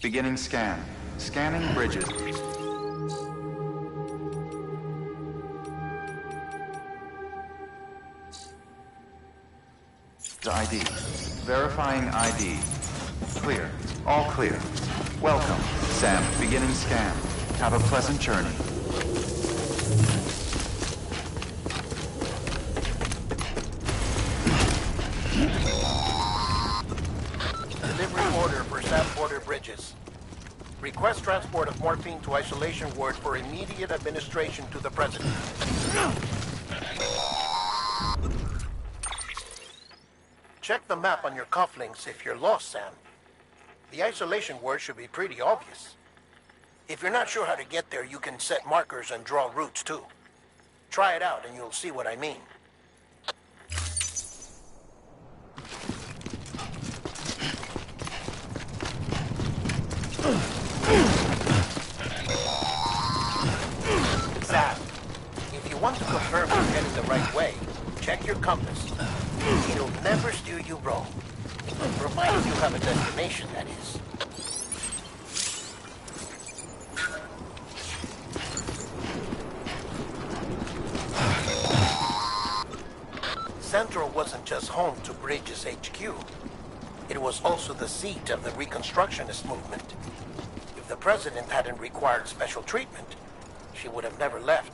Beginning scan. Scanning bridges. ID. Verifying ID. Clear. All clear. Welcome, Sam. Beginning scan. Have a pleasant journey. Delivery order for South Border Bridges. Request transport of morphine to isolation ward for immediate administration to the President. Check the map on your cufflinks if you're lost, Sam. The isolation word should be pretty obvious. If you're not sure how to get there, you can set markers and draw routes too. Try it out and you'll see what I mean. Sam, if you want to confirm you're headed the right way, check your compass. It'll never steer you wrong. Provided you have a destination, that is. Central wasn't just home to Bridges HQ. It was also the seat of the Reconstructionist movement. If the President hadn't required special treatment, she would have never left.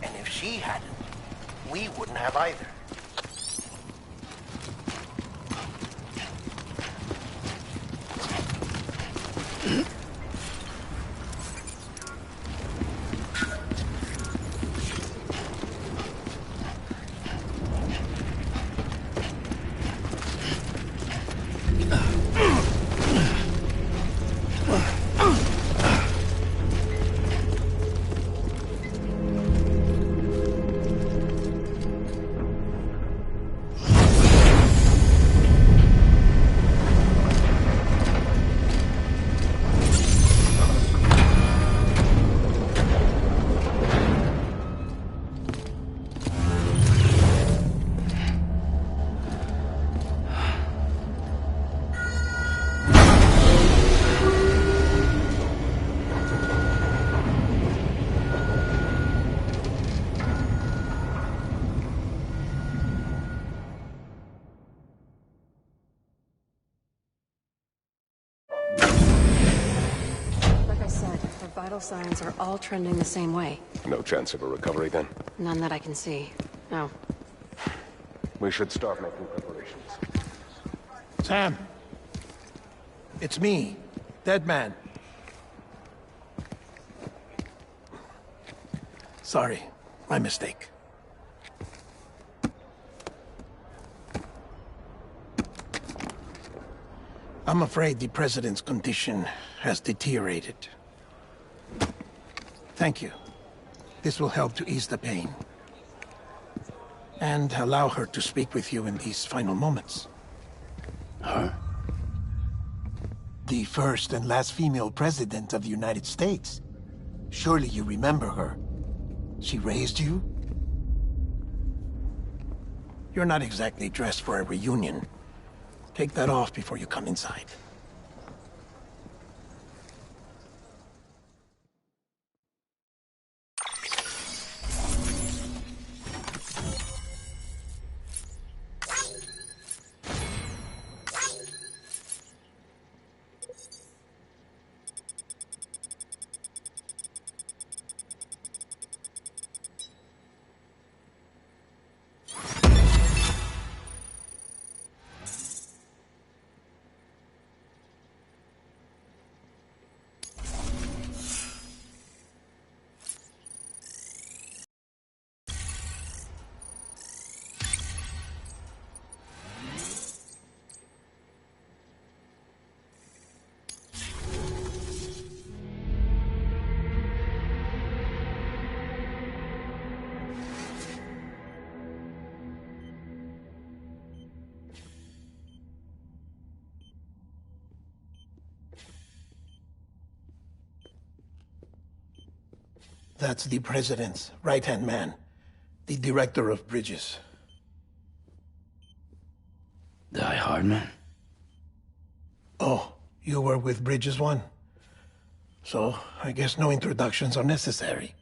And if she hadn't, we wouldn't have either. Vital signs are all trending the same way. No chance of a recovery then? None that I can see. No. We should start making preparations. Sam. It's me, Dead Man. Sorry, my mistake. I'm afraid the President's condition has deteriorated. Thank you. This will help to ease the pain. And allow her to speak with you in these final moments. Her? The first and last female president of the United States. Surely you remember her. She raised you? You're not exactly dressed for a reunion. Take that off before you come inside. That's the President's right-hand man, the Director of Bridges. Die Hard man? Oh, You were with Bridges 1. So, I guess no introductions are necessary.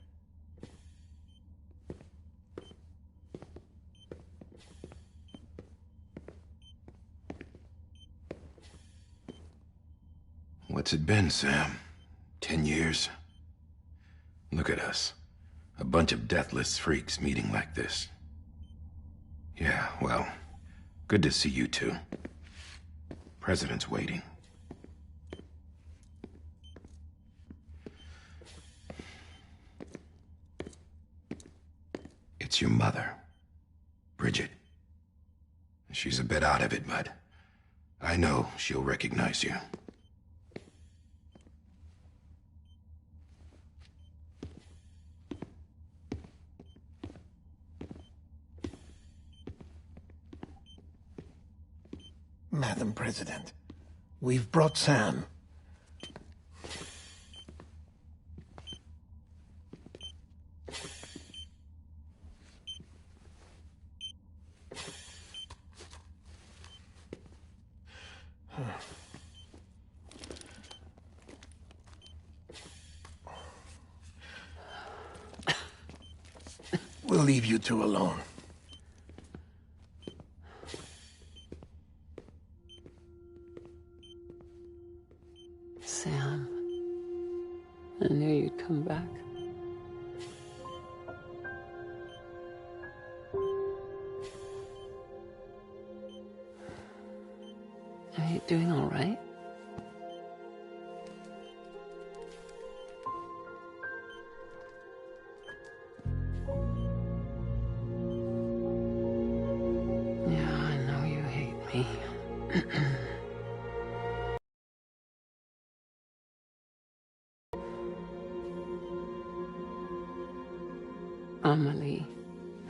What's it been, Sam? 10 years? Look at us. A bunch of deathless freaks meeting like this. Yeah, well, good to see you two. President's waiting. It's your mother, Bridget. She's a bit out of it, but I know she'll recognize you. Madam President, we've brought Sam. We'll leave you two alone. Sam, I knew you'd come back. Are you doing all right? Yeah, I know you hate me. Amelie.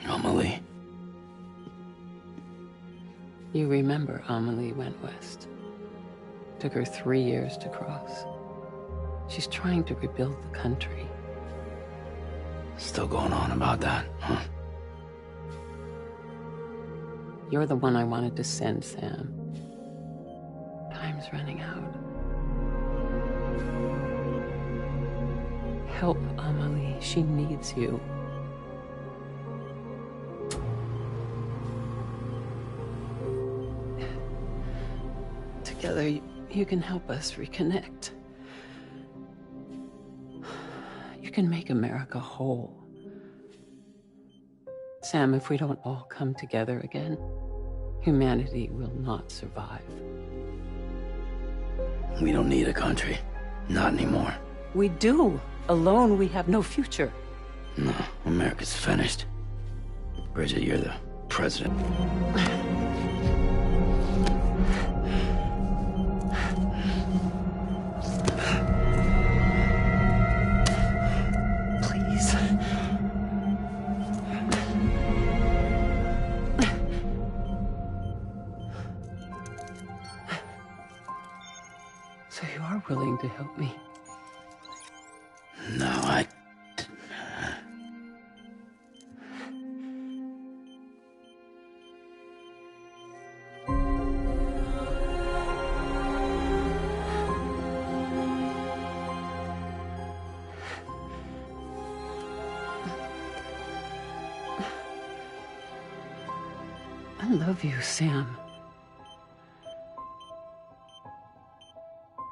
Amelie? You remember Amelie went west. Took her 3 years to cross. She's trying to rebuild the country. Still going on about that, huh? You're the one I wanted to send, Sam. Time's running out. Help Amelie. She needs you. Together, you can help us reconnect. You can make America whole. Sam, if we don't all come together again, humanity will not survive. We don't need a country. Not anymore. We do. Alone, we have no future. No, America's finished. Bridget, you're the president. Please. So you are willing to help me? No, I love you, Sam.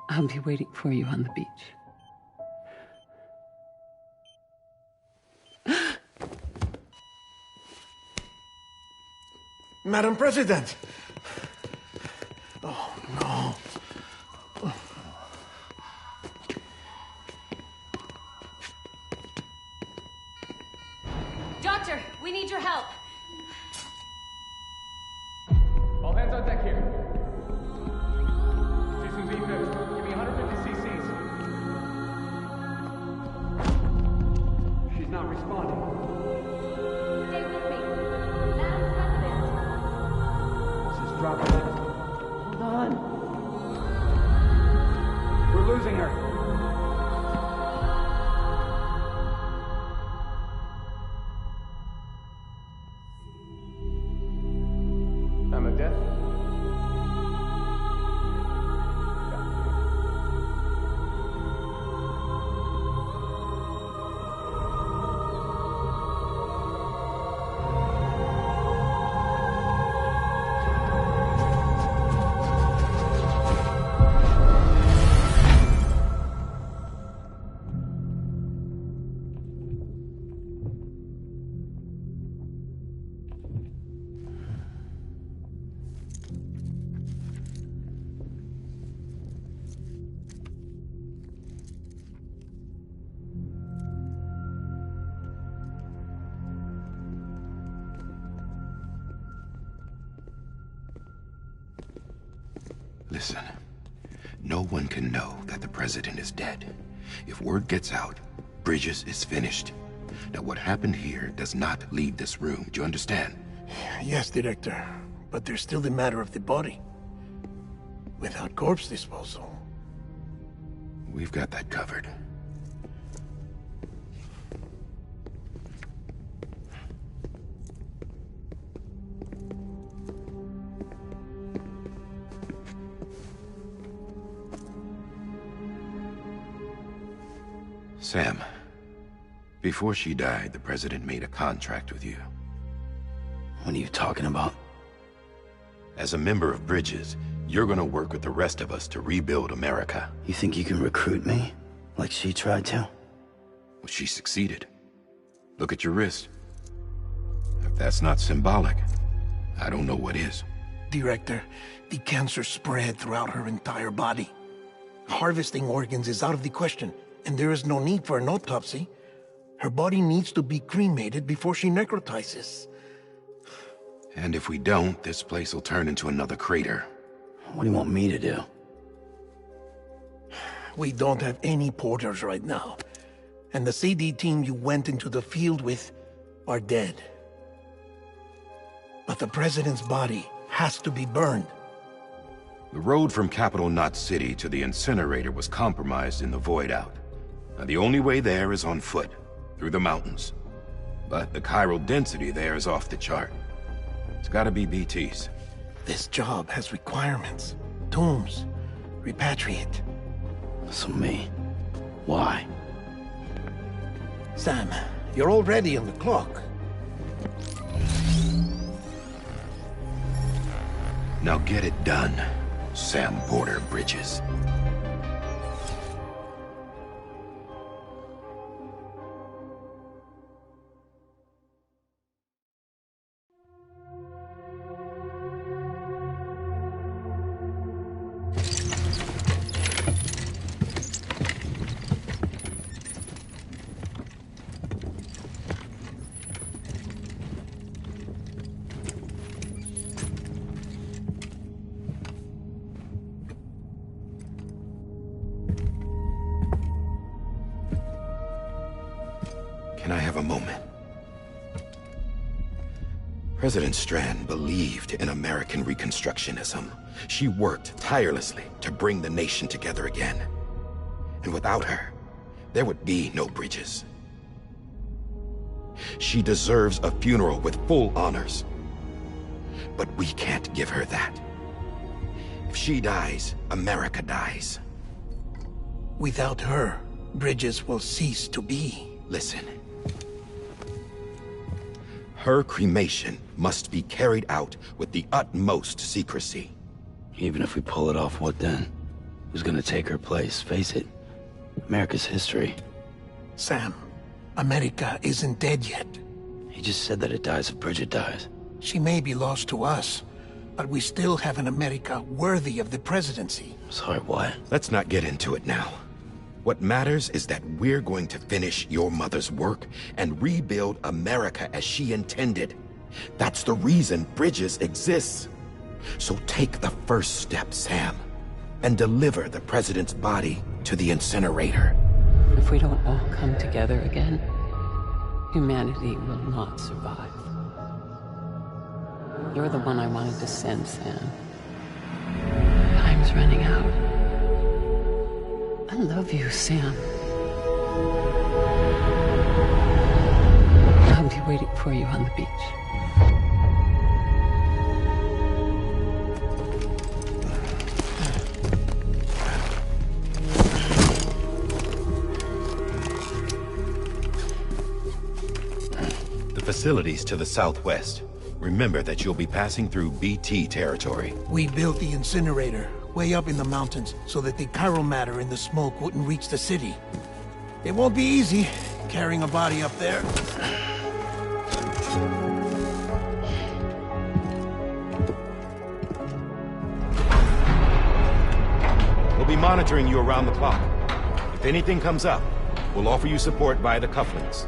I'll be waiting for you on the beach. Madam President! Oh, no. Doctor, we need your help. All hands on deck here. Season B5, give me 150 cc's. She's not responding. Stay with me. Madam President. This is dropping. Hold on. We're losing her. I'm a death. Listen, no one can know that the president is dead. If word gets out, Bridges is finished. Now, what happened here does not leave this room. Do you understand? Yes, Director. But there's still the matter of the body. Without corpse disposal. We've got that covered. Sam, before she died, the president made a contract with you. What are you talking about? As a member of Bridges, you're gonna work with the rest of us to rebuild America. You think you can recruit me? Like she tried to? Well, she succeeded. Look at your wrist. If that's not symbolic, I don't know what is. Director, the cancer spread throughout her entire body. Harvesting organs is out of the question, and there is no need for an autopsy. Her body needs to be cremated before she necrotizes. And if we don't, this place will turn into another crater. What do you want me to do? We don't have any porters right now. And the CD team you went into the field with are dead. But the president's body has to be burned. The road from Capital Knot City to the incinerator was compromised in the void out. Now, the only way there is on foot, through the mountains. But the chiral density there is off the chart. It's gotta be BT's. This job has requirements. Tombs. Repatriate. So me. Why? Sam, you're already on the clock. Now get it done, Sam Porter Bridges. Can I have a moment? President Strand believed in American Reconstructionism. She worked tirelessly to bring the nation together again. And without her, there would be no Bridges. She deserves a funeral with full honors. But we can't give her that. If she dies, America dies. Without her, Bridges will cease to be. Listen. Her cremation must be carried out with the utmost secrecy. Even if we pull it off, what then? Who's gonna take her place? Face it, America's history. Sam, America isn't dead yet. He just said that it dies if Bridget dies. She may be lost to us, but we still have an America worthy of the presidency. Sorry, what? Let's not get into it now. What matters is that we're going to finish your mother's work and rebuild America as she intended. That's the reason Bridges exists. So take the first step, Sam, and deliver the president's body to the incinerator. If we don't all come together again, humanity will not survive. You're the one I wanted to send, Sam. Time's running out. I love you, Sam. I'll be waiting for you on the beach. The facilities to the southwest. Remember that you'll be passing through BT territory. We built the incinerator way up in the mountains so that the chiral matter in the smoke wouldn't reach the city. It won't be easy carrying a body up there. We'll be monitoring you around the clock. If anything comes up, we'll offer you support via the cufflinks.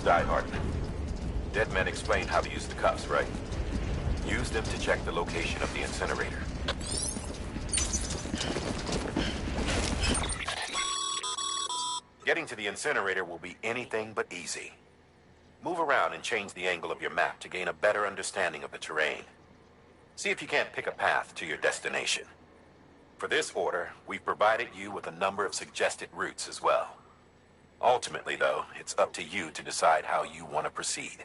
is Die Hard. Dead men explained how to use the cuffs, right? Use them to check the location of the incinerator. Getting to the incinerator will be anything but easy. Move around and change the angle of your map to gain a better understanding of the terrain. See if you can't pick a path to your destination. For this order, we've provided you with a number of suggested routes as well. Ultimately, though, it's up to you to decide how you want to proceed.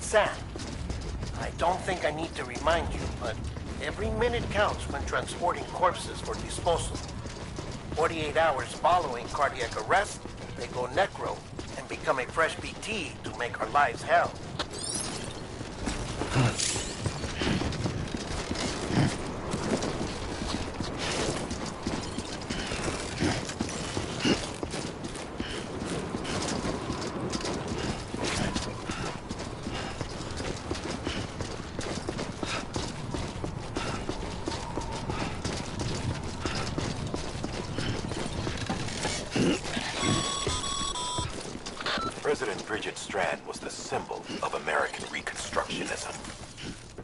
Sam, I don't think I need to remind you, but every minute counts when transporting corpses for disposal. 48 hours following cardiac arrest, they go necro and become a fresh BT to make our lives hell. President Bridget Strand was the symbol of American Reconstructionism.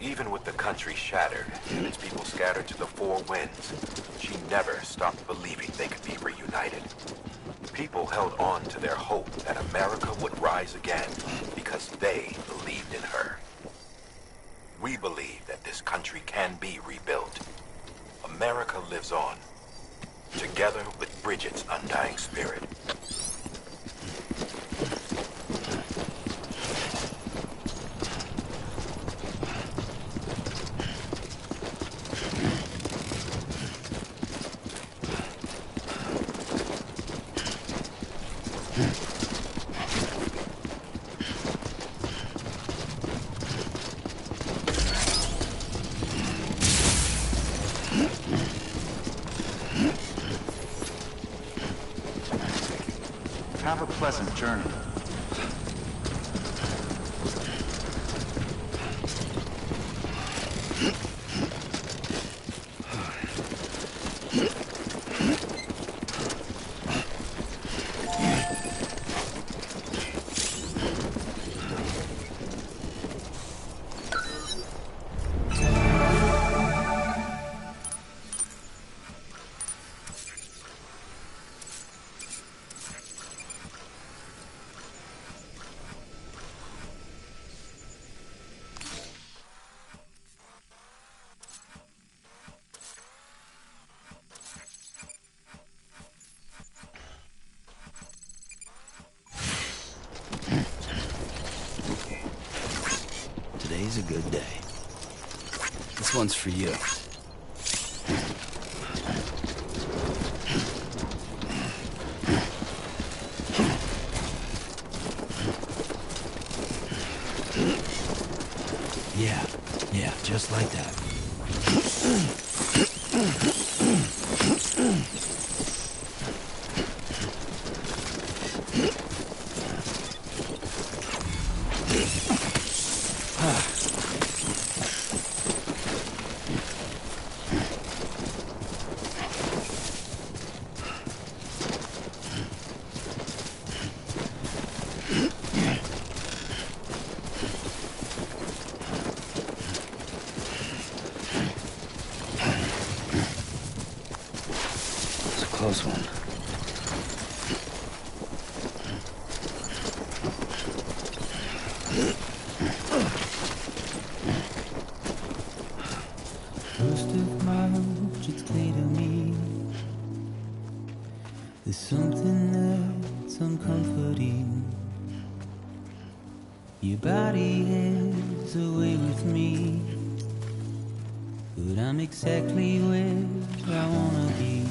Even with the country shattered and its people scattered to the four winds, she never stopped believing they could be reunited. People held on to their hope that America would rise again because they believed in her. We believe that this country can be rebuilt. America lives on, together with Bridget's undying spirit. Have a pleasant journey. Today's a good day. This one's for you. Yeah, just like that. Close one. Most of my hopes, it's clear to me there's something that's uncomforting. Your body has a way with me, but I'm exactly where I wanna be.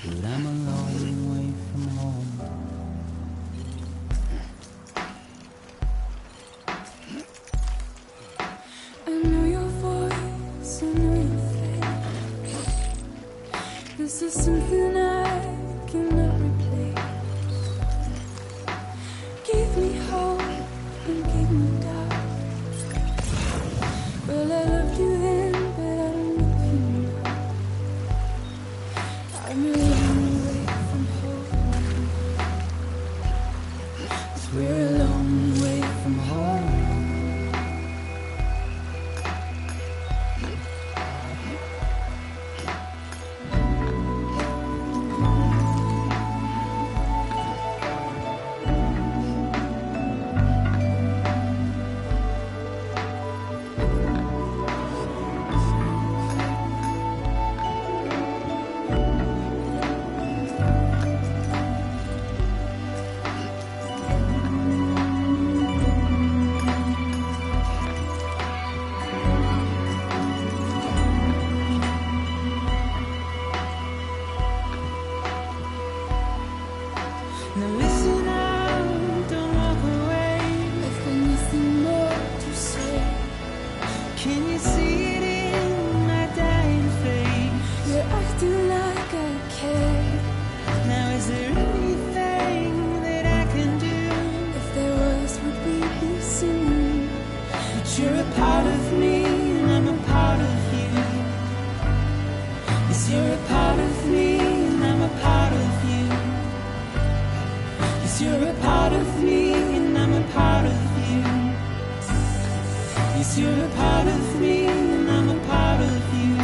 But I'm a long way from home. I know your voice, I know your face. This is something I cannot replace. Give me hope and give me doubt. Well, I loved you then, but I don't love you now. I'm a long way from home. 'Cause we're a long way from home. Now listen out, don't walk away. I've got nothing more to say. Can you see it in my dying face? You're acting like I care. Now is there anything that I can do? If there was, would we be singing? But you're a part of me and I'm a part of you. Yes, you're a part of me and I'm a part of you. Yes, you're a part of me and I'm a part of you. Yes, you're a part of me and I'm a part of you.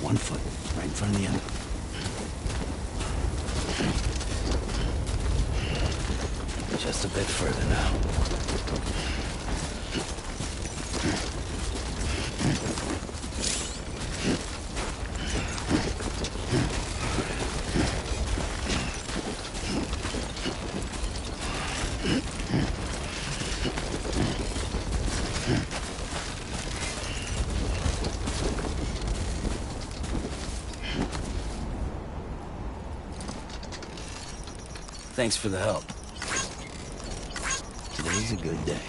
One foot, right in front of the other. Just a bit further now. Thanks for the help. Today's a good day.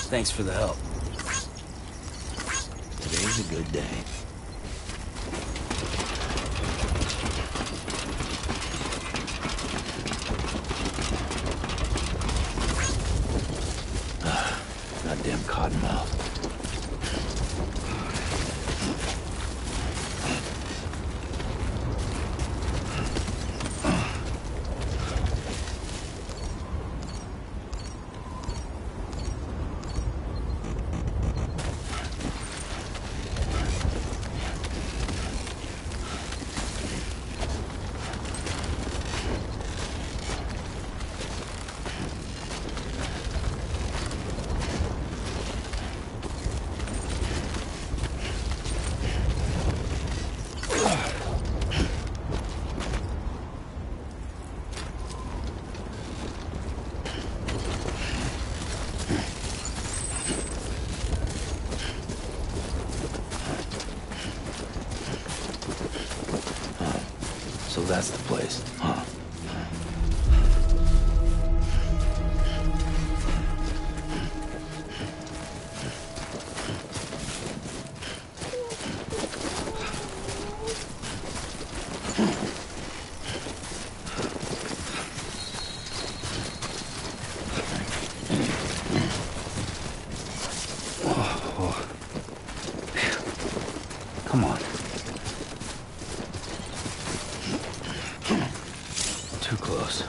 Thanks for the help. Today's a good day. Goddamn cottonmouth. So that's the place, huh? Come on. Too close.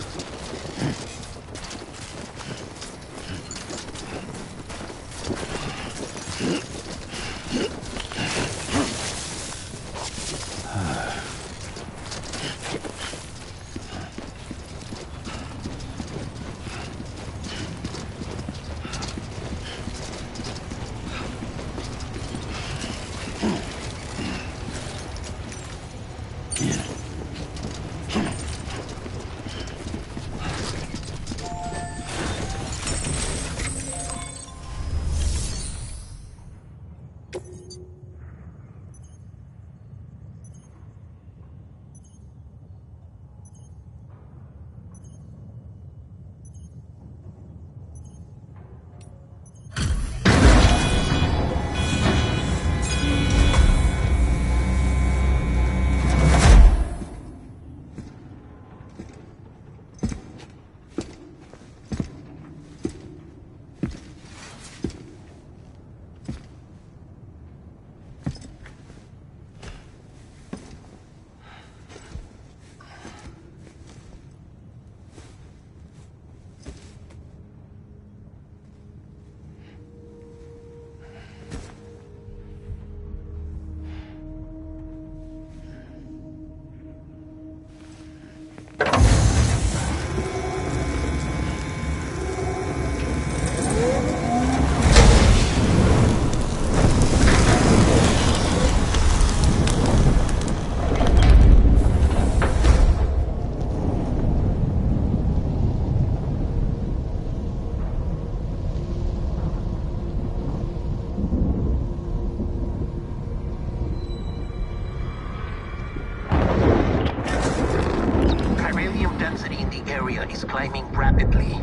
Is climbing rapidly.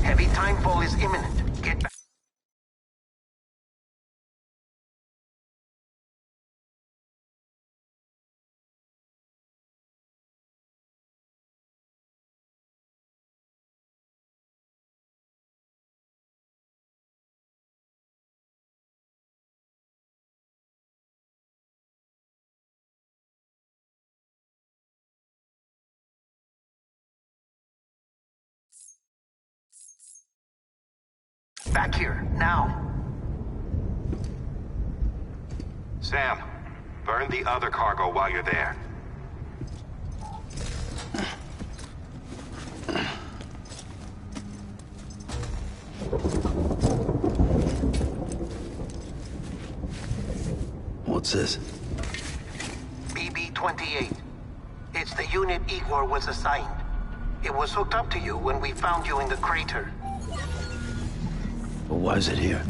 Heavy timefall is imminent. Get back. Back here, now. Sam, burn the other cargo while you're there. What's this? BB-28. It's the unit Igor was assigned. It was hooked up to you when we found you in the crater. But why is it here?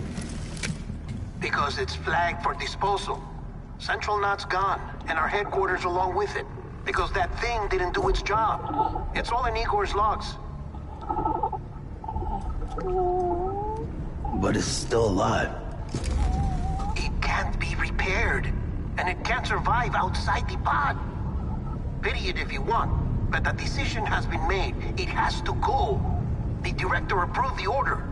Because it's flagged for disposal. Central Knot's gone, and our headquarters along with it. Because that thing didn't do its job. It's all in Igor's logs. But it's still alive. It can't be repaired, and it can't survive outside the pod. Pity it if you want, but the decision has been made. It has to go. The director approved the order.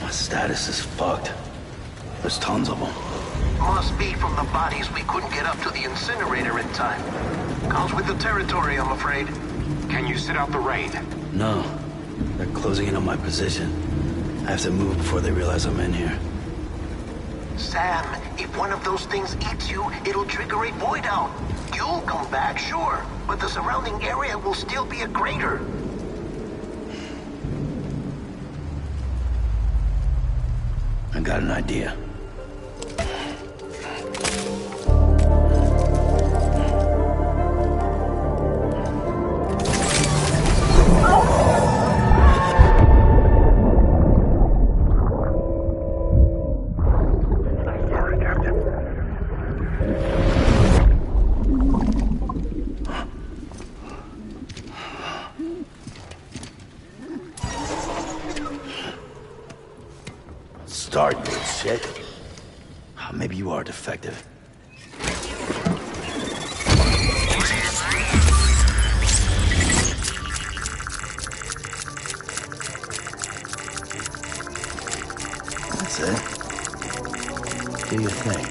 My status is fucked. There's tons of them. Must be from the bodies we couldn't get up to the incinerator in time. Comes with the territory, I'm afraid. Can you sit out the rain? No. They're closing in on my position. I have to move before they realize I'm in here. Sam, if one of those things eats you, it'll trigger a void out. You'll come back, sure, but the surrounding area will still be a crater. I got an idea. Start, you shit. Maybe you are defective. That's it. Do your thing.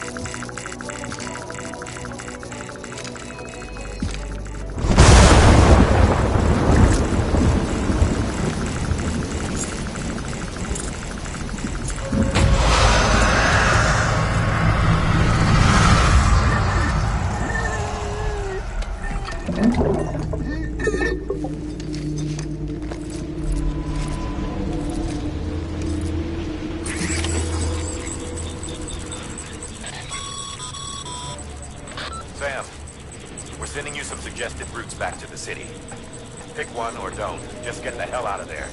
Sam, we're sending you some suggested routes back to the city. Pick one or don't. Just get the hell out of there.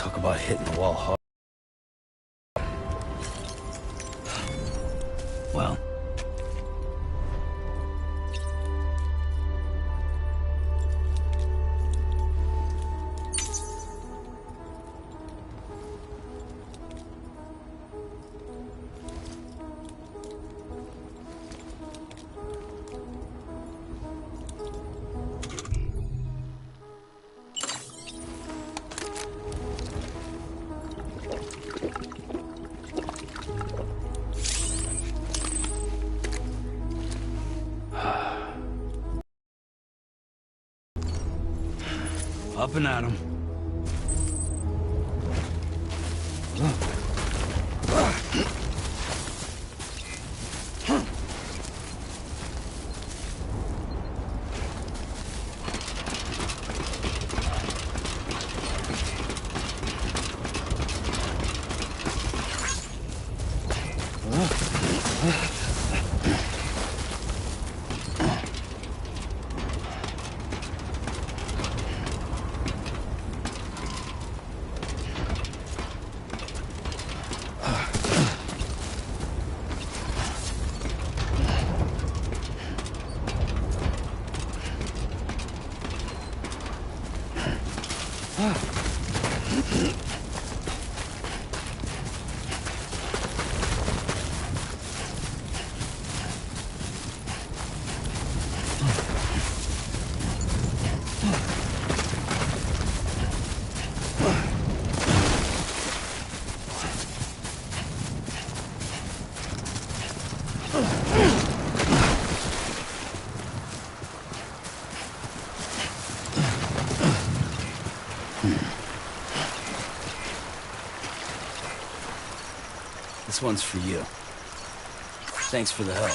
Talk about hitting the wall hard. Well. Up and at 'em. This one's for you. Thanks for the help.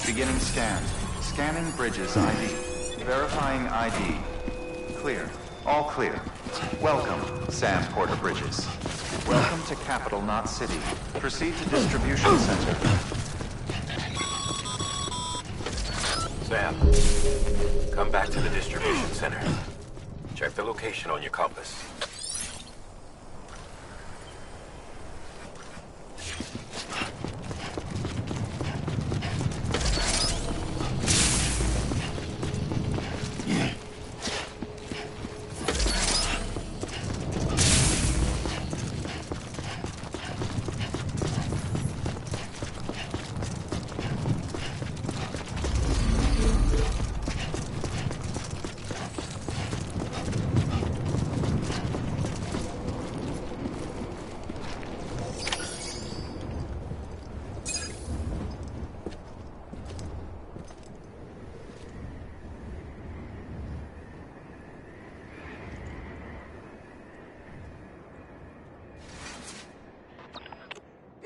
Beginning scan. Scanning Bridges ID. Verifying ID. Clear. All clear. Welcome, Sam Porter Bridges. Welcome to Capital Knot City. Proceed to distribution center. Sam, come back to the distribution center. Check the location on your compass.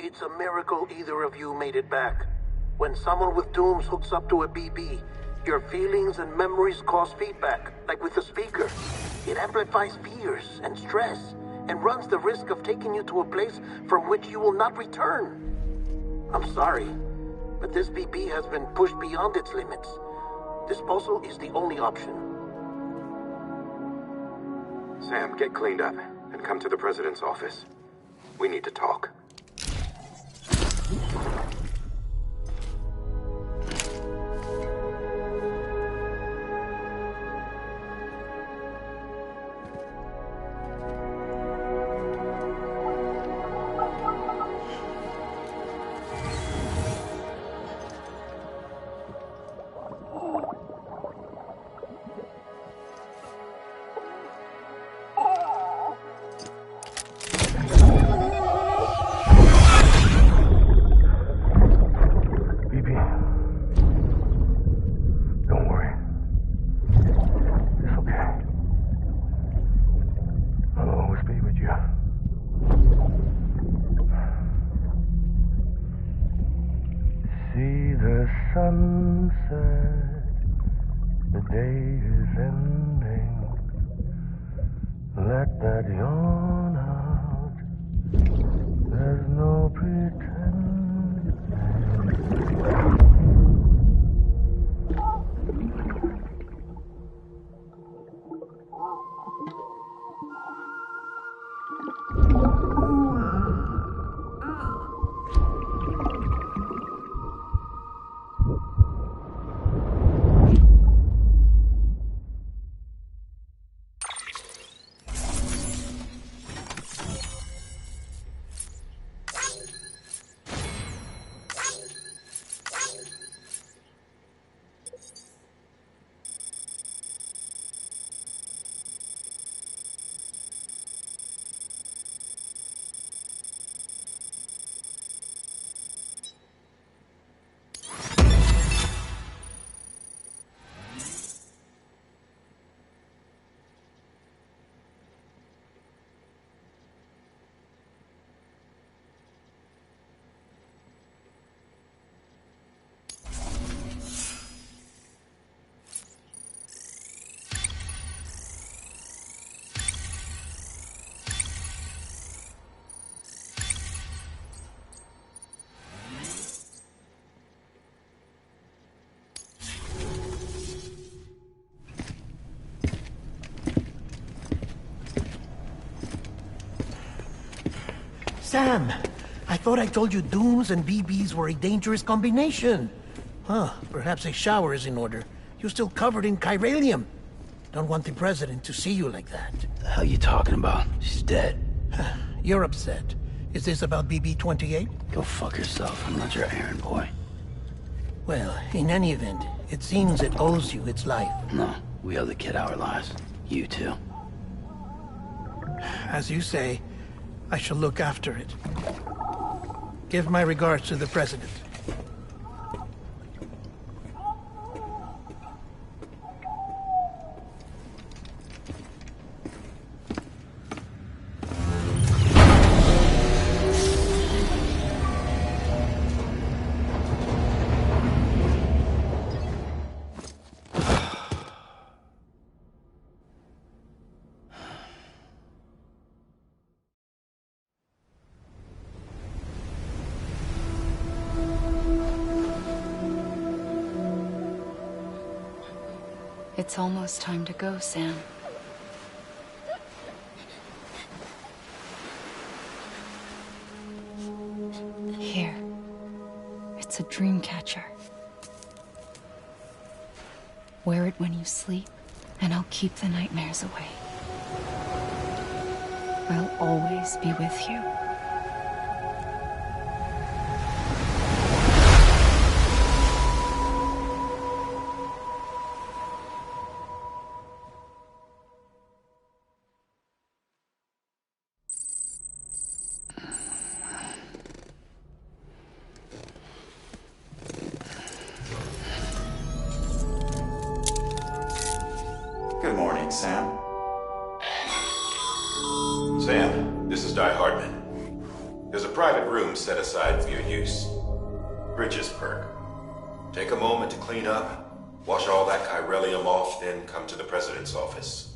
It's a miracle either of you made it back. When someone with dooms hooks up to a BB, your feelings and memories cause feedback, like with a speaker. It amplifies fears and stress, and runs the risk of taking you to a place from which you will not return. I'm sorry, but this BB has been pushed beyond its limits. Disposal is the only option. Sam, get cleaned up and come to the President's office. We need to talk. Sunset, the day is ending. Let that yawn out. There's no pretending. Sam, I thought I told you dooms and BBs were a dangerous combination. Huh, perhaps a shower is in order. You're still covered in chiralium. Don't want the President to see you like that. The hell you talking about? She's dead. You're upset. Is this about BB-28? Go fuck yourself. I'm not your errand boy. Well, in any event, it seems it owes you its life. No, we owe the kid our lives. You too. As you say, I shall look after it. Give my regards to the President. It's almost time to go, Sam. Here. It's a dream catcher. Wear it when you sleep, and I'll keep the nightmares away. I'll always be with you. Good morning, Sam. Sam, this is Di Hardman. There's a private room set aside for your use. Bridges perk. Take a moment to clean up, wash all that chiralium off, then come to the President's office.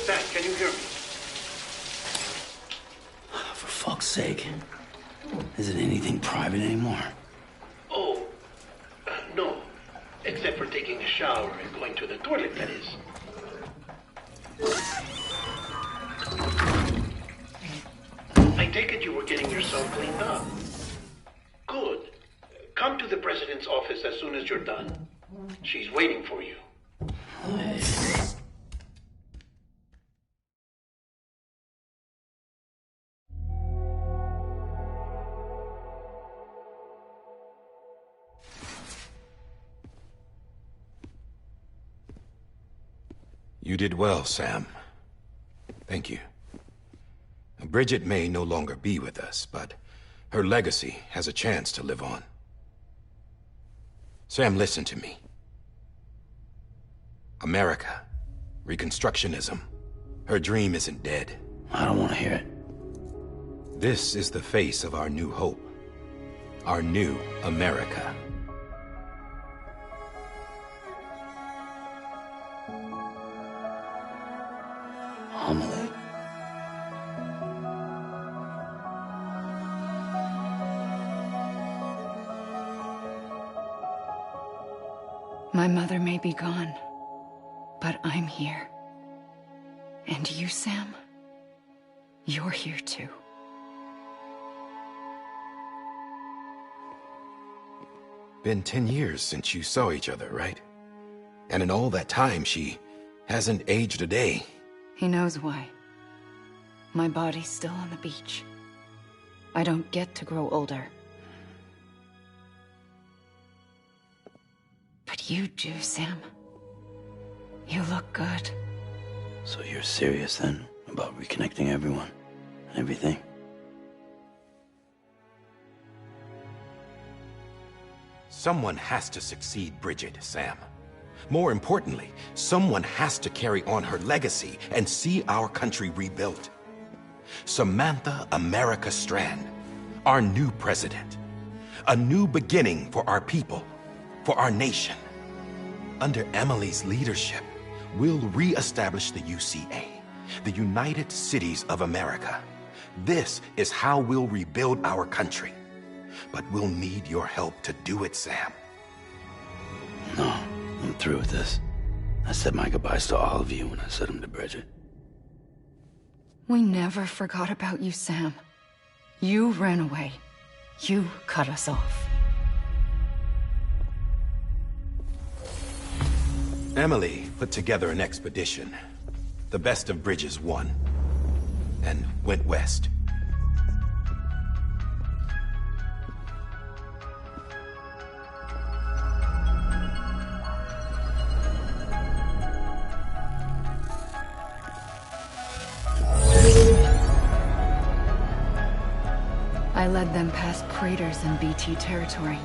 Sam, can you hear me? For fuck's sake. Isn't anything private anymore? Oh, no. Except for taking a shower and going to the toilet, that is. I take it you were getting yourself cleaned up. Good. Come to the President's office as soon as you're done. She's waiting for you. You did well, Sam. Thank you. Bridget may no longer be with us, but her legacy has a chance to live on. Sam, listen to me. America, Reconstructionism, her dream isn't dead. I don't want to hear it. This is the face of our new hope. Our new America. Amelie. My mother may be gone, but I'm here. And you, Sam, you're here too. Been 10 years since you saw each other, right? And in all that time, she Hasn't aged a day. He knows why. My body's still on the beach. I don't get to grow older. But you do, Sam. You look good. So you're serious then about reconnecting everyone and everything? Someone has to succeed Bridget, Sam. More importantly, someone has to carry on her legacy and see our country rebuilt. Samantha America Strand, our new president. A new beginning for our people, for our nation. Under Emily's leadership, we'll re-establish the UCA, the United Cities of America. This is how we'll rebuild our country. But we'll need your help to do it, Sam. No, I'm through with this. I said my goodbyes to all of you when I said them to Bridget. We never forgot about you, Sam. You ran away. You cut us off. Emily put together an expedition. The best of Bridges won. And went west. I led them past craters in BT territory.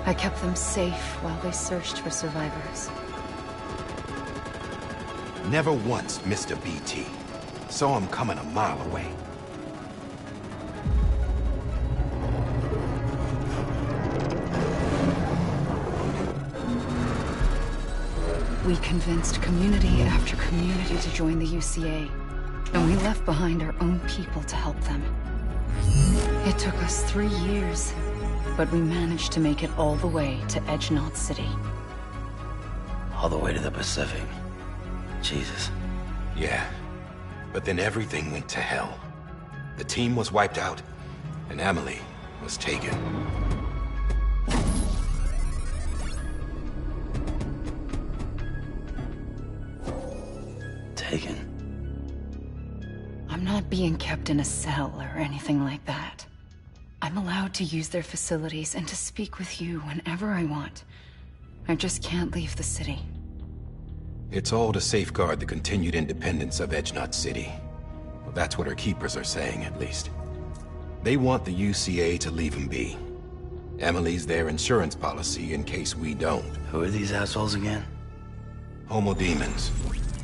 I kept them safe while they searched for survivors. Never once missed a BT. Saw him coming a mile away. We convinced community after community to join the UCA, and we left behind our own people to help them. It took us 3 years, but we managed to make it all the way to Edge-Knot City. All the way to the Pacific. Jesus. Yeah, but then everything went to hell. The team was wiped out, and Emily was taken. Taken? I'm not being kept in a cell or anything like that. I'm allowed to use their facilities and to speak with you whenever I want. I just can't leave the city. It's all to safeguard the continued independence of Edge-Knot City. Well, that's what our keepers are saying, at least. They want the UCA to leave him be. Emily's their insurance policy in case we don't. Who are these assholes again? Homo Demons.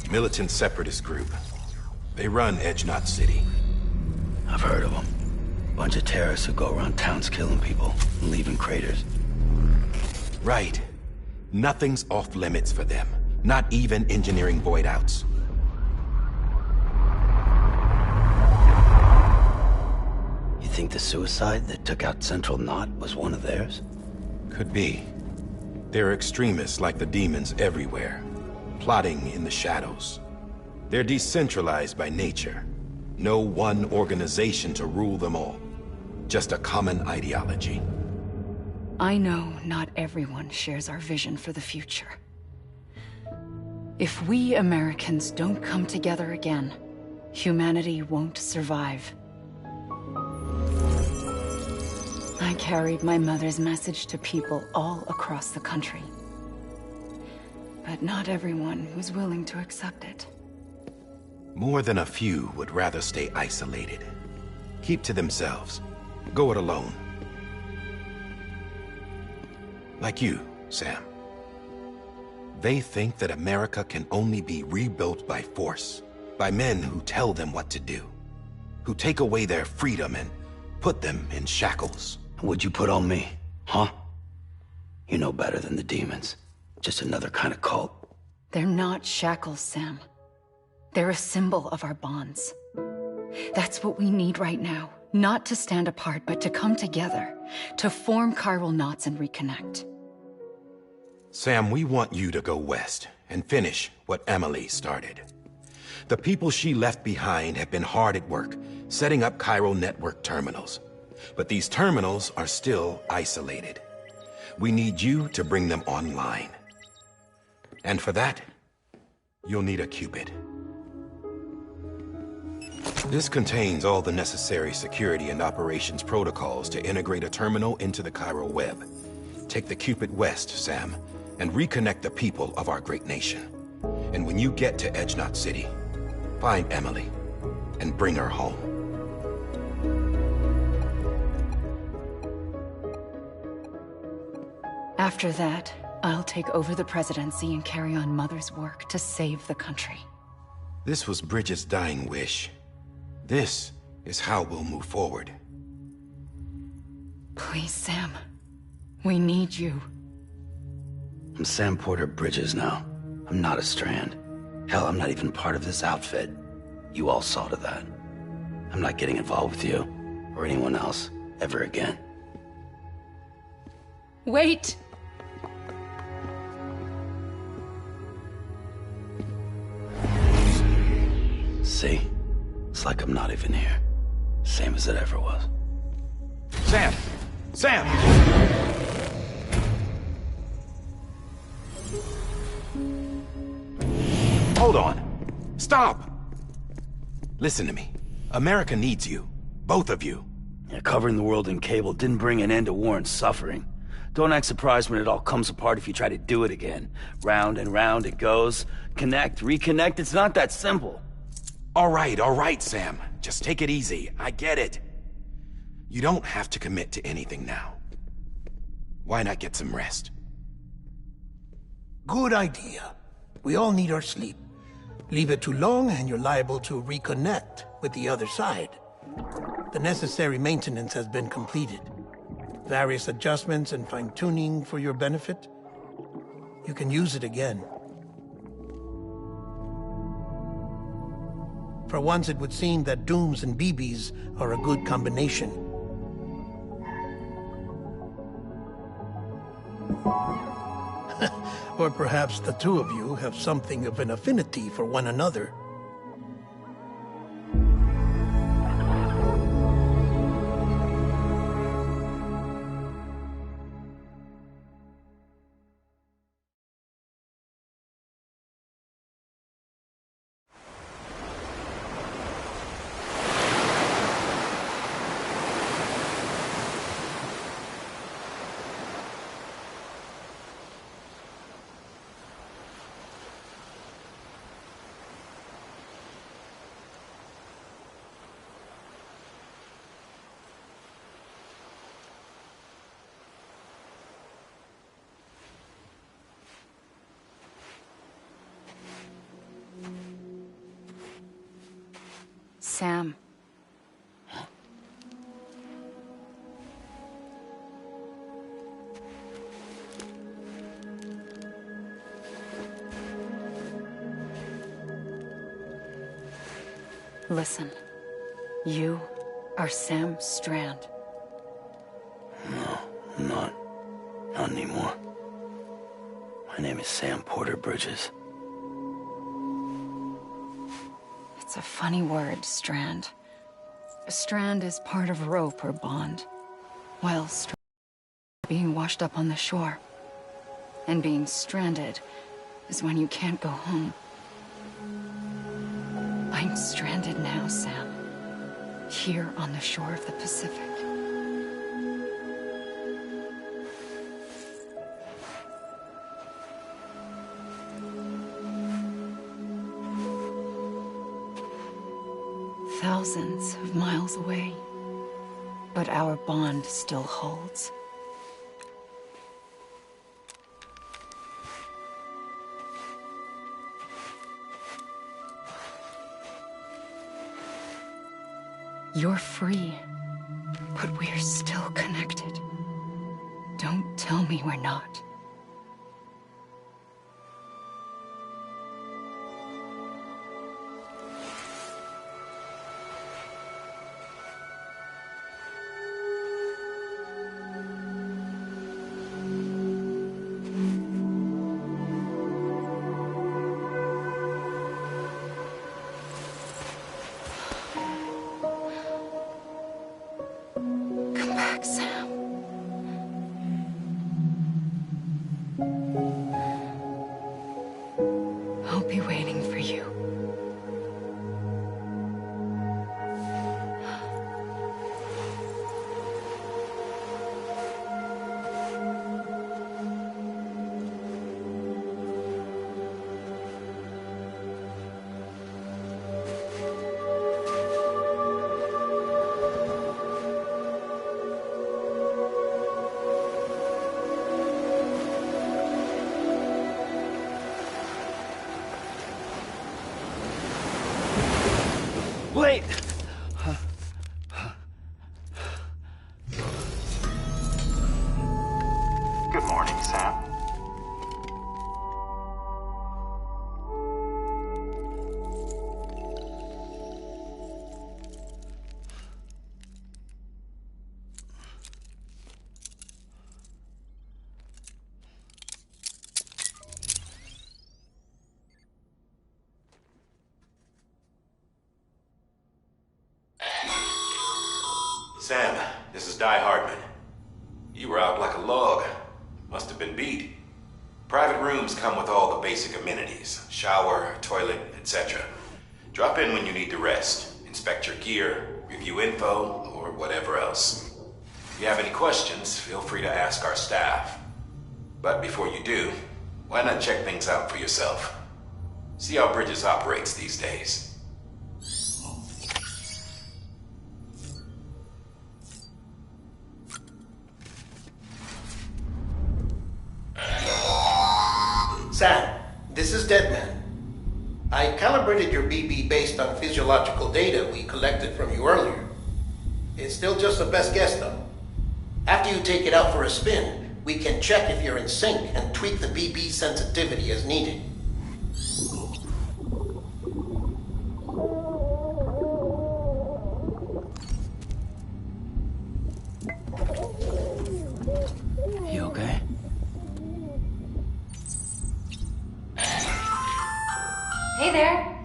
Militant separatist group. They run Edge-Knot City. I've heard of them. Bunch of terrorists who go around towns killing people and leaving craters. Right. Nothing's off limits for them. Not even engineering void outs. You think the suicide that took out Central Knot was one of theirs? Could be. There are extremists like the demons everywhere, plotting in the shadows. They're decentralized by nature. No one organization to rule them all. Just a common ideology. I know not everyone shares our vision for the future. If we Americans don't come together again, humanity won't survive. I carried my mother's message to people all across the country. But not everyone was willing to accept it. More than a few would rather stay isolated. Keep to themselves. Go it alone. Like you, Sam. They think that America can only be rebuilt by force, by men who tell them what to do, who take away their freedom and put them in shackles. What'd you put on me, huh? You know better than the demons. Just another kind of cult. They're not shackles, Sam. They're a symbol of our bonds. That's what we need right now. Not to stand apart, but to come together, to form chiral knots and reconnect. Sam, we want you to go west and finish what Emily started. The people she left behind have been hard at work, setting up chiral network terminals. But these terminals are still isolated. We need you to bring them online. And for that, You'll need a Cupid. This contains all the necessary security and operations protocols to integrate a terminal into the Chiral web. Take the Cupid west, Sam, and reconnect the people of our great nation. And when you get to Edge Knot City, find Emily and bring her home. After that, I'll take over the presidency and carry on Mother's work to save the country. This was Bridget's dying wish. This is how we'll move forward. Please, Sam. We need you. I'm Sam Porter Bridges now. I'm not a Strand. Hell, I'm not even part of this outfit. You all saw to that. I'm not getting involved with you, or anyone else, ever again. Wait! See? It's like I'm not even here. Same as it ever was. Sam! Sam! Hold on. Stop! Listen to me. America needs you. Both of you. Yeah, covering the world in cable didn't bring an end to war and suffering. Don't act surprised when it all comes apart if you try to do it again. Round and round it goes. Connect, reconnect, it's not that simple. All right, Sam. Just take it easy. I get it. You don't have to commit to anything now. Why not get some rest? Good idea. We all need our sleep. Leave it too long and you're liable to reconnect with the other side. The necessary maintenance has been completed. Various adjustments and fine-tuning for your benefit. You can use it again. For once, it would seem that Dooms and BBs are a good combination. Or perhaps the two of you have something of an affinity for one another. Sam. Listen. You are Sam Strand. No, I'm not. Not anymore. My name is Sam Porter Bridges. It's a funny word, strand. A strand is part of rope or bond, while being washed up on the shore. And being stranded is when you can't go home. I'm stranded now, Sam. Here on the shore of the Pacific. Thousands of miles away, but our bond still holds. You're free, but we're still connected. Don't tell me we're not. Wait! Good morning, Sam. Sam, this is Di Hardman. You were out like a log. Must have been beat. Private rooms come with all the basic amenities. Shower, toilet, etc. Drop in when you need to rest. Inspect your gear, review info, or whatever else. If you have any questions, feel free to ask our staff. But before you do, why not check things out for yourself? See how Bridges operates these days. Sam, this is Deadman. I calibrated your BB based on physiological data we collected from you earlier. It's still just a best guess, though. After you take it out for a spin, we can check if you're in sync and tweak the BB sensitivity as needed. You okay? Hey there.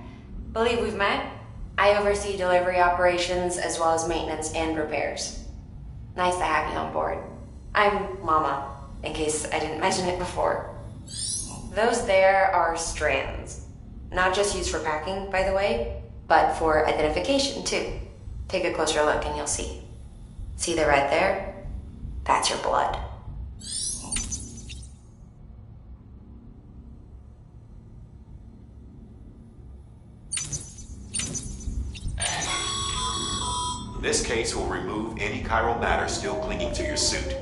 Believe we've met. I oversee delivery operations as well as maintenance and repairs. Nice to have you on board. I'm Mama, in case I didn't mention it before. Those there are strands. Not just used for packing, by the way, but for identification too. Take a closer look and you'll see. See the red there? That's your blood. This case will remove any chiral matter still clinging to your suit.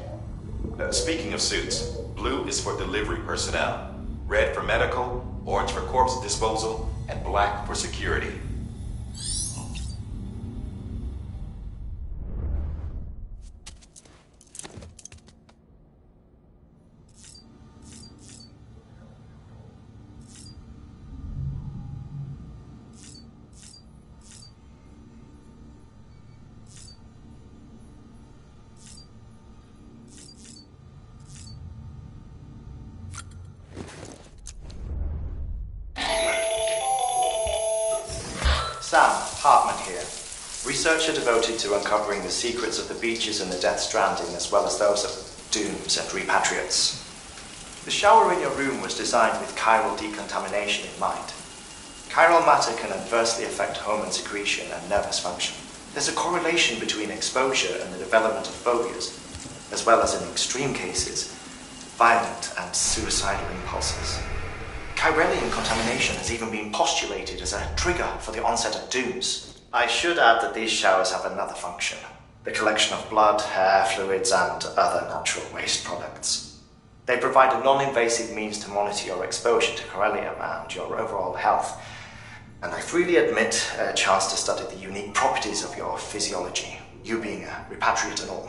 Speaking of suits, blue is for delivery personnel, red for medical, orange for corpse disposal, and black for security. Sam, Hartman here. Researcher devoted to uncovering the secrets of the beaches and the Death Stranding, as well as those of dooms and repatriates. The shower in your room was designed with chiral decontamination in mind. Chiral matter can adversely affect hormone secretion and nervous function. There's a correlation between exposure and the development of phobias, as well as in extreme cases, violent and suicidal impulses. Chiralian contamination has even been postulated as a trigger for the onset of dooms. I should add that these showers have another function: the collection of blood, hair, fluids, and other natural waste products. They provide a non-invasive means to monitor your exposure to chiralium and your overall health, and I freely admit a chance to study the unique properties of your physiology, you being a repatriate and all.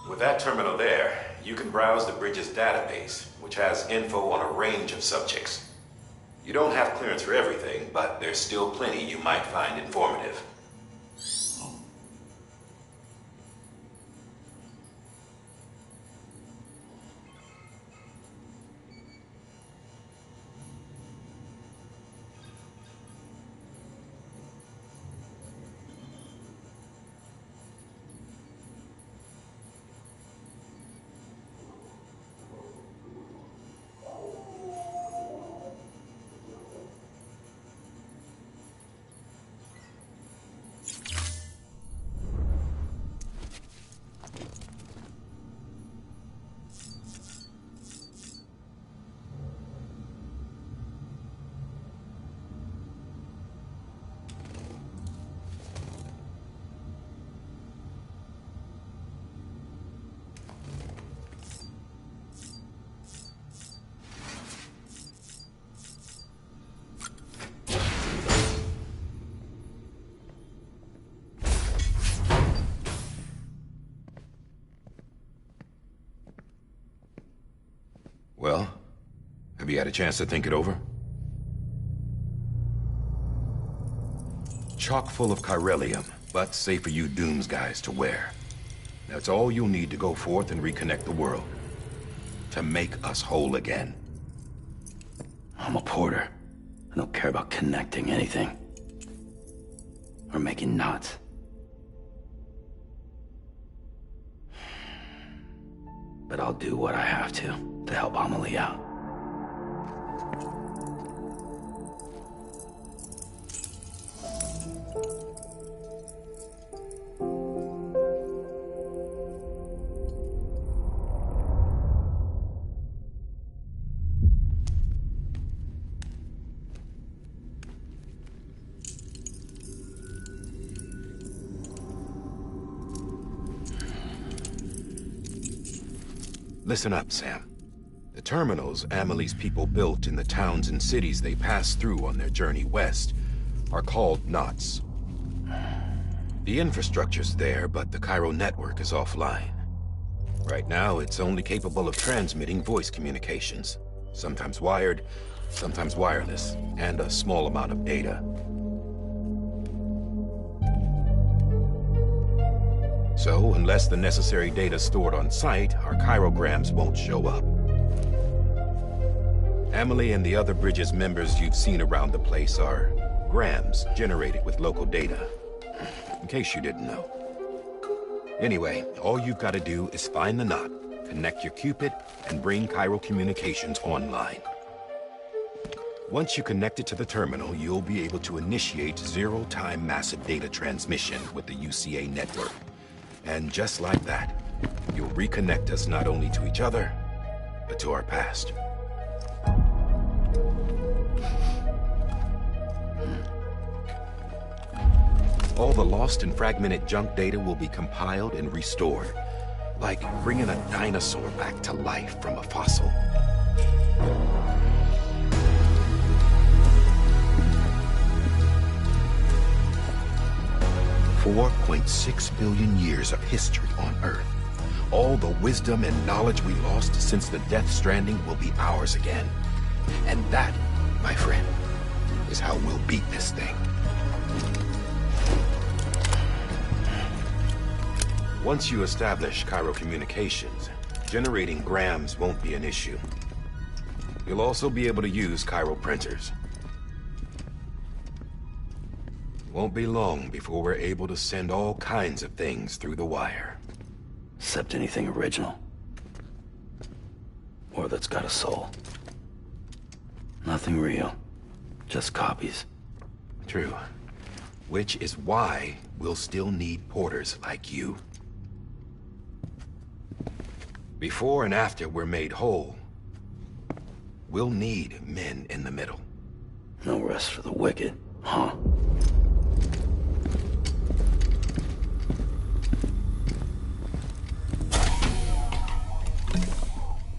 With that terminal there, you can browse the Bridges database, which has info on a range of subjects. You don't have clearance for everything, but there's still plenty you might find informative. Well, have you had a chance to think it over? Chock full of chiralium, but safe for you Dooms guys to wear. That's all you'll need to go forth and reconnect the world. To make us whole again. I'm a porter. I don't care about connecting anything. Or making knots. But I'll do what I have to help Amelie out. Listen up, Sam. The terminals Amelie's people built in the towns and cities they passed through on their journey west are called knots. The infrastructure's there, but the Cairo network is offline. Right now, it's only capable of transmitting voice communications. Sometimes wired, sometimes wireless, and a small amount of data. So, unless the necessary data stored on site, our chirograms won't show up. Amelie and the other Bridges members you've seen around the place are grams generated with local data. In case you didn't know. Anyway, all you've got to do is find the knot, connect your Cupid, and bring Cairo communications online. Once you connect it to the terminal, you'll be able to initiate zero-time massive data transmission with the UCA network. And just like that, you'll reconnect us not only to each other, but to our past. All the lost and fragmented junk data will be compiled and restored, like bringing a dinosaur back to life from a fossil. $4.6 billion years of history on Earth. All the wisdom and knowledge we lost since the Death Stranding will be ours again. And that, my friend, is how we'll beat this thing. Once you establish Cairo communications, generating grams won't be an issue. You'll also be able to use Cairo printers. Won't be long before we're able to send all kinds of things through the wire. Except anything original. Or that's got a soul. Nothing real. Just copies. True. Which is why we'll still need porters like you. Before and after we're made whole, we'll need men in the middle. No rest for the wicked, huh?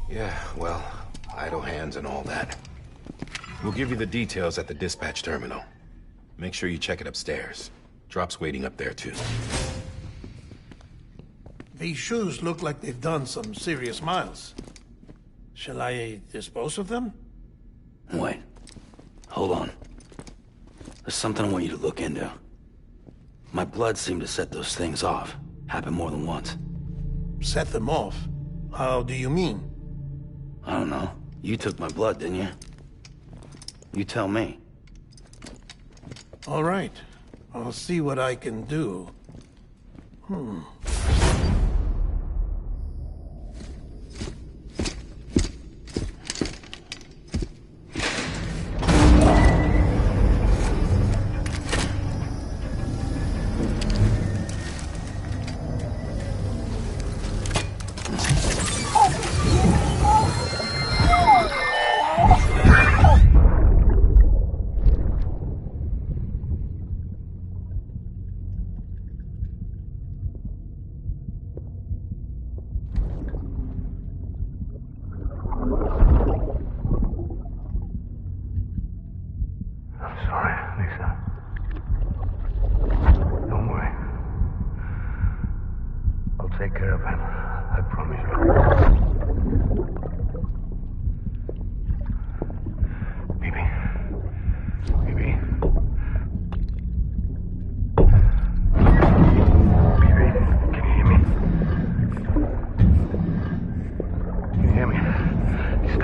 Yeah, well, idle hands and all that. We'll give you the details at the dispatch terminal. Make sure you check it upstairs. Drop's waiting up there, too. These shoes look like they've done some serious miles. Shall I dispose of them? Wait. Hold on. There's something I want you to look into. My blood seemed to set those things off. Happened more than once. Set them off? How do you mean? I don't know. You took my blood, didn't you? You tell me. All right. I'll see what I can do.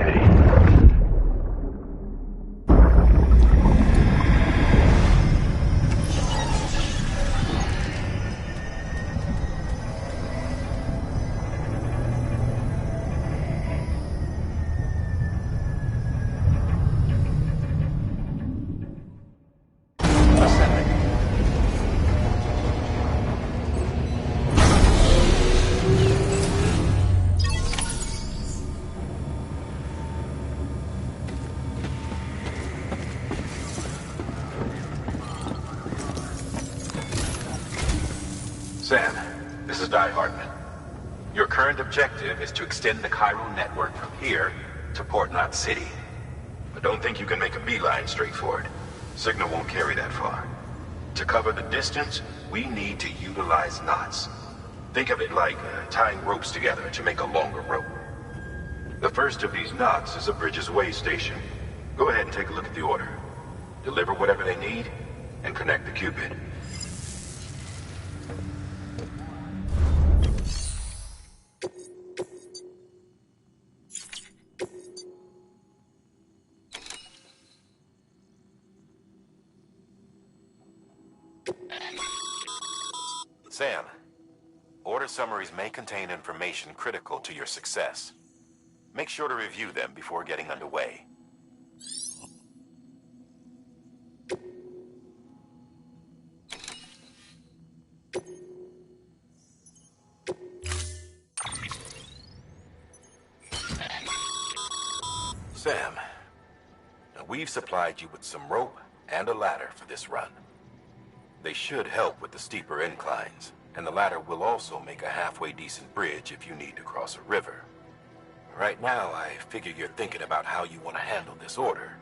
pay. Sam, this is Di Hartman. Your current objective is to extend the Cairo network from here to Port Knot City. But don't think you can make a beeline straight for it. Signal won't carry that far. To cover the distance, we need to utilize knots. Think of it like tying ropes together to make a longer rope. The first of these knots is a Bridges Way station. Go ahead and take a look at the order. Deliver whatever they need, and connect the Cupid. Sam, order summaries may contain information critical to your success. Make sure to review them before getting underway. Sam, now we've supplied you with some rope and a ladder for this run. They should help with the steeper inclines, and the ladder will also make a halfway decent bridge if you need to cross a river. Right now, I figure you're thinking about how you want to handle this order.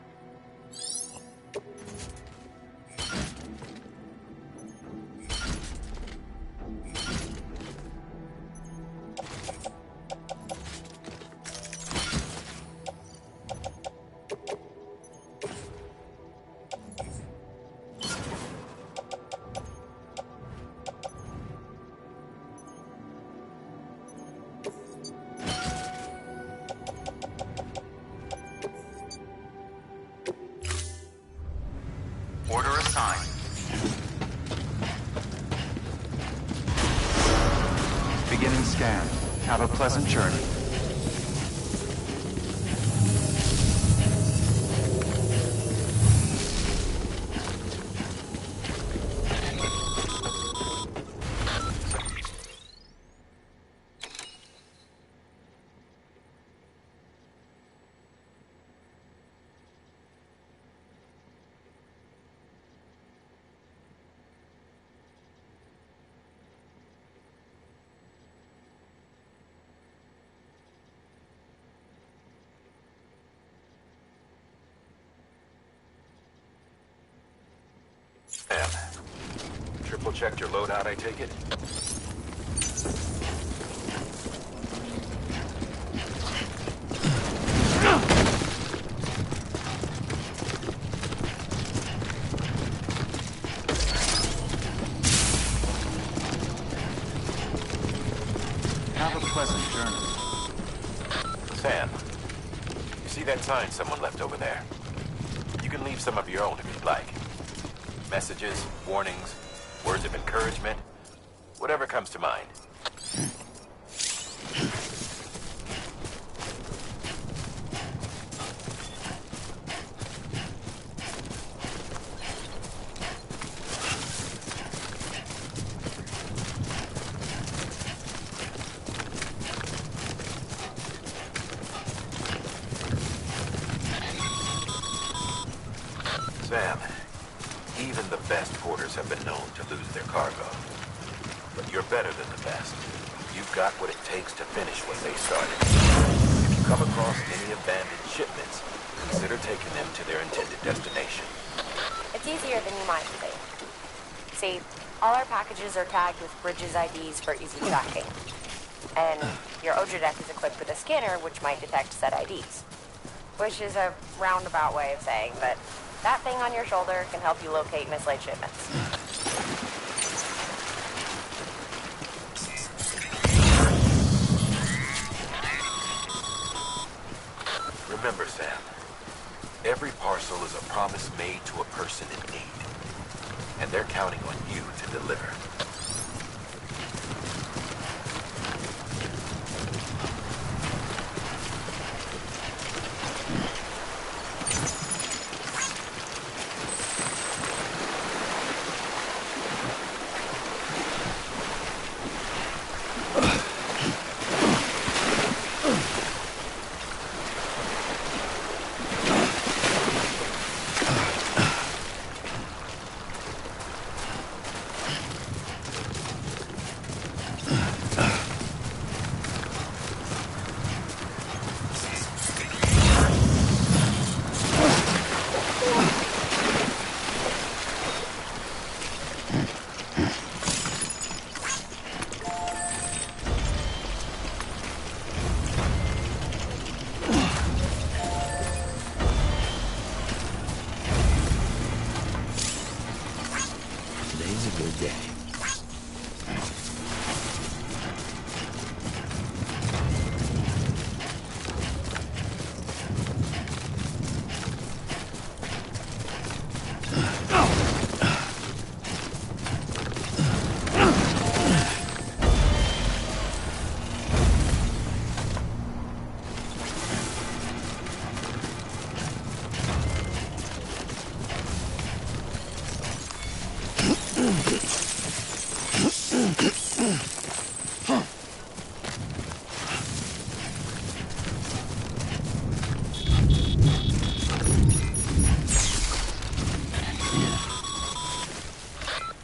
Order assigned. Beginning scan. Have a pleasant journey. Sam, triple checked your loadout, I take it? Have a pleasant journey. Sam, you see that sign someone left over there? You can leave some of your own if you'd like. Messages, warnings, words of encouragement, whatever comes to mind. Sam, even the best porters have been known to lose their cargo. But you're better than the best. You've got what it takes to finish what they started. If you come across any abandoned shipments, consider taking them to their intended destination. It's easier than you might think. See, all our packages are tagged with Bridges IDs for easy tracking. And your OJA deck is equipped with a scanner which might detect said IDs. Which is a roundabout way of saying that that thing on your shoulder can help you locate mislaid shipments. Remember, Sam, every parcel is a promise made to a person in need. And they're counting on you to deliver. Today's a good day.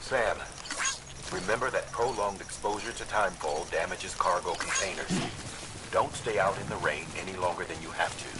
Sam, remember that prolonged exposure to timefall damages cargo containers. Don't stay out in the rain any longer than you have to.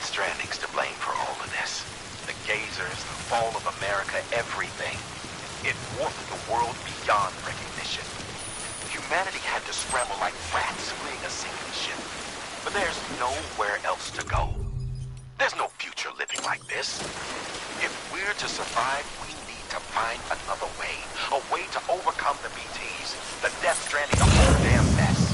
Death Stranding's to blame for all of this. The gazers, the fall of America, everything. It warped the world beyond recognition. Humanity had to scramble like rats fleeing a sinking ship. But there's nowhere else to go. There's no future living like this. If we're to survive, we need to find another way. A way to overcome the BTs, the Death Stranding, the whole damn mess.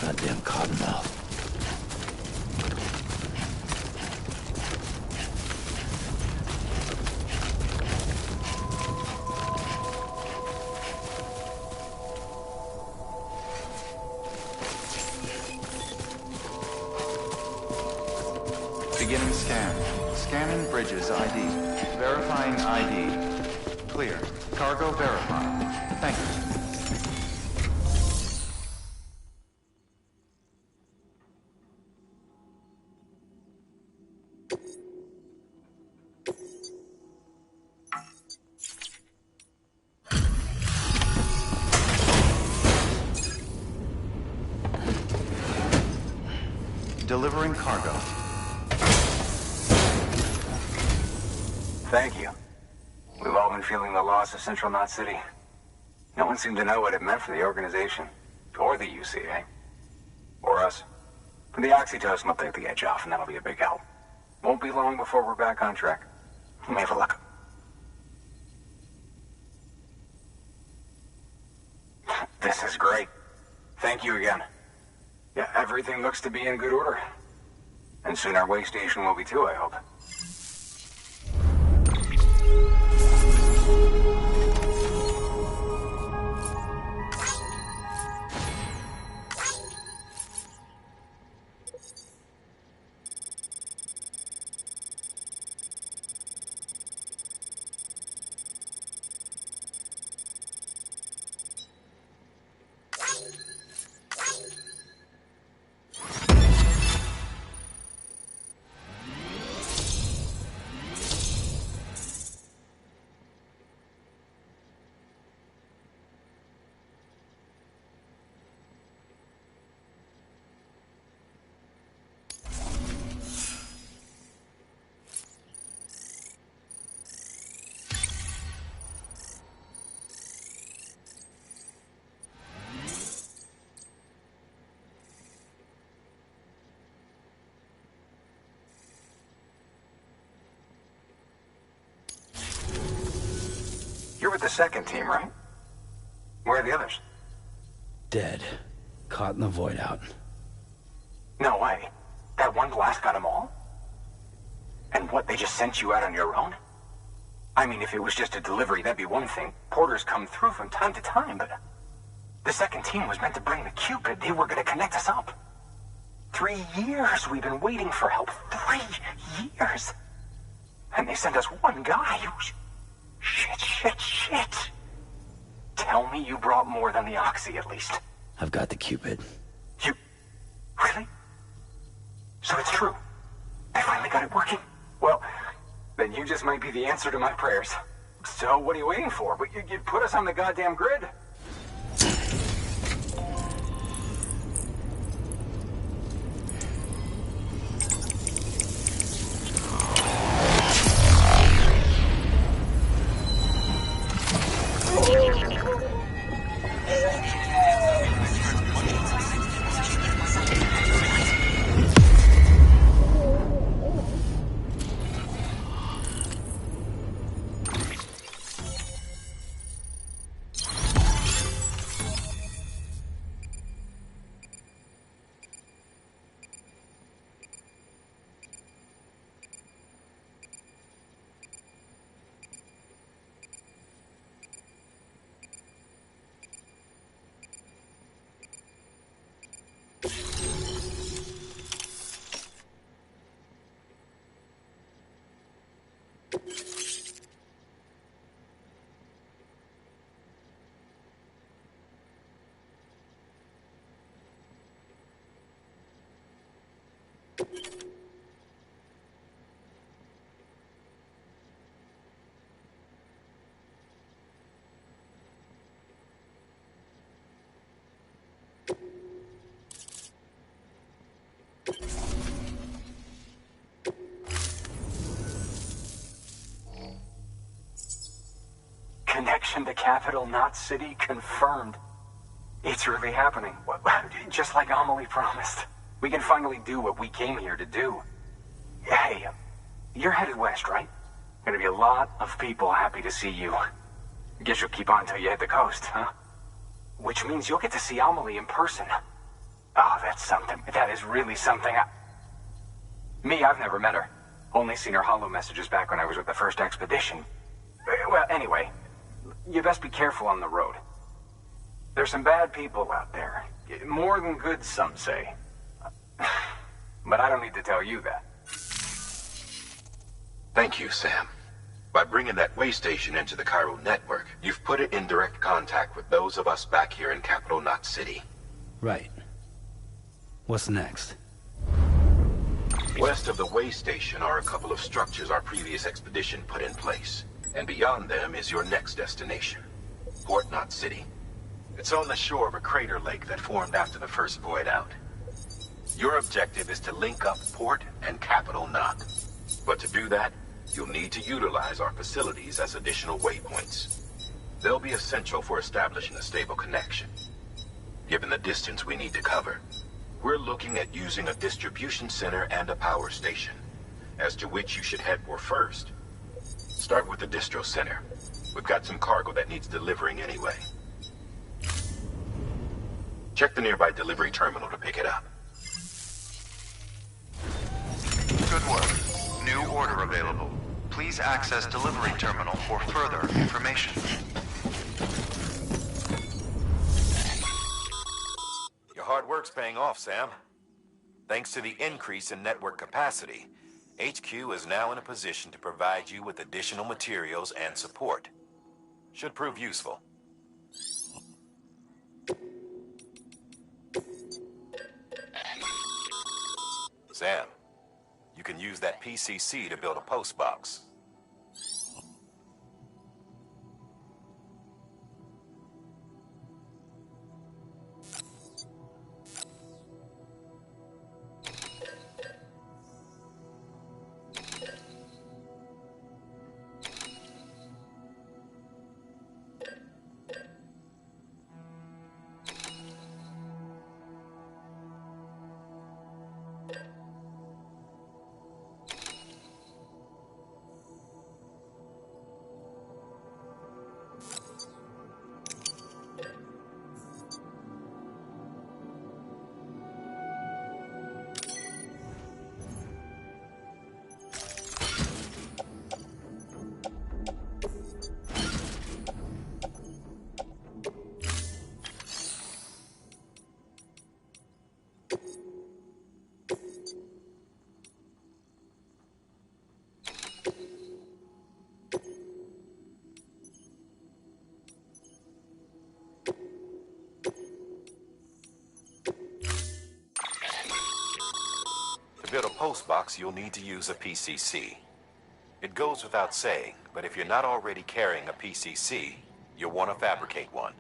Goddamn cottonmouth. Beginning scan. Scanning Bridges ID. Verifying ID. Clear. Cargo verified. Thank you. Delivering cargo. Thank you. We've all been feeling the loss of Central Knot City. No one seemed to know what it meant for the organization, or the UCA, or us. But the oxytocin will take the edge off, and that'll be a big help. Won't be long before we're back on track. You may have a look. This is great. Thank you again. Yeah, everything looks to be in good order. And soon our way station will be too, I hope. You're with the second team, right? Where are the others? Dead. Caught in the void out. No way. That one blast got them all? And what, they just sent you out on your own? I mean, if it was just a delivery, that'd be one thing. Porters come through from time to time, but... The second team was meant to bring the Cupid. They were gonna connect us up. 3 years we've been waiting for help. 3 years! And they sent us one guy who's... Shit. Tell me you brought more than the Oxy, at least. I've got the Cupid. You... Really? So it's true. They finally got it working. Well, then you just might be the answer to my prayers. So what are you waiting for? You put us on the goddamn grid. Connection to capital, not city, confirmed. It's really happening. Just like Amelie promised. We can finally do what we came here to do. Hey, you're headed west, right? Gonna be a lot of people happy to see you. Guess you'll keep on till you hit the coast, huh? Which means you'll get to see Amelie in person. Oh, that's something. That is really something. I've never met her. Only seen her holo messages back when I was with the first expedition. Well, anyway, you best be careful on the road. There's some bad people out there. More than good, some say. But I don't need to tell you that. Thank you, Sam. By bringing that way station into the Cairo network, you've put it in direct contact with those of us back here in Capital Knot City. Right. What's next? West of the way station are a couple of structures our previous expedition put in place. And beyond them is your next destination, Port Knot City. It's on the shore of a crater lake that formed after the first void out. Your objective is to link up Port and Capital Knot. But to do that, you'll need to utilize our facilities as additional waypoints. They'll be essential for establishing a stable connection. Given the distance we need to cover, we're looking at using a distribution center and a power station, as to which you should head for first. Start with the distro center. We've got some cargo that needs delivering anyway. Check the nearby delivery terminal to pick it up. Good work. New order available. Please access delivery terminal for further information. Your hard work's paying off, Sam. Thanks to the increase in network capacity, HQ is now in a position to provide you with additional materials and support. Should prove useful. Sam, you can use that PCC to build a post box. To build a post box, you'll need to use a PCC. It goes without saying, but if you're not already carrying a PCC, you'll want to fabricate one.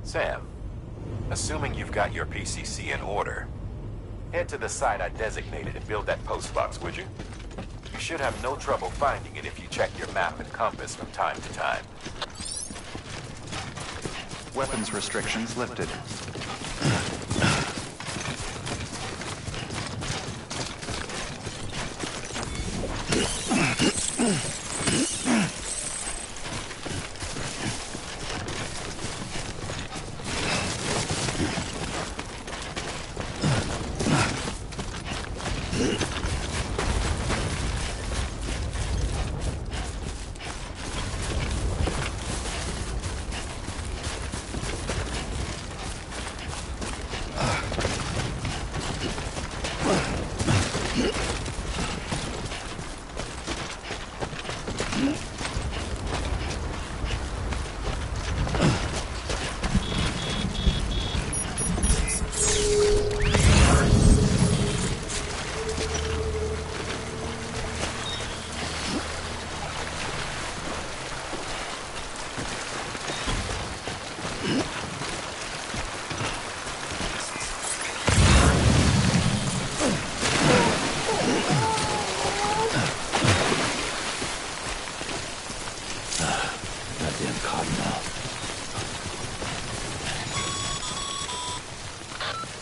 Sam, assuming you've got your PCC in order, head to the site I designated and build that post box, would you? You should have no trouble finding it if you check your map and compass from time to time. Weapons restrictions lifted.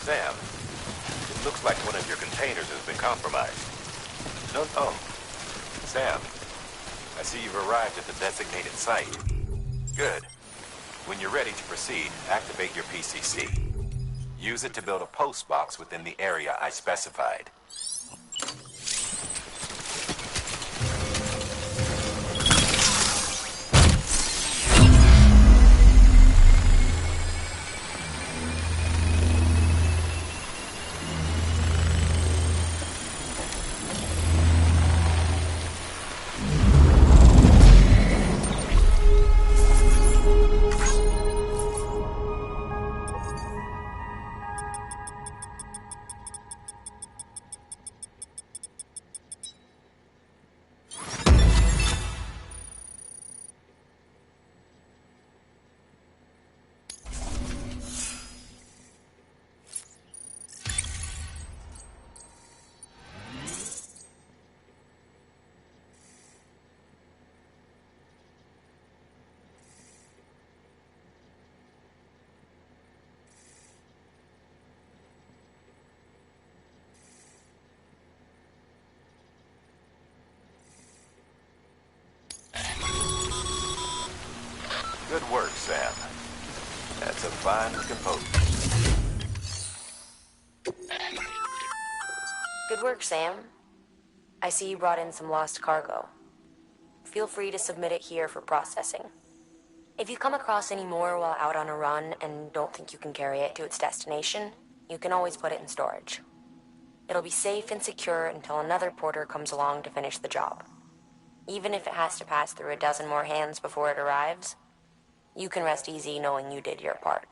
Sam, it looks like one of your containers has been compromised. No, oh. Sam, I see you've arrived at the designated site. Good. When you're ready to proceed, activate your PCC. Use it to build a post box within the area I specified. Good work, Sam. That's a fine composure. Good work, Sam. I see you brought in some lost cargo. Feel free to submit it here for processing. If you come across any more while out on a run and don't think you can carry it to its destination, you can always put it in storage. It'll be safe and secure until another porter comes along to finish the job. Even if it has to pass through a dozen more hands before it arrives, you can rest easy knowing you did your part.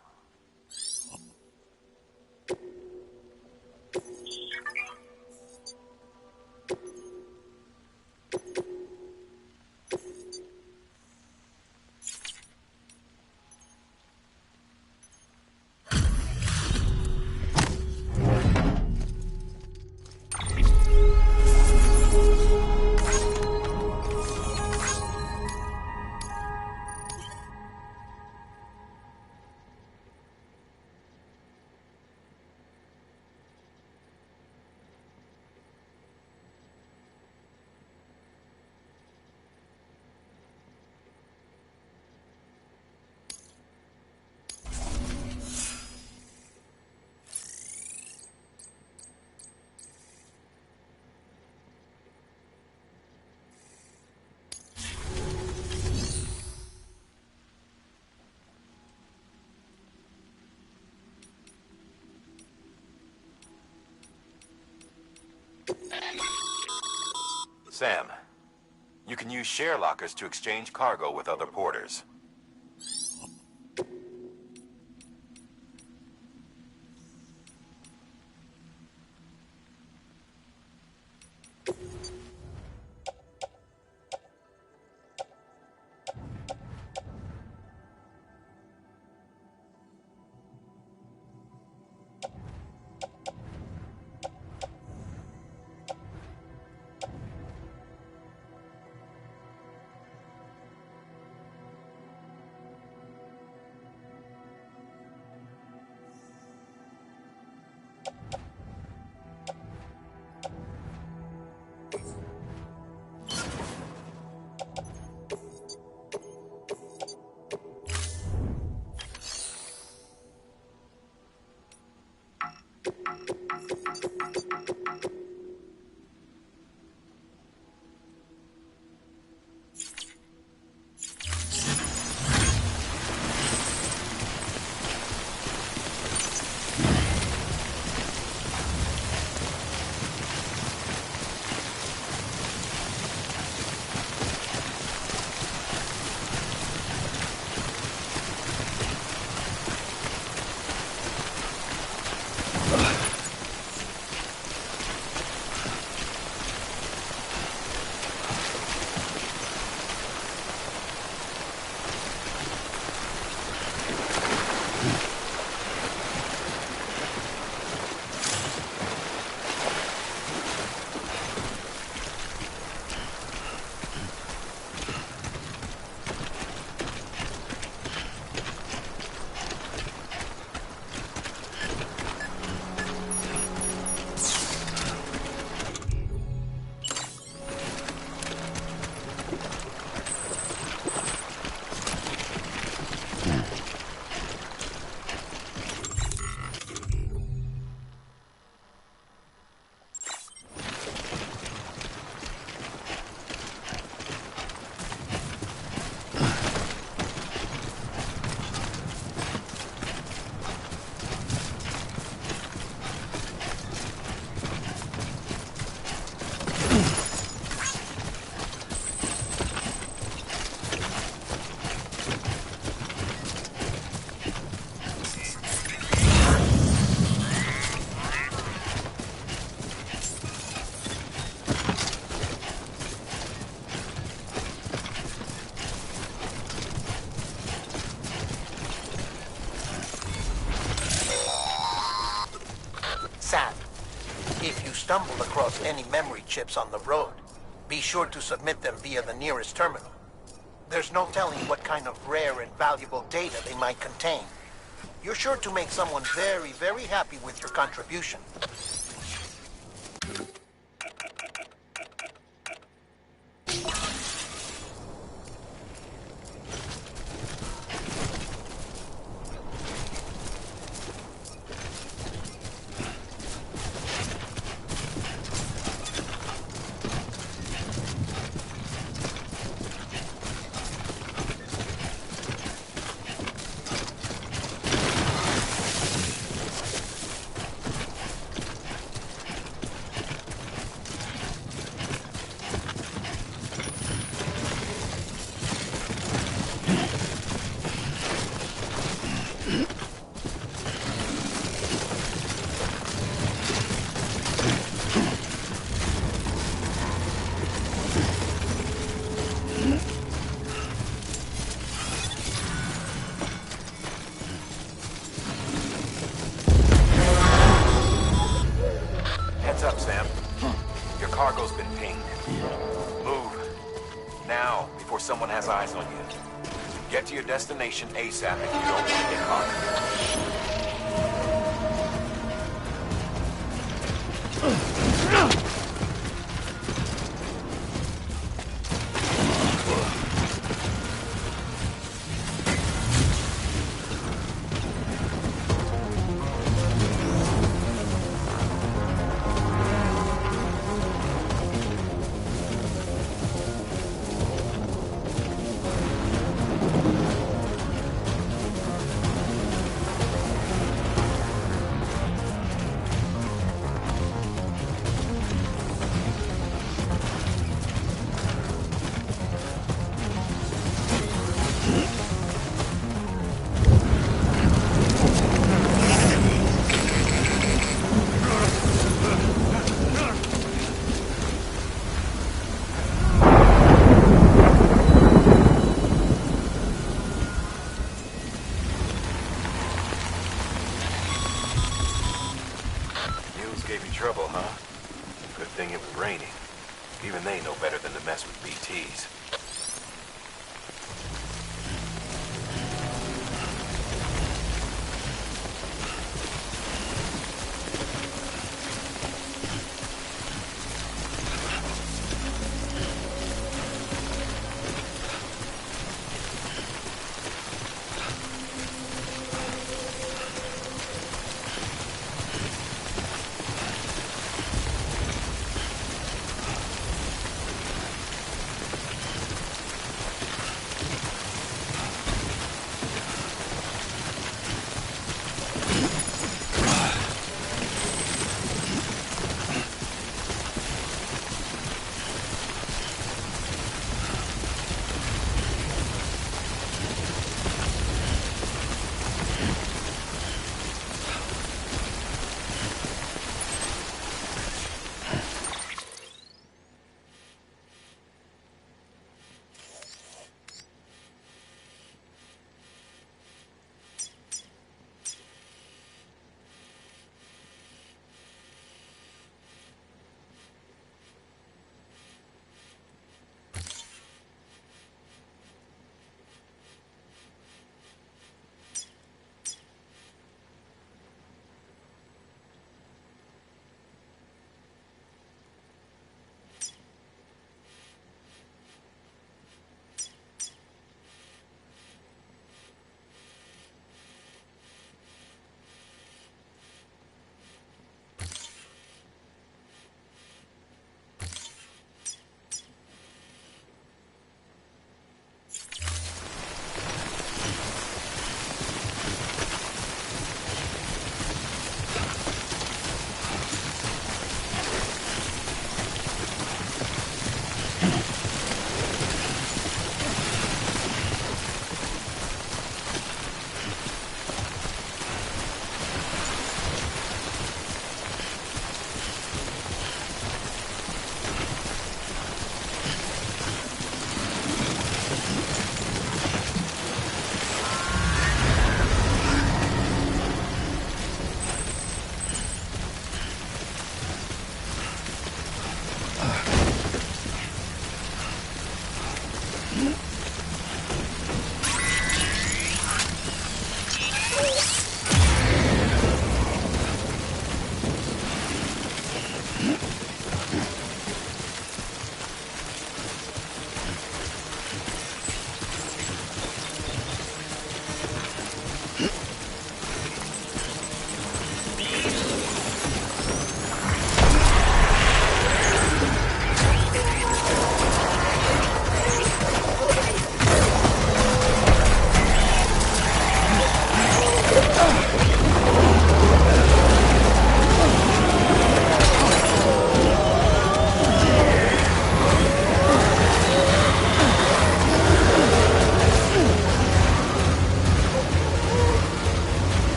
Sam, you can use share lockers to exchange cargo with other porters. stumble across any memory chips on the road, be sure to submit them via the nearest terminal. There's no telling what kind of rare and valuable data they might contain. You're sure to make someone very, very happy with your contribution. Heads up, Sam. Your cargo's been pinged. Move. Now, before someone has eyes on you. Get to your destination ASAP if you don't want to get caught. Gave you trouble, huh? Good thing it was raining. Even they know better than to mess with BTs.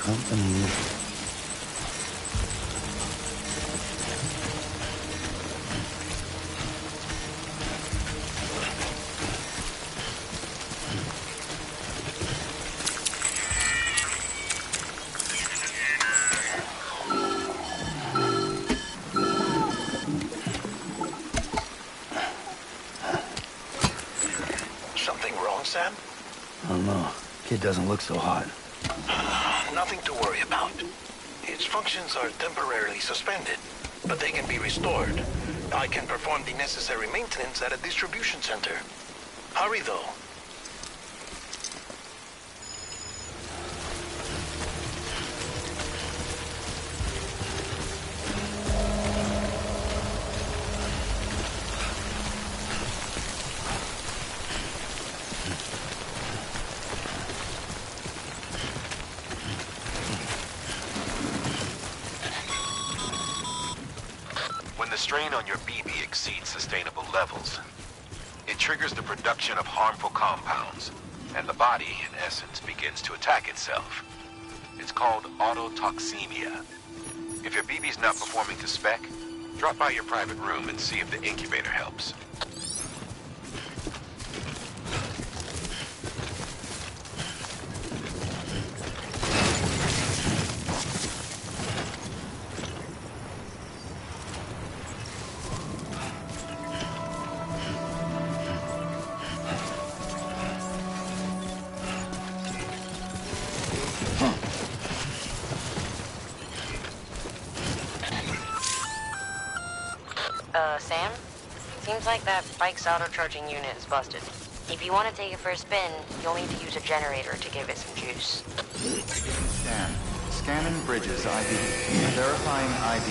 company. Something wrong, Sam? I don't know. Kid doesn't look so hot. Nothing to worry about. Its functions are temporarily suspended, but they can be restored. I can perform the necessary maintenance at a distribution center. Hurry, though. When the strain on your BB exceeds sustainable levels, it triggers the production of harmful compounds, and the body, in essence, begins to attack itself. It's called autotoxemia. If your BB's not performing to spec, drop by your private room and see if the incubator helps. Sam? Seems like that bike's auto-charging unit is busted. If you want to take it for a spin, you'll need to use a generator to give it some juice. Scanning Bridges ID. Verifying ID.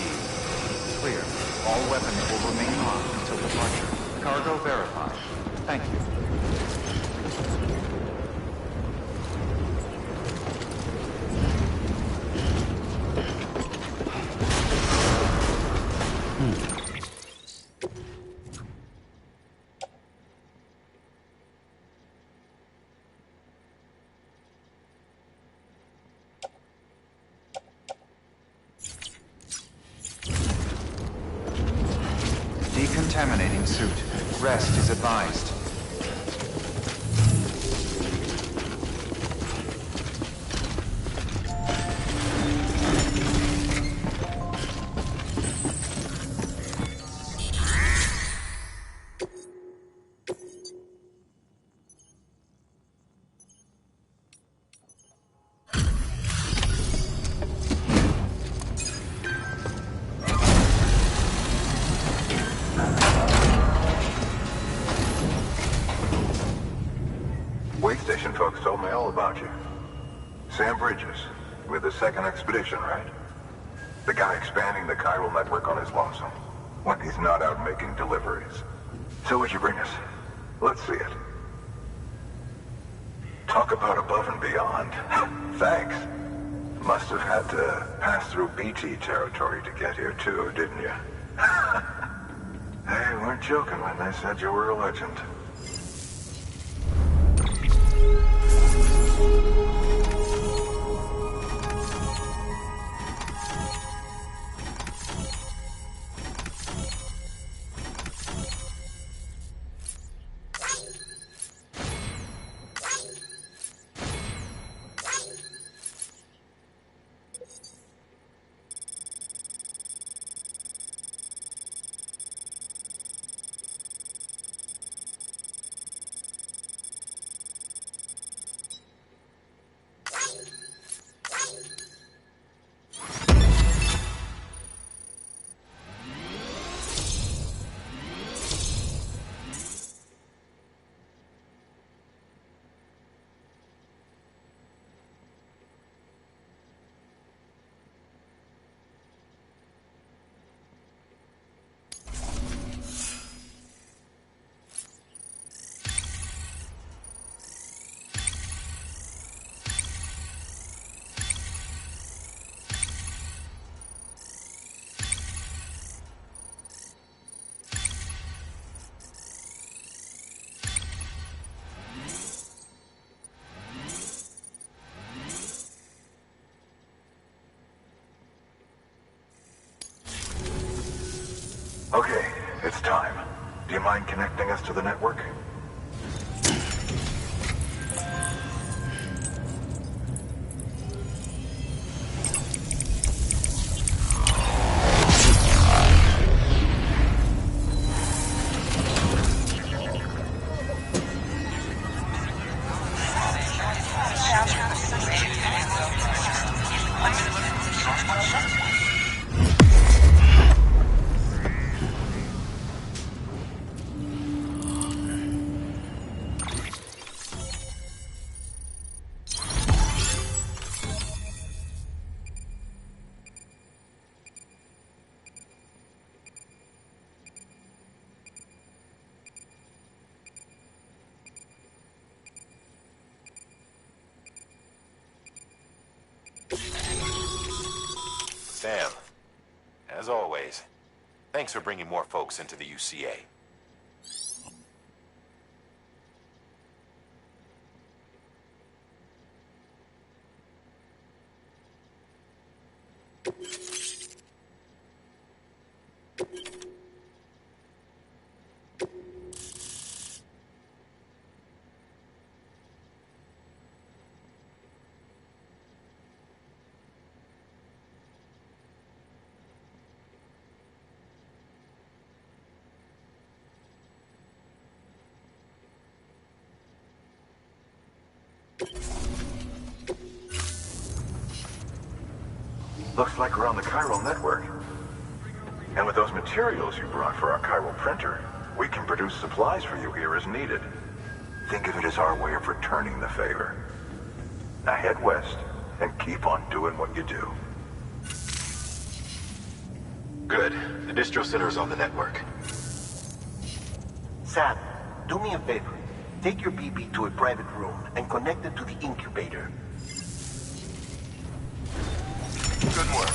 Clear. All weapons will remain on until departure. Cargo verified. Thank you. Decontaminating suit. Rest is advised. Wait station folks told me all about you. Sam Bridges, with the second expedition, right? The guy expanding the chiral network on his lonesome, when he's not out making deliveries. So what'd you bring us? Let's see it. Talk about above and beyond. Thanks. Must have had to pass through BT territory to get here too, didn't you? They weren't joking when they said you were a legend. Okay, it's time. Do you mind connecting us to the network? Sam, as always, thanks for bringing more folks into the UCA. Looks like we're on the chiral network. And with those materials you brought for our chiral printer, we can produce supplies for you here as needed. Think of it as our way of returning the favor. Now head west and keep on doing what you do. Good. The distro center is on the network. Sam, do me a favor. Take your BB to a private room and connect it to the incubator. Good work.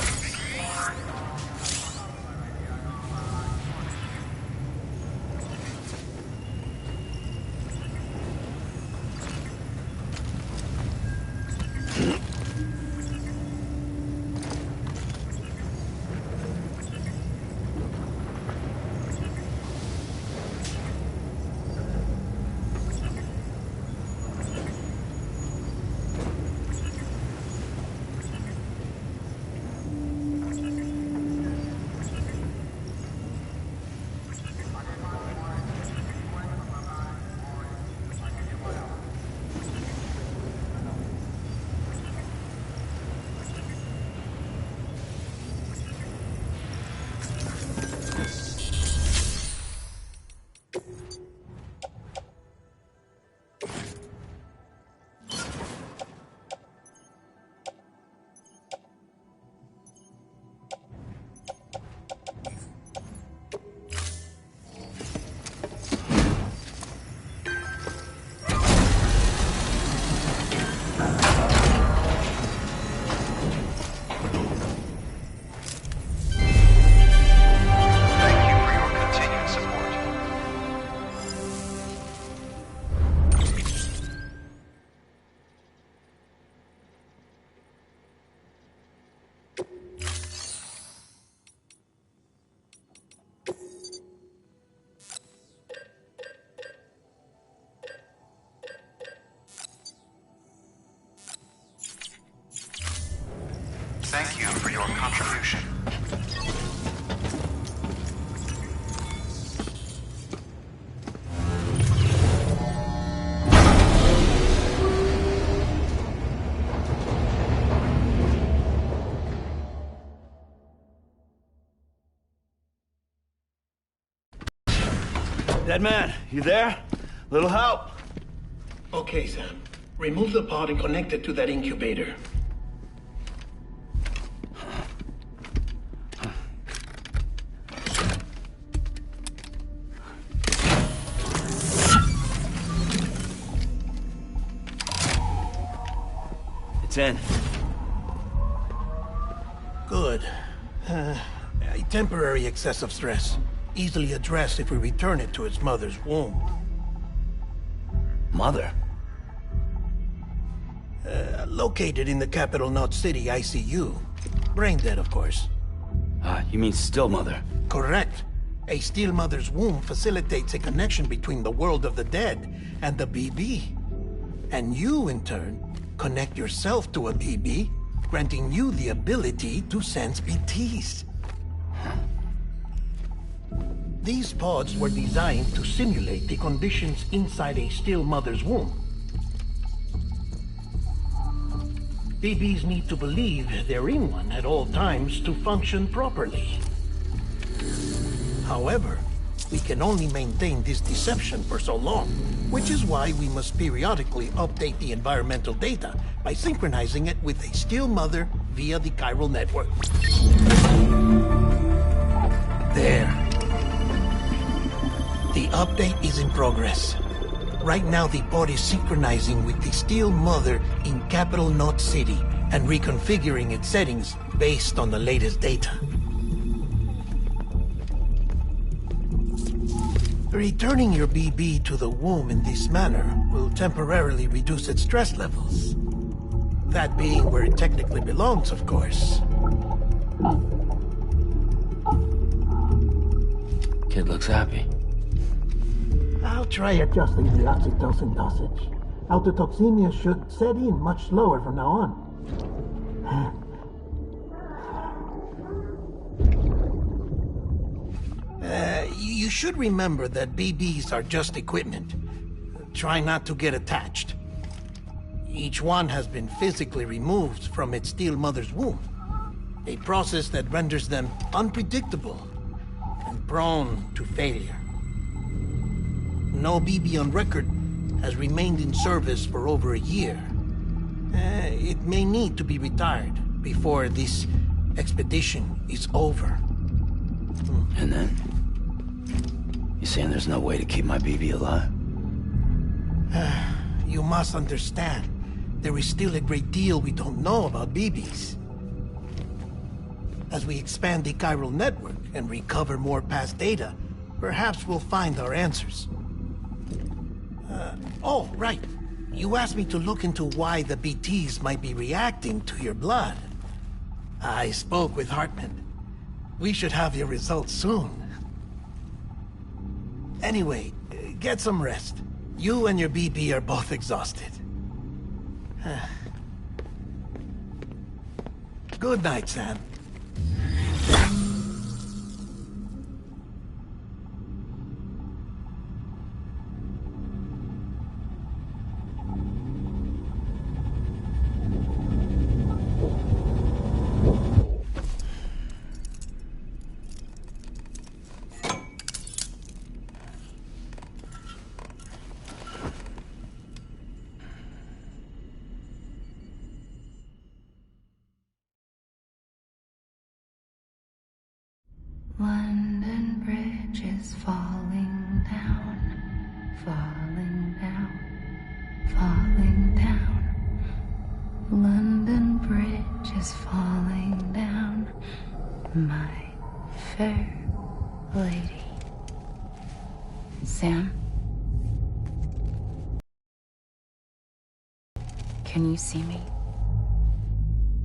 Thank you for your contribution. Dead man, you there? Little help? Okay, Sam. Remove the pod and connect it to that incubator. It's in. Good. A temporary excessive stress. Easily addressed if we return it to its mother's womb. Mother? Located in the capital Knot City ICU. Brain dead, of course. You mean still mother? Correct. A Steel Mother's womb facilitates a connection between the world of the dead and the BB. And you, in turn, connect yourself to a BB, granting you the ability to sense BTs. These pods were designed to simulate the conditions inside a Steel Mother's womb. BBs need to believe they're in one at all times to function properly. However, we can only maintain this deception for so long, which is why we must periodically update the environmental data by synchronizing it with a Steel Mother via the chiral network. There. The update is in progress. Right now, the pod is synchronizing with the Steel Mother in Capital Knot City and reconfiguring its settings based on the latest data. Returning your BB to the womb in this manner will temporarily reduce its stress levels. That being where it technically belongs, of course. Kid looks happy. I'll try adjusting the oxytocin dosage. Autotoxemia should set in much slower from now on. You should remember that BBs are just equipment. Try not to get attached. Each one has been physically removed from its Steel Mother's womb. A process that renders them unpredictable and prone to failure. No BB on record has remained in service for over a year. It may need to be retired before this expedition is over. And then? You saying there's no way to keep my BB alive? You must understand, there is still a great deal we don't know about BBs. As we expand the chiral network and recover more past data, perhaps we'll find our answers. Oh, right. You asked me to look into why the BTs might be reacting to your blood. I spoke with Hartman. We should have your results soon. Anyway, get some rest. You and your BB are both exhausted. Good night, Sam. London Bridge is falling down, falling down, falling down. London Bridge is falling down, my fair lady. Sam? Can you see me?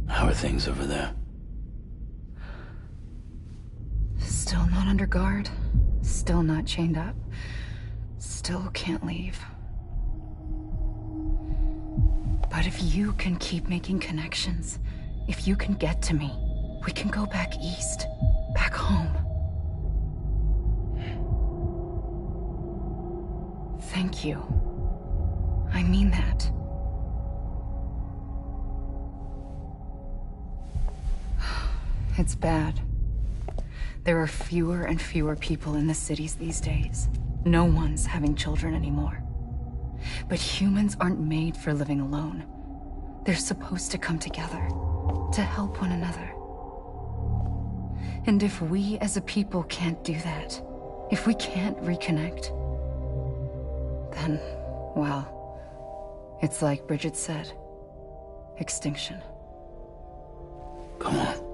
How are things over there? Still not under guard, still not chained up, still can't leave. But if you can keep making connections, if you can get to me, we can go back east, back home. Thank you. I mean that. It's bad. There are fewer and fewer people in the cities these days. No one's having children anymore. But humans aren't made for living alone. They're supposed to come together, to help one another. And if we as a people can't do that, if we can't reconnect, then, well, it's like Bridget said, extinction. Come on.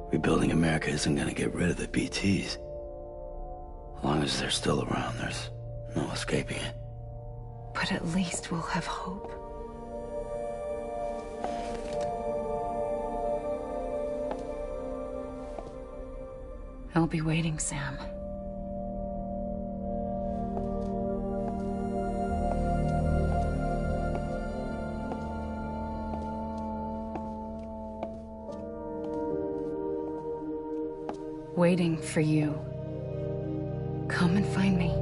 Rebuilding America isn't gonna get rid of the BTs. As long as they're still around, there's no escaping it. But at least we'll have hope. I'll be waiting, Sam. waiting for you. Come and find me.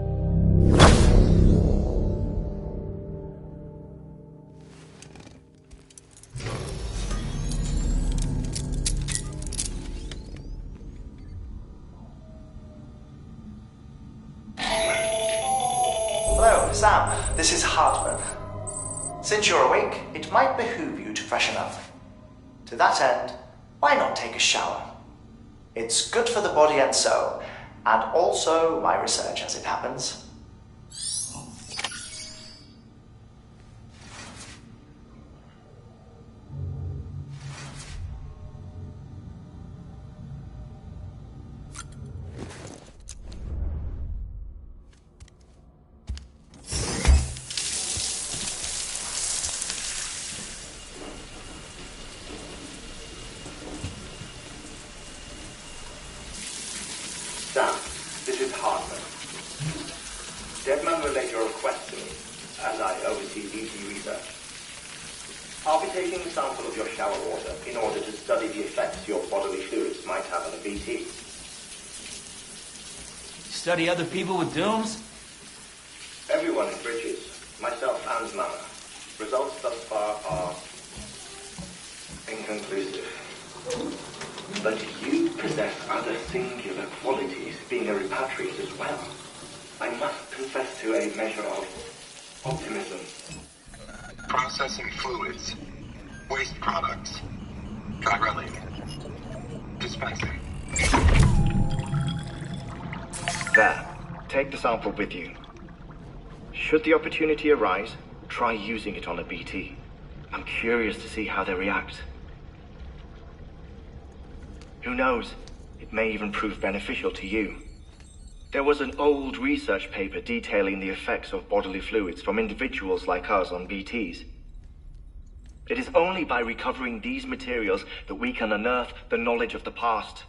Hello, Sam. This is Hartman. Since you're awake, it might behoove you to freshen up. To that end, why not take a shower? It's good for the body and soul, and also my research as it happens. Sam, this is Hartman. Deadman relayed your request to me, as I oversee BT research. I'll be taking a sample of your shower water in order to study the effects your bodily fluids might have on a BT. Study other people with dooms? Everyone in Bridges, myself and Mama. Results thus far are inconclusive. But you possess other singular qualities, being a repatriate as well. I must confess to a measure of optimism. Processing fluids. Waste products. Drilling. Dispensing. There. Take the sample with you. Should the opportunity arise, try using it on a BT. I'm curious to see how they react. Who knows? It may even prove beneficial to you. There was an old research paper detailing the effects of bodily fluids from individuals like us on BTs. It is only by recovering these materials that we can unearth the knowledge of the past.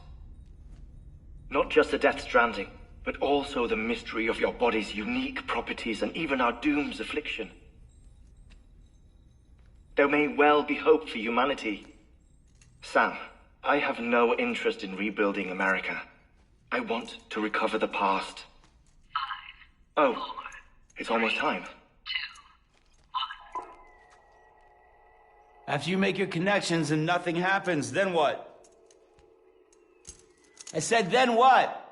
Not just the Death Stranding, but also the mystery of your body's unique properties and even our doom's affliction. There may well be hope for humanity. Sam, I have no interest in rebuilding America. I want to recover the past. 5, 4, it's almost time. 2, 1. After you make your connections and nothing happens, then what? I said, then what?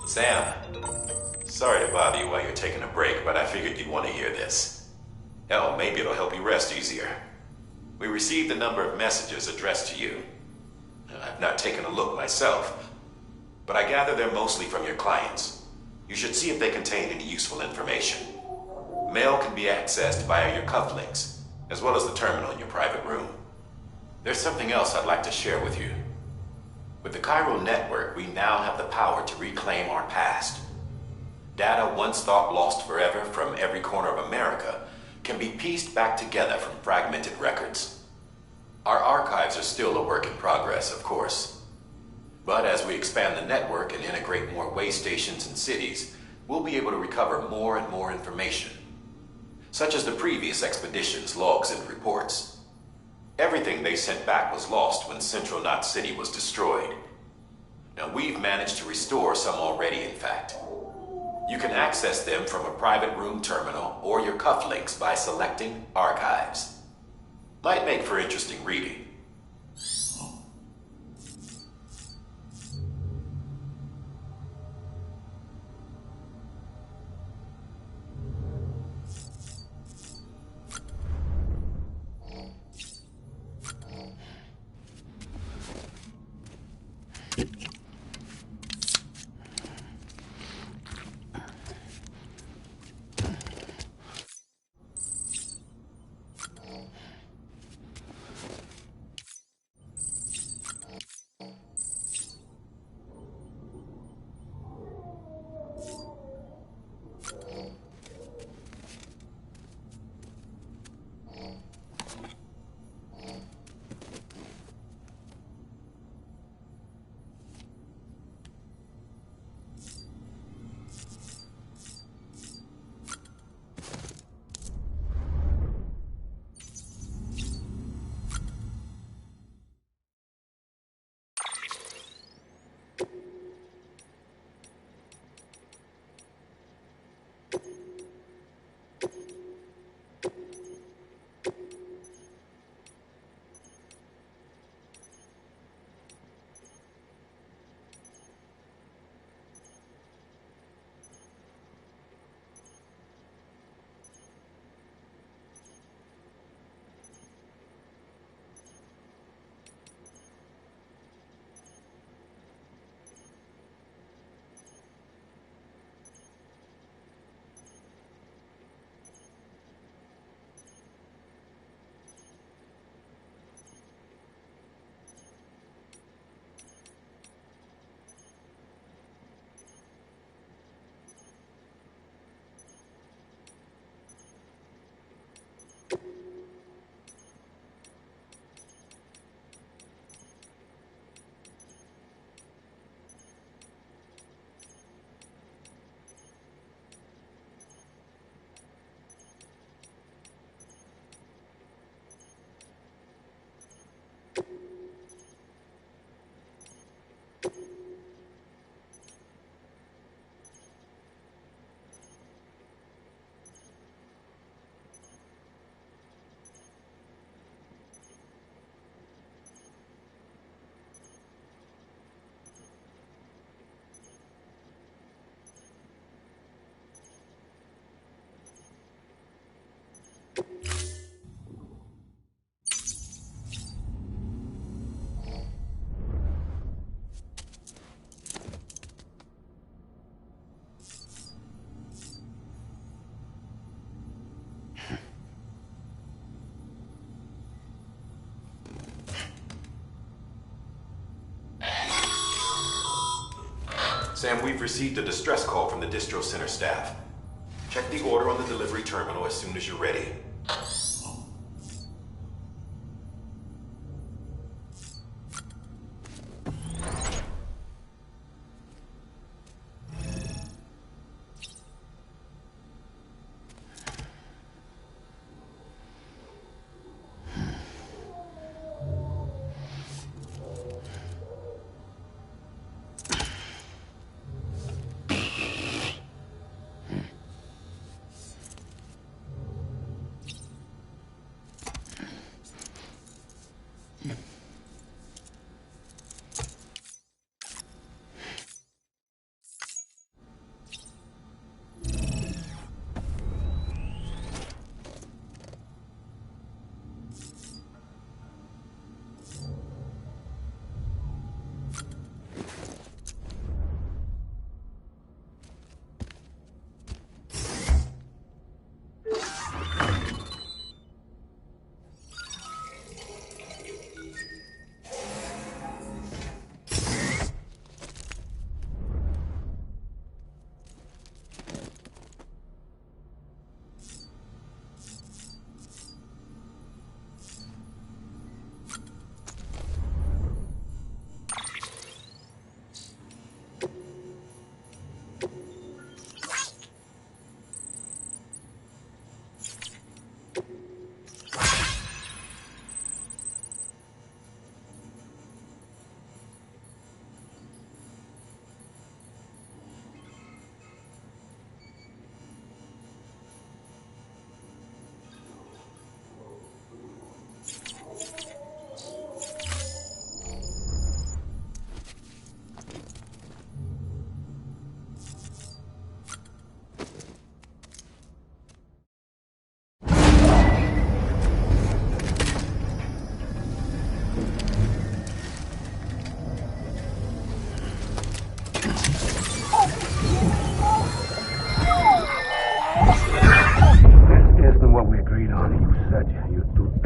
Sam, sorry to bother you while you're taking a break, but I figured you'd want to hear this. Hell, maybe it'll help you rest easier. We received a number of messages addressed to you. I've not taken a look myself, but I gather they're mostly from your clients. You should see if they contain any useful information. Mail can be accessed via your cufflinks, as well as the terminal in your private room. There's something else I'd like to share with you. With the chiral network, we now have the power to reclaim our past. Data once thought lost forever from every corner of America can be pieced back together from fragmented records. Our archives are still a work in progress, of course. But as we expand the network and integrate more way stations and cities, we'll be able to recover more and more information, such as the previous expedition's logs and reports. Everything they sent back was lost when Central Knot City was destroyed. Now, we've managed to restore some already, in fact. You can access them from a private room terminal or your cufflinks by selecting Archives. Might make for interesting reading. Sam, we've received a distress call from the distro center staff. Check the order on the delivery terminal as soon as you're ready.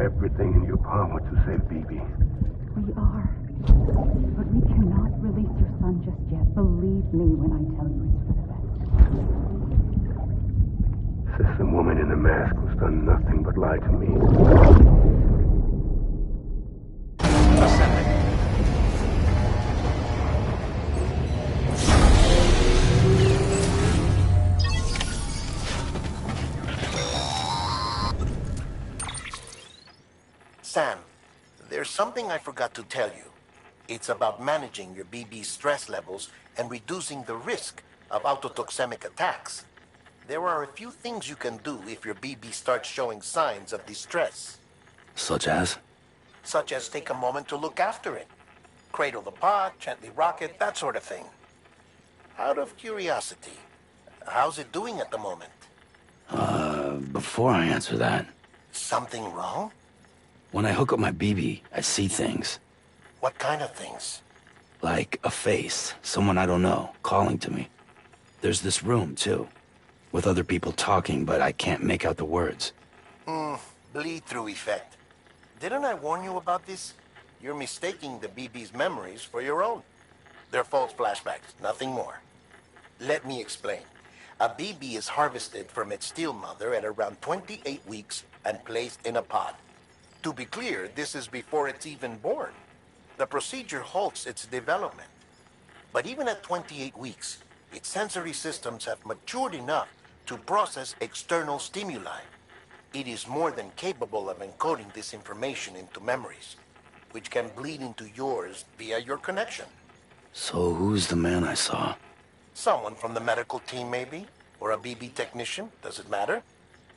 everything in your power to save BB. We are. But we cannot release your son just yet. Believe me when I tell you it's for the best. Says some woman in a mask who's done nothing but lie to me. Sam, there's something I forgot to tell you. It's about managing your BB stress levels and reducing the risk of autotoxemic attacks. There are a few things you can do if your BB starts showing signs of distress. Such as? Such as take a moment to look after it. Cradle the pot, gently rock it, that sort of thing. Out of curiosity, how's it doing at the moment? Before I answer that... Something wrong? When I hook up my BB, I see things. What kind of things? Like a face, someone I don't know, calling to me. There's this room, too, with other people talking, but I can't make out the words. Bleed-through effect. Didn't I warn you about this? You're mistaking the BB's memories for your own. They're false flashbacks, nothing more. Let me explain. A BB is harvested from its steel mother at around 28 weeks and placed in a pod. To be clear, this is before it's even born. The procedure halts its development. But even at 28 weeks, its sensory systems have matured enough to process external stimuli. It is more than capable of encoding this information into memories. which can bleed into yours via your connection. So who's the man I saw? Someone from the medical team, maybe? Or a BB technician? Does it matter?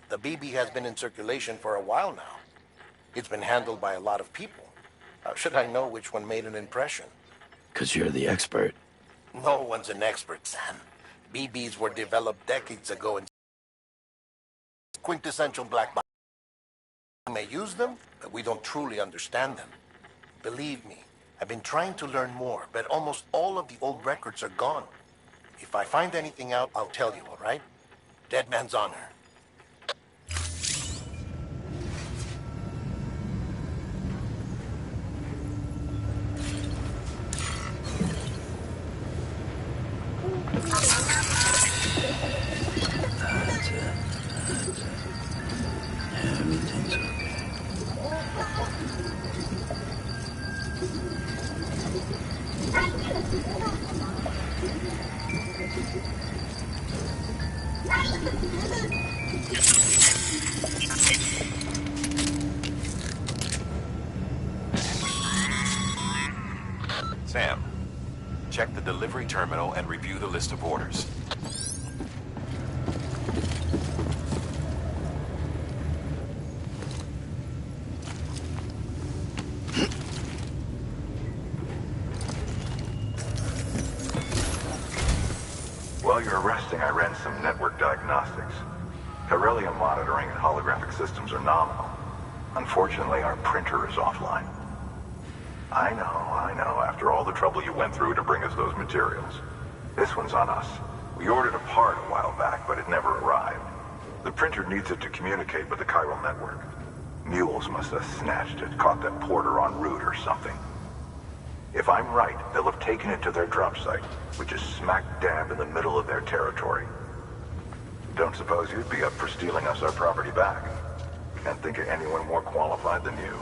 The BB has been in circulation for a while now. It's been handled by a lot of people. How should I know which one made an impression? 'Cause you're the expert. No one's an expert, Sam. BBs were developed decades ago in quintessential black box. We may use them, but we don't truly understand them. Believe me, I've been trying to learn more, but almost all of the old records are gone. If I find anything out, I'll tell you, all right? Dead man's honor. That's it. Everything's okay. Sam, check the delivery terminal and review the list of orders. While you're resting, I ran some network diagnostics. Beryllium monitoring and holographic systems are nominal. Unfortunately, our printer is offline. I know. After all the trouble you went through to bring us those materials. This one's on us. We ordered a part a while back, but it never arrived. The printer needs it to communicate with the chiral network. Mules must have snatched it, caught that porter en route or something. If I'm right, they'll have taken it to their drop site, which is smack dab in the middle of their territory. Don't suppose you'd be up for stealing us our property back? Can't think of anyone more qualified than you.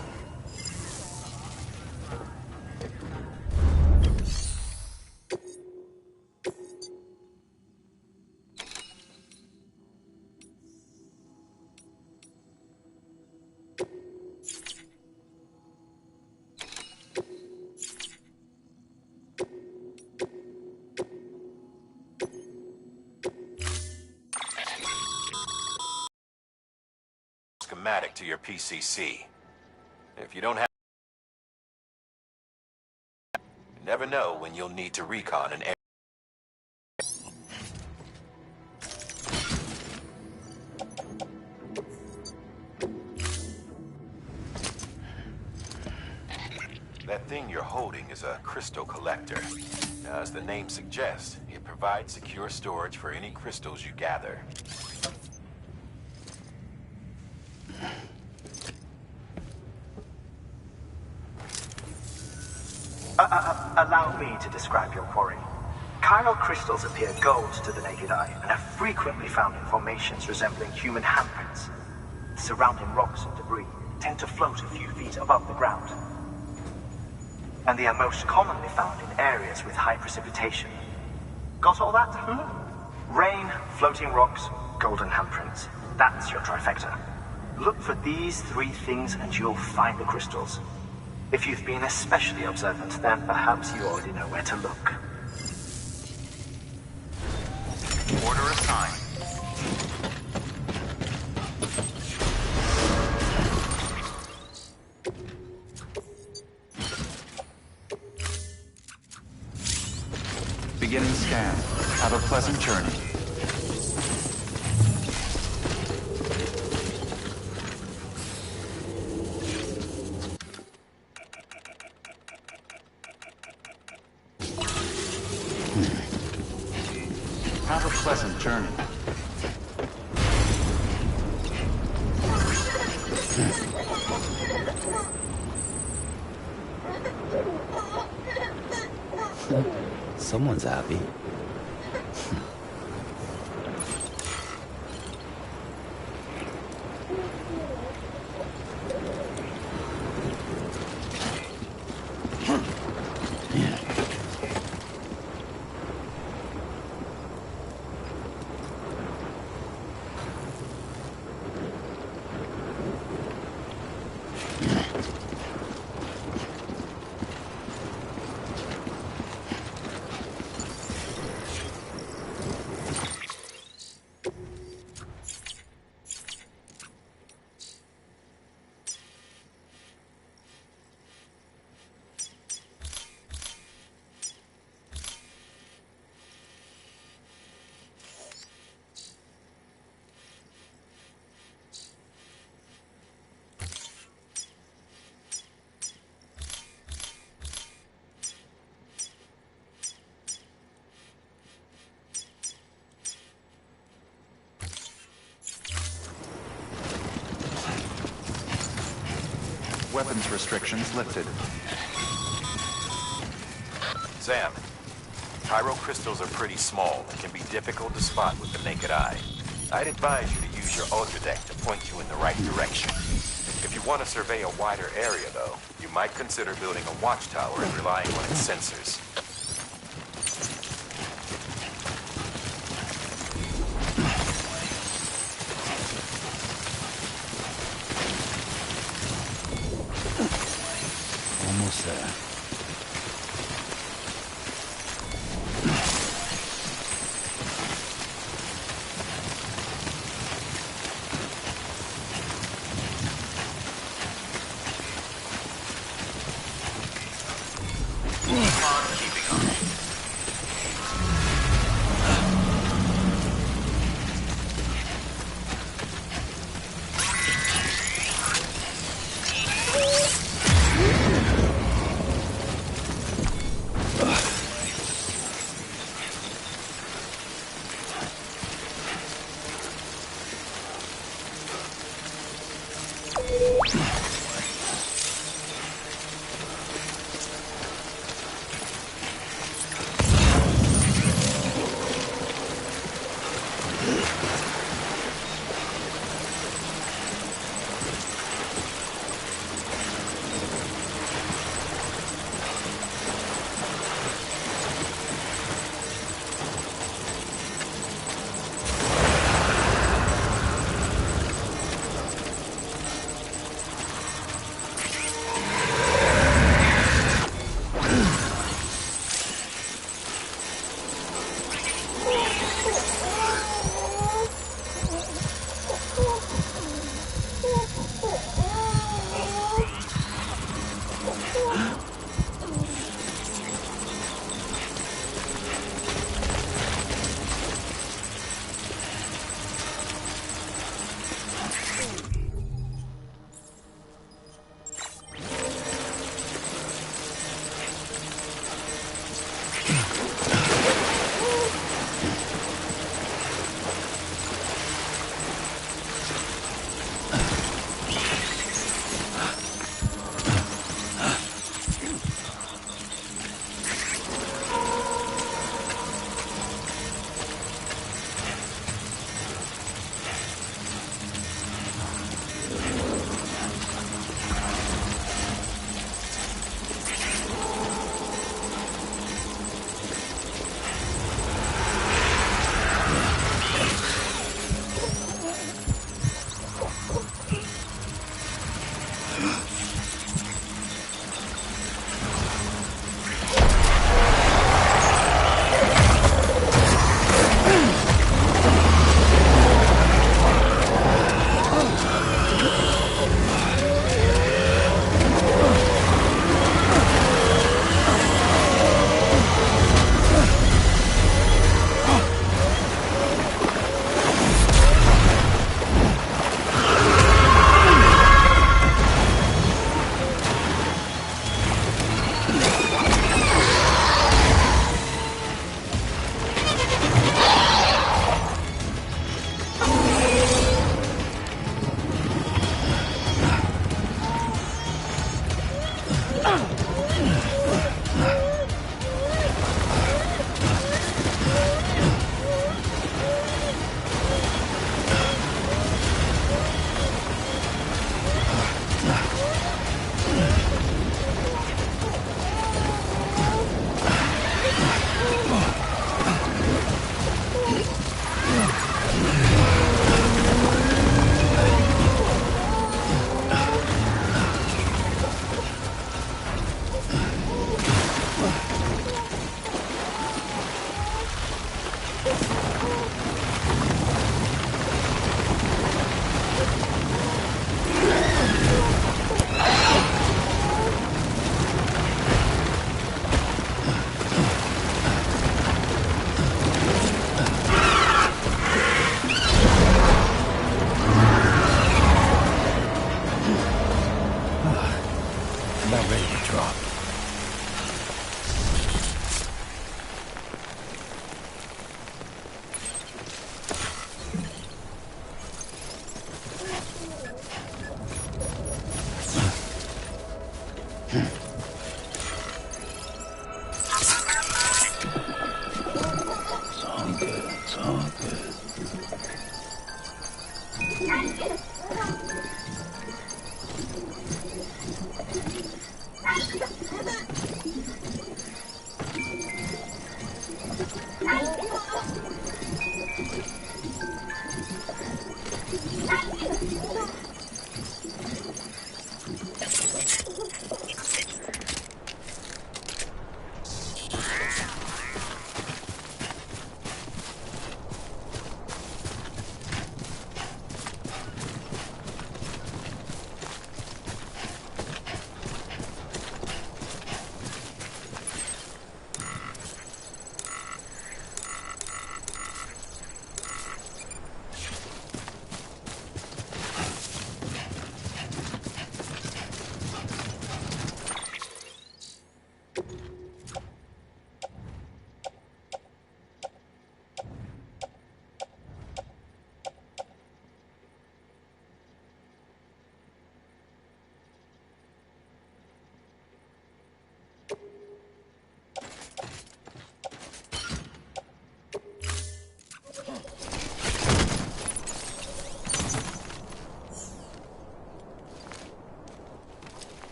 Schematic to your PCC. If you don't have... You never know when you'll need to recon an area. That thing you're holding is a crystal collector. Now, as the name suggests, it provides secure storage for any crystals you gather. Allow me to describe your quarry. Chiral crystals appear gold to the naked eye and are frequently found in formations resembling human handprints. Surrounding rocks and debris tend to float a few feet above the ground. And they are most commonly found in areas with high precipitation. Got all that? Rain, floating rocks, golden handprints. That's your trifecta. Look for these three things and you'll find the crystals. If you've been especially observant, then perhaps you already know where to look. Order assigned. Beginning scan. Have a pleasant journey. Have a pleasant journey. Someone's happy. weapons restrictions lifted. Sam, pyro crystals are pretty small and can be difficult to spot with the naked eye. I'd advise you to use your ultradeck to point you in the right direction. If you want to survey a wider area, though, you might consider building a watchtower and relying on its sensors. Almost there.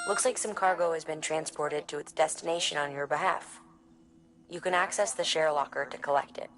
Looks like some cargo has been transported to its destination on your behalf. You can access the share locker to collect it.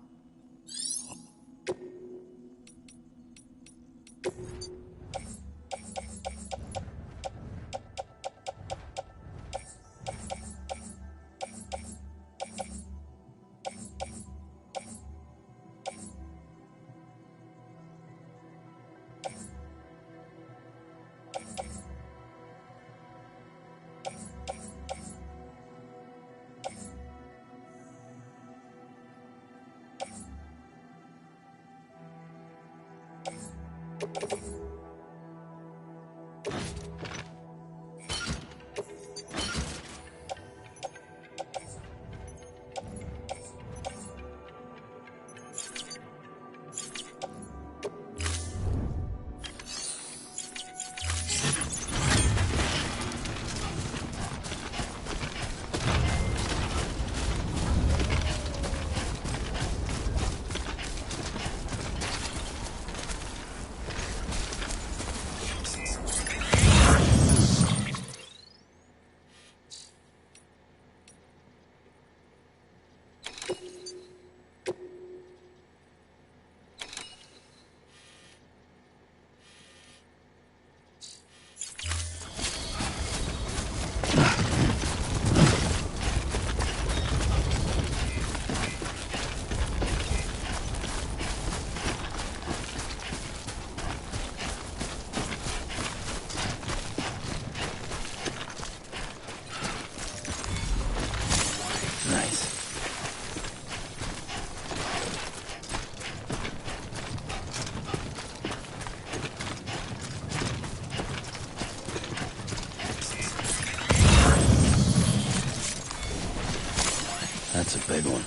That's a big one.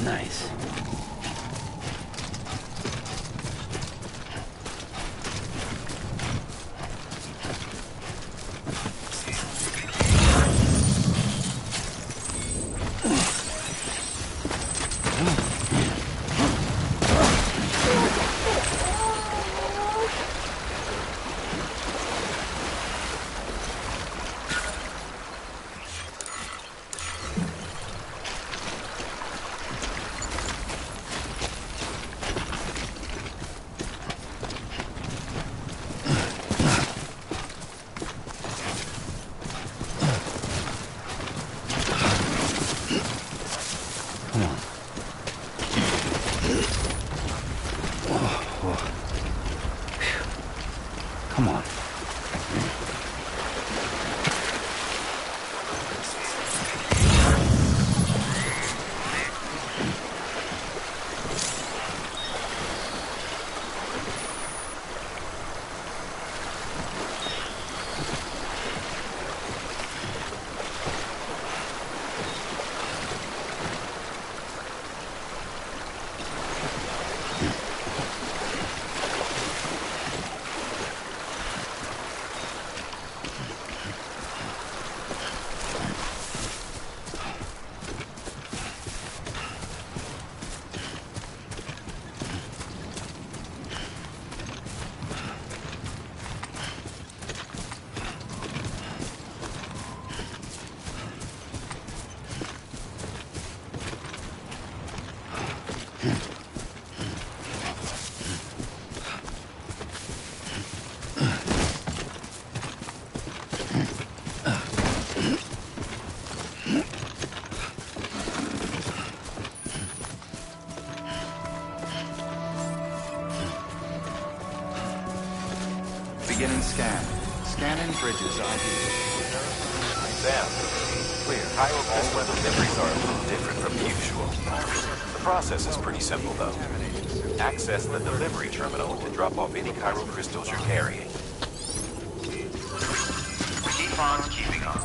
Nice. Come on. Beginning scan. Scanning bridges ID. Sam. Clear. Chiral crystal deliveries are a little different from usual. The process is pretty simple, though. Access the delivery terminal to drop off any chiral crystals you're carrying. Keep on keeping on.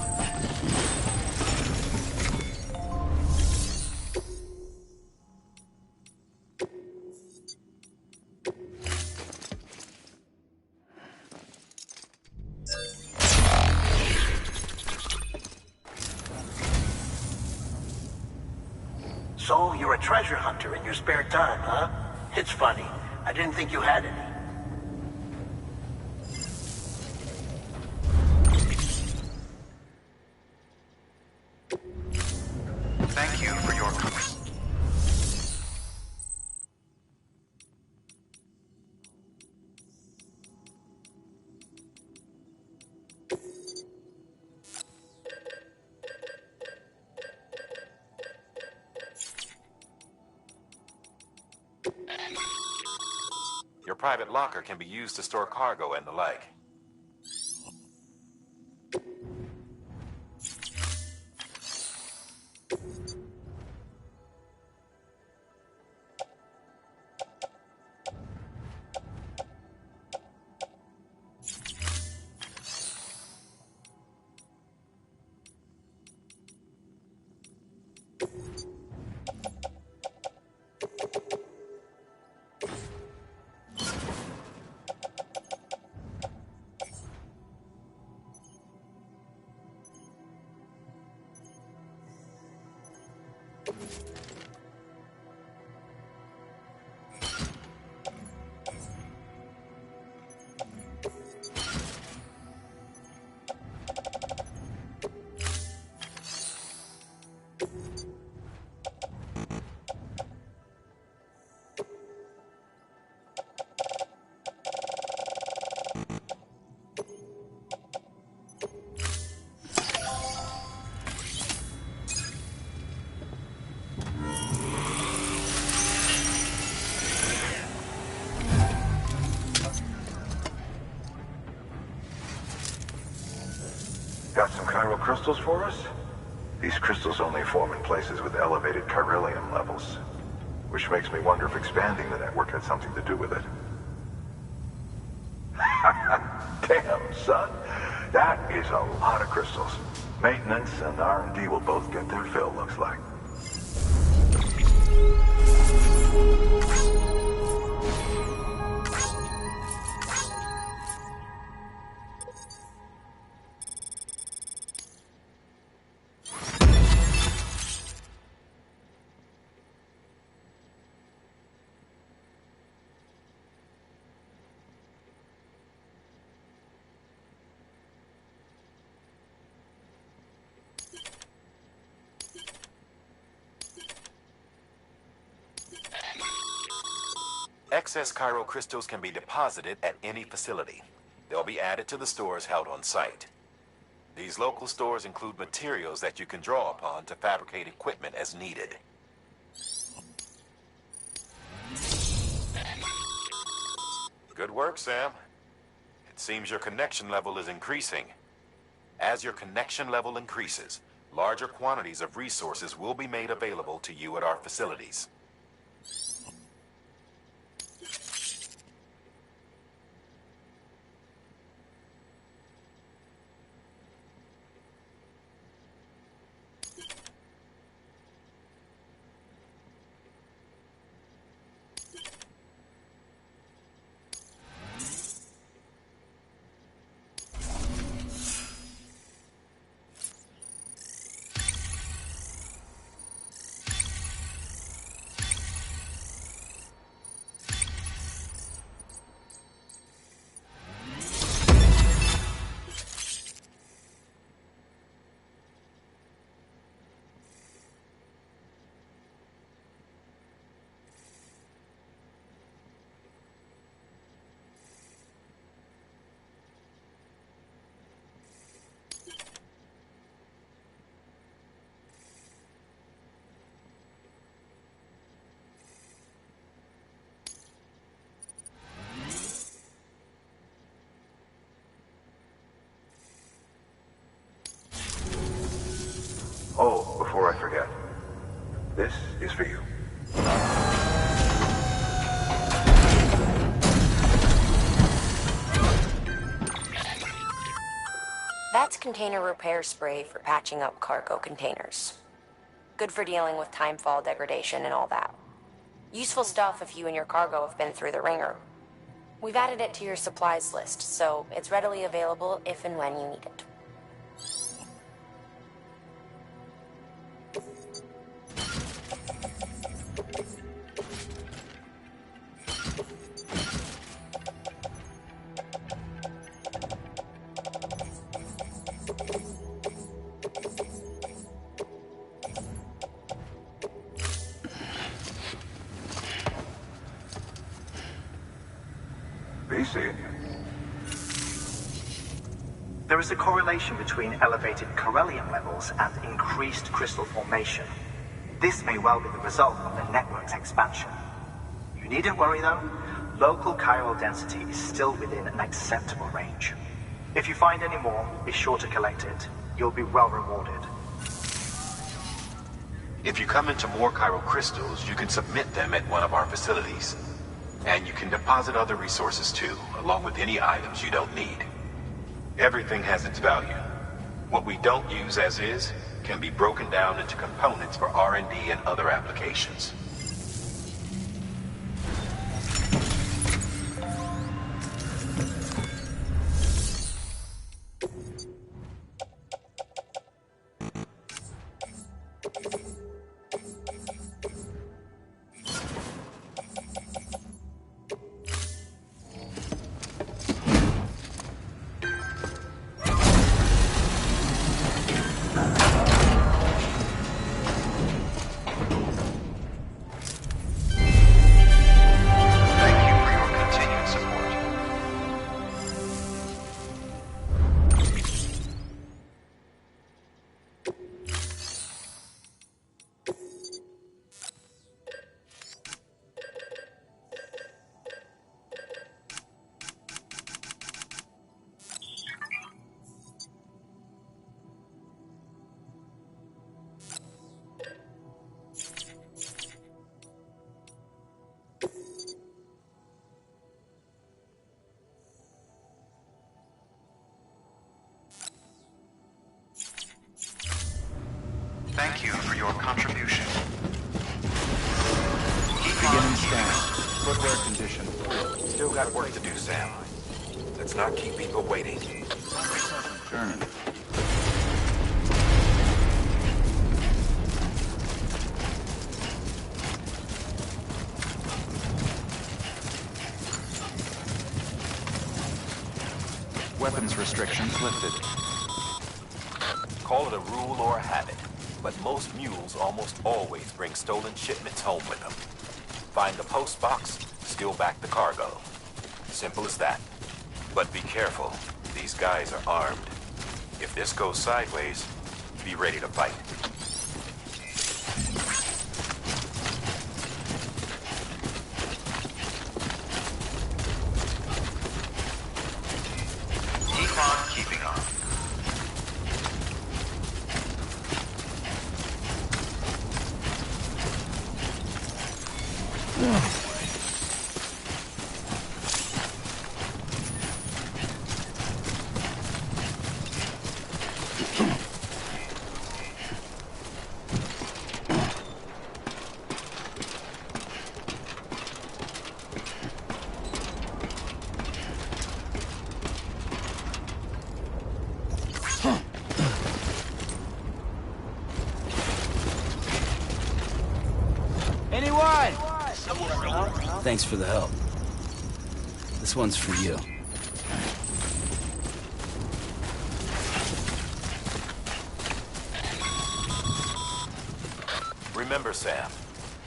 So, you're a treasure hunter in your spare time, huh? It's funny. I didn't think you had any. Thank you for your company. Your private locker can be used to store cargo and the like. Got some chiral crystals for us? These crystals only form in places with elevated chiralium levels, which makes me wonder if expanding the network had something to do with it. Damn, son. That is a lot of crystals. Maintenance and R&D will both get their fill, looks like. Excess chiral crystals can be deposited at any facility. They'll be added to the stores held on site. These local stores include materials that you can draw upon to fabricate equipment as needed. Good work, Sam. It seems your connection level is increasing. As your connection level increases, larger quantities of resources will be made available to you at our facilities. Oh, before I forget, this is for you. That's container repair spray for patching up cargo containers. Good for dealing with timefall degradation and all that. Useful stuff if you and your cargo have been through the ringer. We've added it to your supplies list, so it's readily available if and when you need it. is a correlation between elevated Corellium levels and increased crystal formation. This may well be the result of the network's expansion. You needn't worry though. Local chiral density is still within an acceptable range. If you find any more, be sure to collect it. You'll be well rewarded. If you come into more chiral crystals, you can submit them at one of our facilities. And you can deposit other resources too, along with any items you don't need. Everything has its value. What we don't use as is can be broken down into components for R&D and other applications. Thank you for your contribution. Beginning scan. Footwear condition. Still got work to do, Sam. Let's not keep people waiting. Journey. Weapons restrictions lifted. Call it a rule or a habit, but most mules almost always bring stolen shipments home with them. Find the post box, steal back the cargo. Simple as that. But be careful. These guys are armed. If this goes sideways, be ready to fight. Keep on keeping on. Anyone? Thanks for the help. This one's for you. Remember, Sam,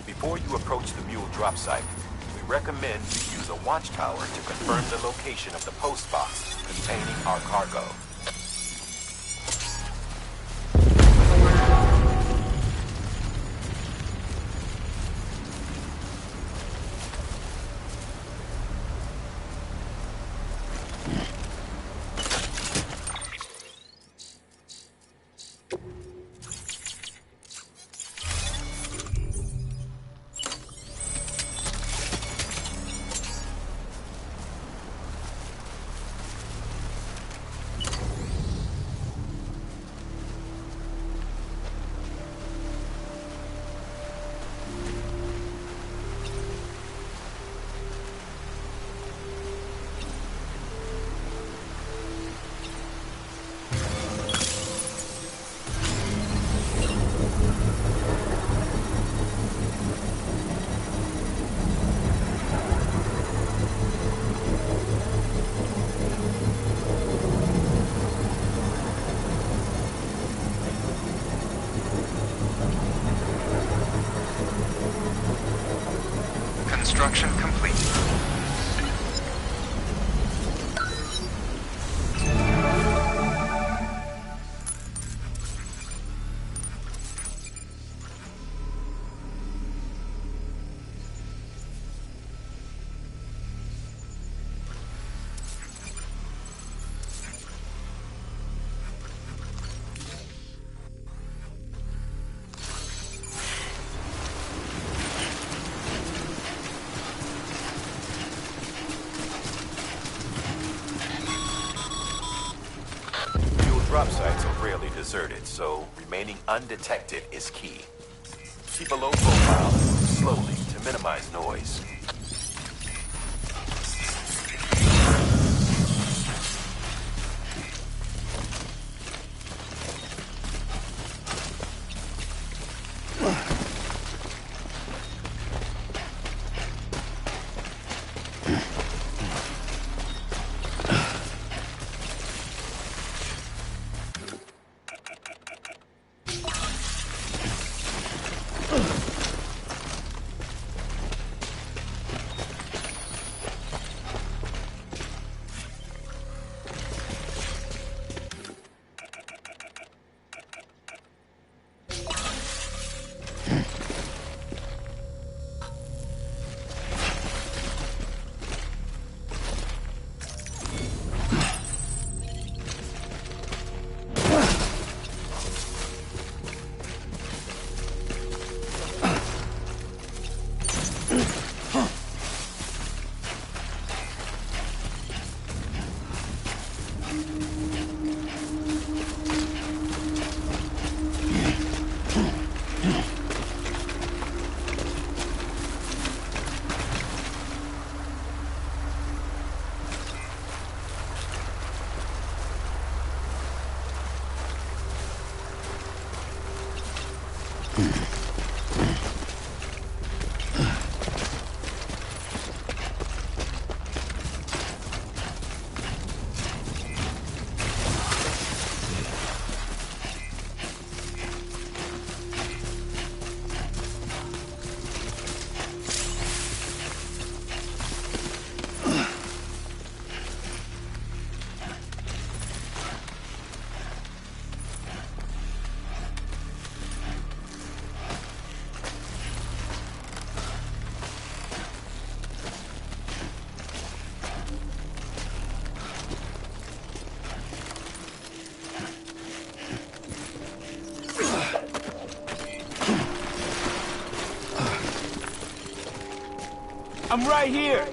before you approach the mule drop site, we recommend you use a watchtower to confirm the location of the post box containing our cargo. Construction complete. deserted, so remaining undetected is key. Keep a low profile and move slowly to minimize noise. I'm right here!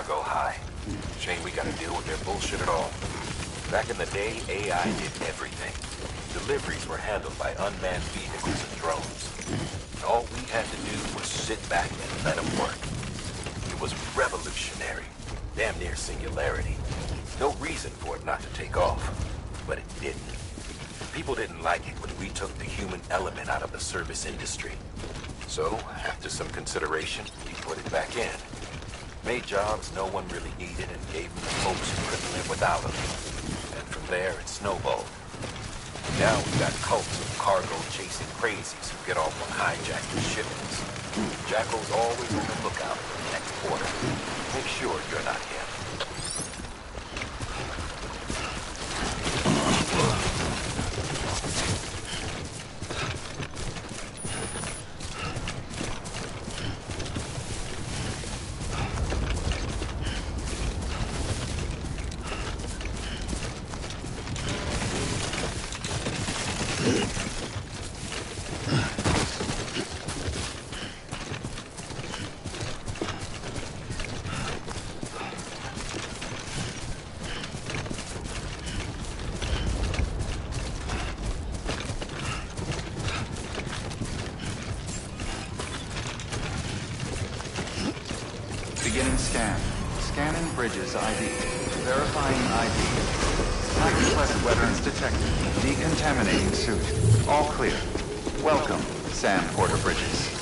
cargo high. Shame we gotta deal with their bullshit at all. Back in the day, AI did everything. Deliveries were handled by unmanned vehicles and drones. All we had to do was sit back and let them work. It was revolutionary. Damn near singularity. No reason for it not to take off. But it didn't. People didn't like it when we took the human element out of the service industry. So, after some consideration, we put it back in. Made jobs no one really needed and gave them to folks who couldn't live without them. And from there, it snowballed. Now we've got cults of cargo-chasing crazies who get off on hijacking shipments. Jackal's always on the lookout for the next order. Make sure you're not him. Beginning scan. Scanning Bridges ID. Verifying ID. Hyperplex weapons detected. Decontaminating suit. All clear. Welcome, Sam Porter Bridges.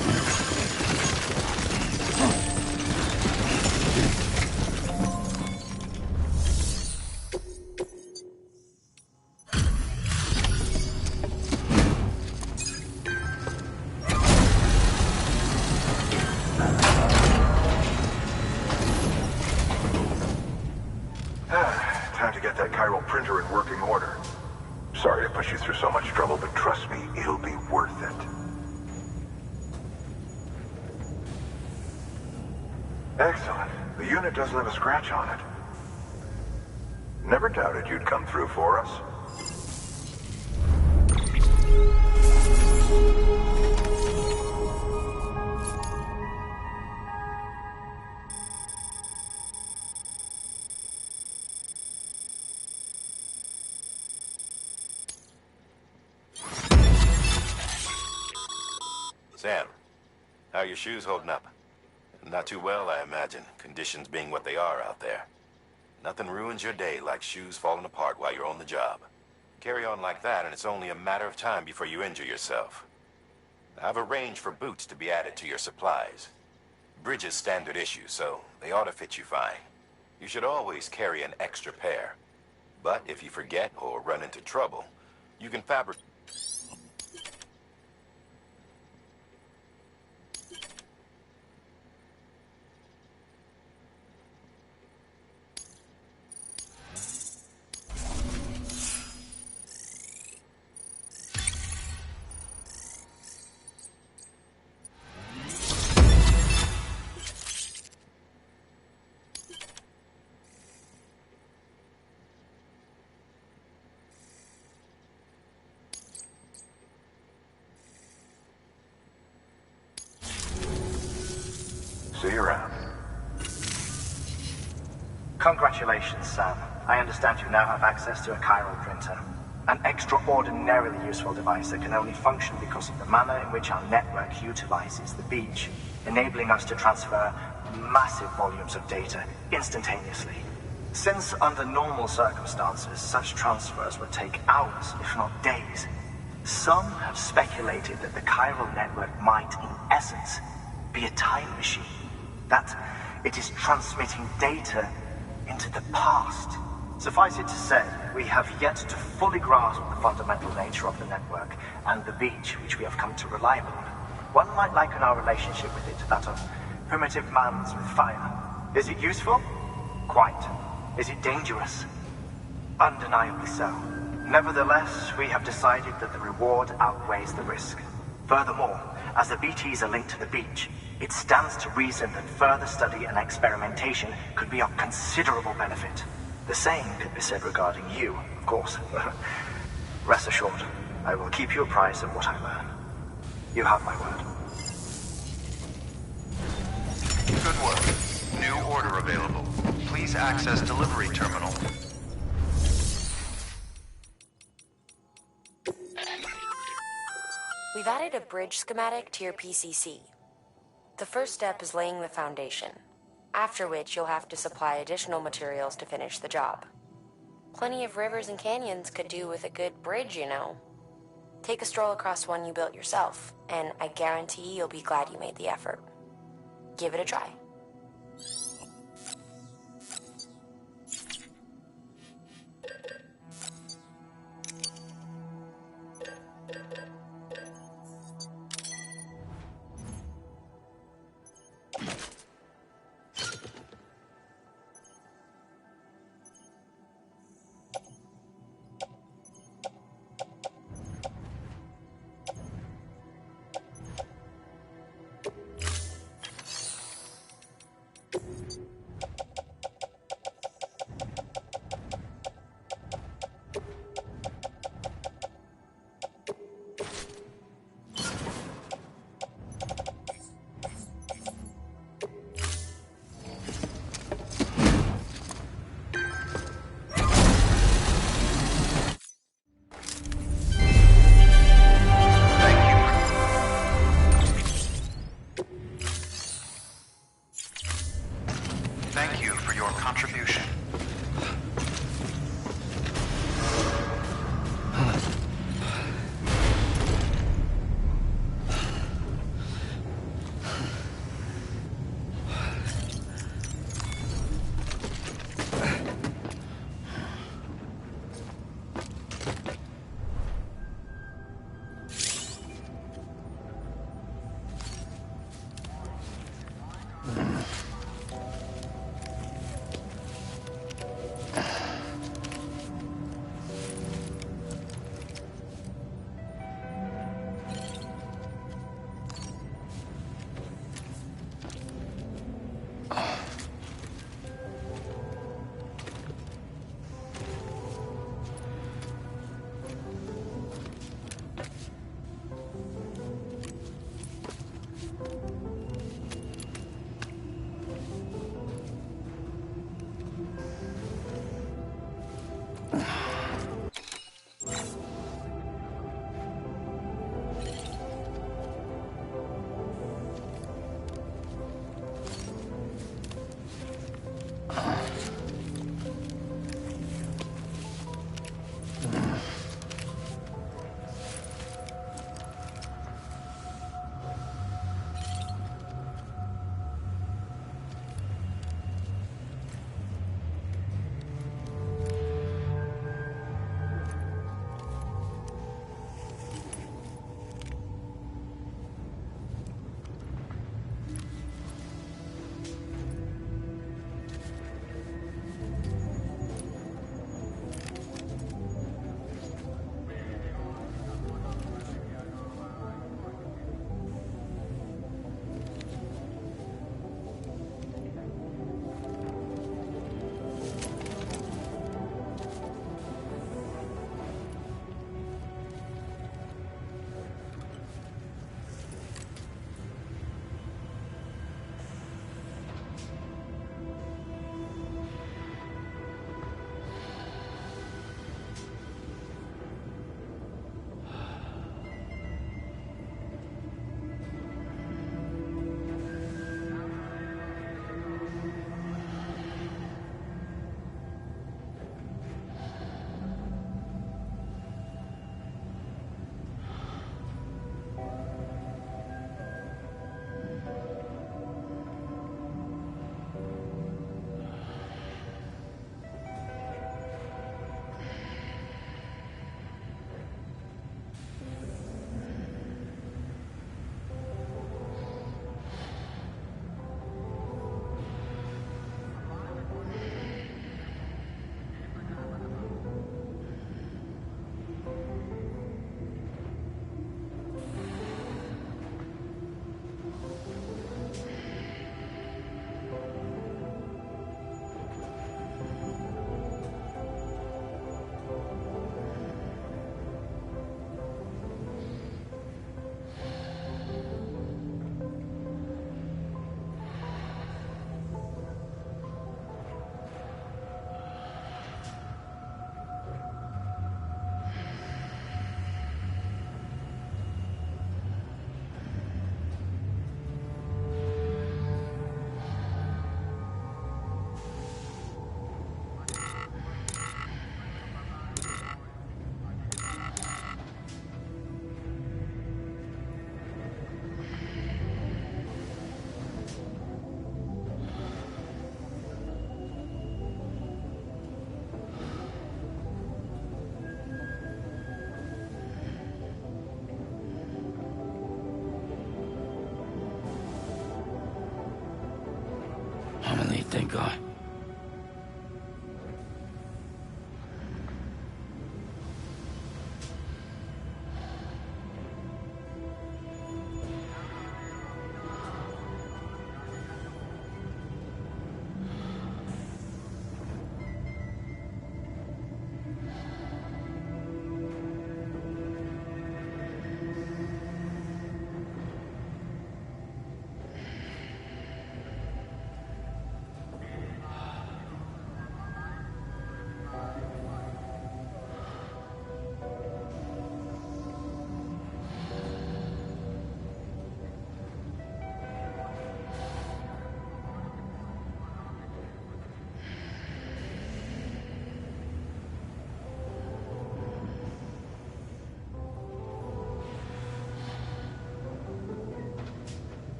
Time to get that chiral printer in working order. Sorry to put you through so much trouble, but trust me, it'll be worth it. Excellent. The unit doesn't have a scratch on it. Never doubted you'd come through for us. Sam, how are your shoes holding up? Not too well, I imagine, conditions being what they are out there. Nothing ruins your day like shoes falling apart while you're on the job. Carry on like that, and it's only a matter of time before you injure yourself. I've arranged for boots to be added to your supplies. Bridges standard issue, so they ought to fit you fine. You should always carry an extra pair. But if you forget or run into trouble, you can fabricate. See you around. Congratulations, Sam. I understand you now have access to a chiral printer. An extraordinarily useful device that can only function because of the manner in which our network utilizes the beach, enabling us to transfer massive volumes of data instantaneously. Since under normal circumstances, such transfers would take hours, if not days, some have speculated that the chiral network might, in essence, be a time machine. That it is transmitting data into the past. Suffice it to say, we have yet to fully grasp the fundamental nature of the network and the beach which we have come to rely upon. One might liken our relationship with it to that of primitive man's with fire. Is it useful? Quite. Is it dangerous? Undeniably so. Nevertheless, we have decided that the reward outweighs the risk. Furthermore, as the BTs are linked to the beach, it stands to reason that further study and experimentation could be of considerable benefit. The same could be said regarding you, of course. Rest assured, I will keep you apprised of what I learn. You have my word. Good work. New order available. Please access delivery terminal. We've added a bridge schematic to your PCC. The first step is laying the foundation, after which you'll have to supply additional materials to finish the job. Plenty of rivers and canyons could do with a good bridge, you know. Take a stroll across one you built yourself, and I guarantee you'll be glad you made the effort. Give it a try. Thank you for your contribution.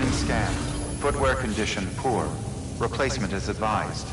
Beginning scan. Footwear condition poor. Replacement is advised.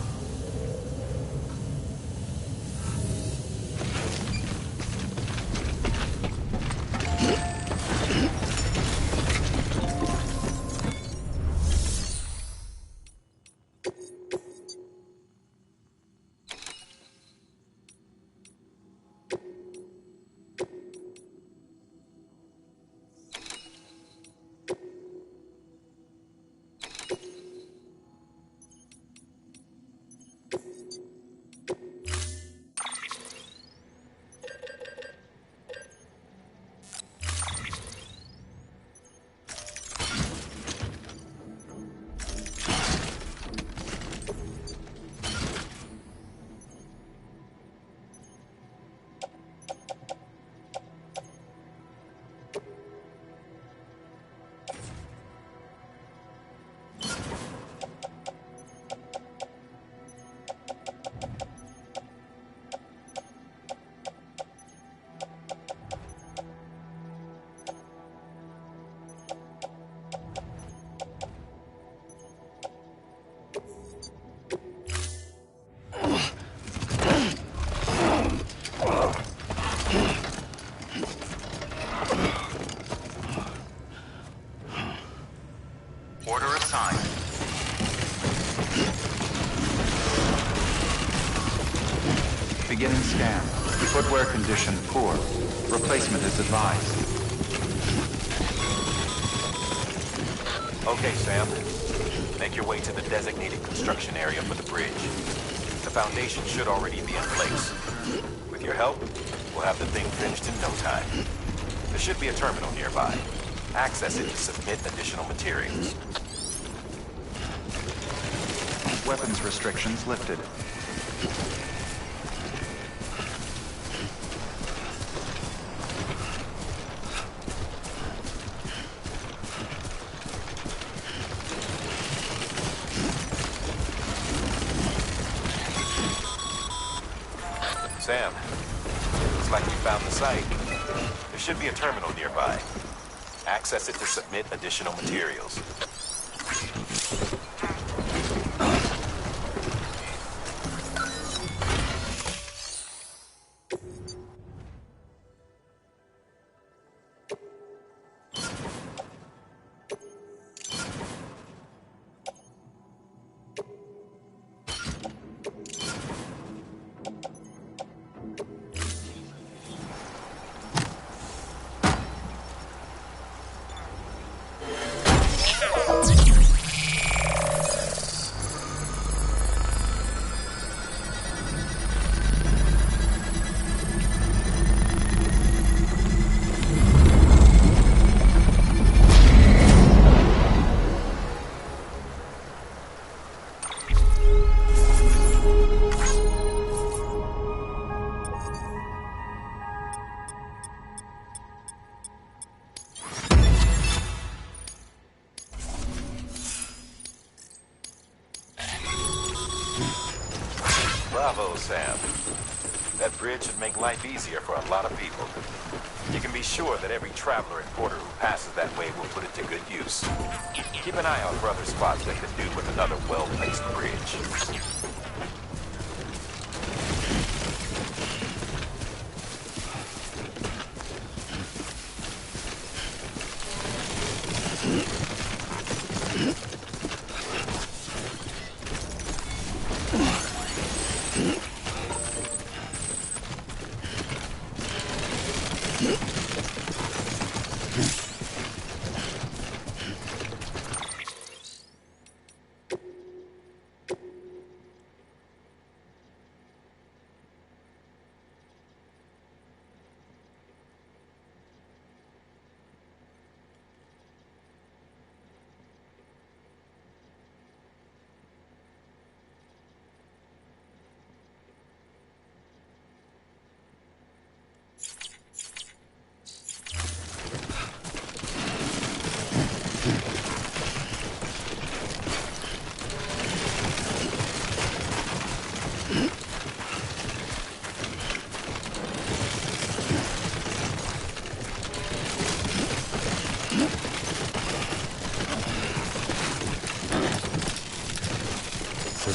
Order assigned. Beginning scan. Footwear condition poor. Replacement is advised. Okay, Sam. Make your way to the designated construction area for the bridge. The foundation should already be in place. With your help, we'll have the thing finished in no time. There should be a terminal nearby. Access it to submit additional materials. Weapons restrictions lifted. Sam, looks like we found the site. There should be a terminal nearby. Access it to submit additional materials. Bravo, Sam. That bridge should make life easier for a lot of people. You can be sure that every traveler and porter who passes that way will put it to good use. Keep an eye out for other spots that could do with another well-placed bridge.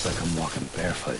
Looks like I'm walking barefoot.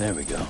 There we go.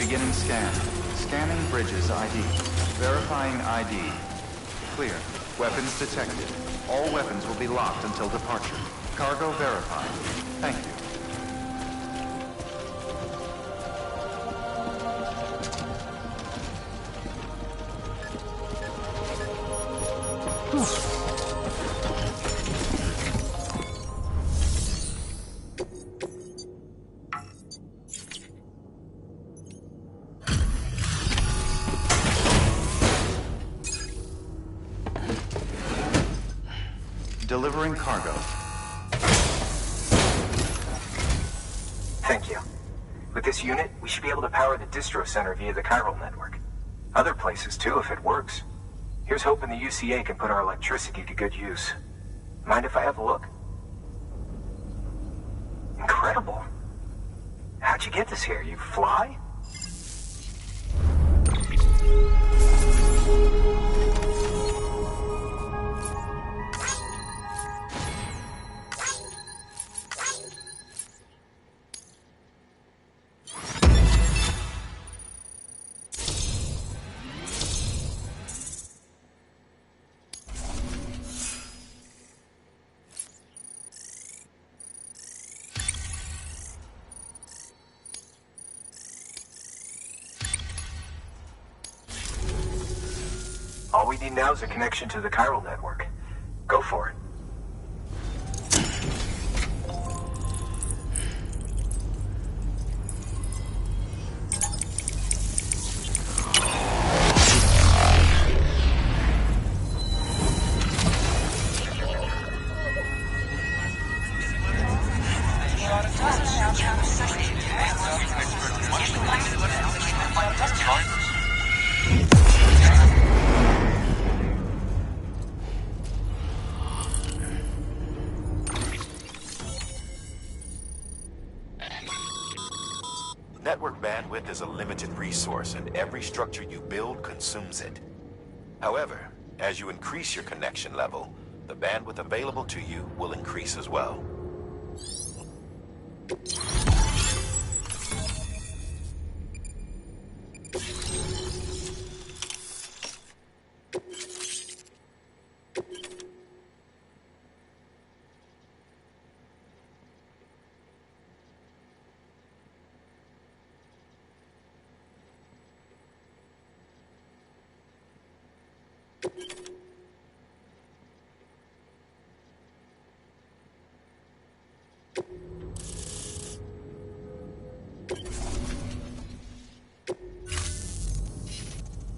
Beginning scan. Scanning bridges ID. Verifying ID. Clear. Weapons detected. All weapons will be locked until departure. Cargo verified. Thank you. Delivering cargo. Thank you. With this unit, we should be able to power the distro center via the chiral network. Other places too, if it works. Here's hoping the UCA can put our electricity to good use. Mind if I have a look? Incredible. How'd you get this here? You fly? All we need now is a connection to the chiral network. Go for it. Network bandwidth is a limited resource, and every structure you build consumes it. However, as you increase your connection level, the bandwidth available to you will increase as well.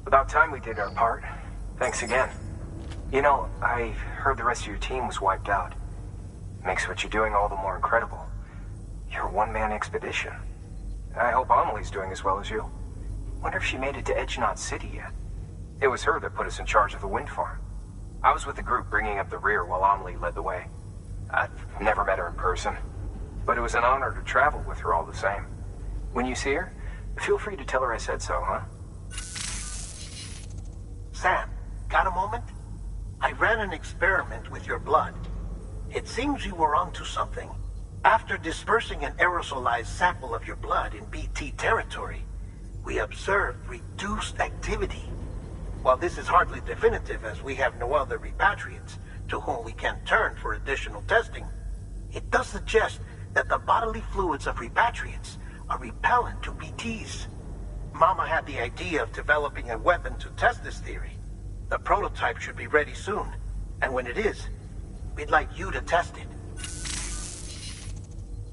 About time we did our part. Thanks again. You know, I heard the rest of your team was wiped out. Makes what you're doing all the more incredible. You're a one-man expedition. I hope Amelie's doing as well as you. Wonder if she made it to Edgenot City yet. It was her that put us in charge of the wind farm. I was with the group bringing up the rear while Amelie led the way. I've never met her in person, but it was an honor to travel with her all the same. When you see her, feel free to tell her I said so, huh? Sam, got a moment? I ran an experiment with your blood. It seems you were onto something. After dispersing an aerosolized sample of your blood in BT territory, we observed reduced activity. While this is hardly definitive, as we have no other repatriates to whom we can turn for additional testing, it does suggest that the bodily fluids of repatriates are repellent to BTs. Mama had the idea of developing a weapon to test this theory. The prototype should be ready soon, and when it is, we'd like you to test it.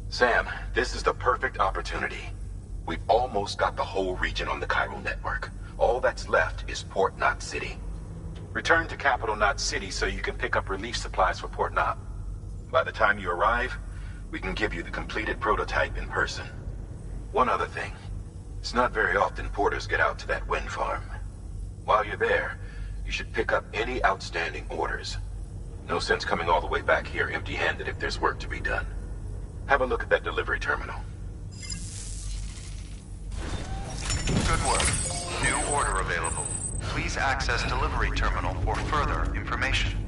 Sam, this is the perfect opportunity. We've almost got the whole region on the chiral network. All that's left is Port Knot City. Return to Capital Knot City so you can pick up relief supplies for Port Knot. By the time you arrive, we can give you the completed prototype in person. One other thing. It's not very often porters get out to that wind farm. While you're there, you should pick up any outstanding orders. No sense coming all the way back here empty-handed if there's work to be done. Have a look at that delivery terminal. Good work. New order available. Please access delivery terminal for further information.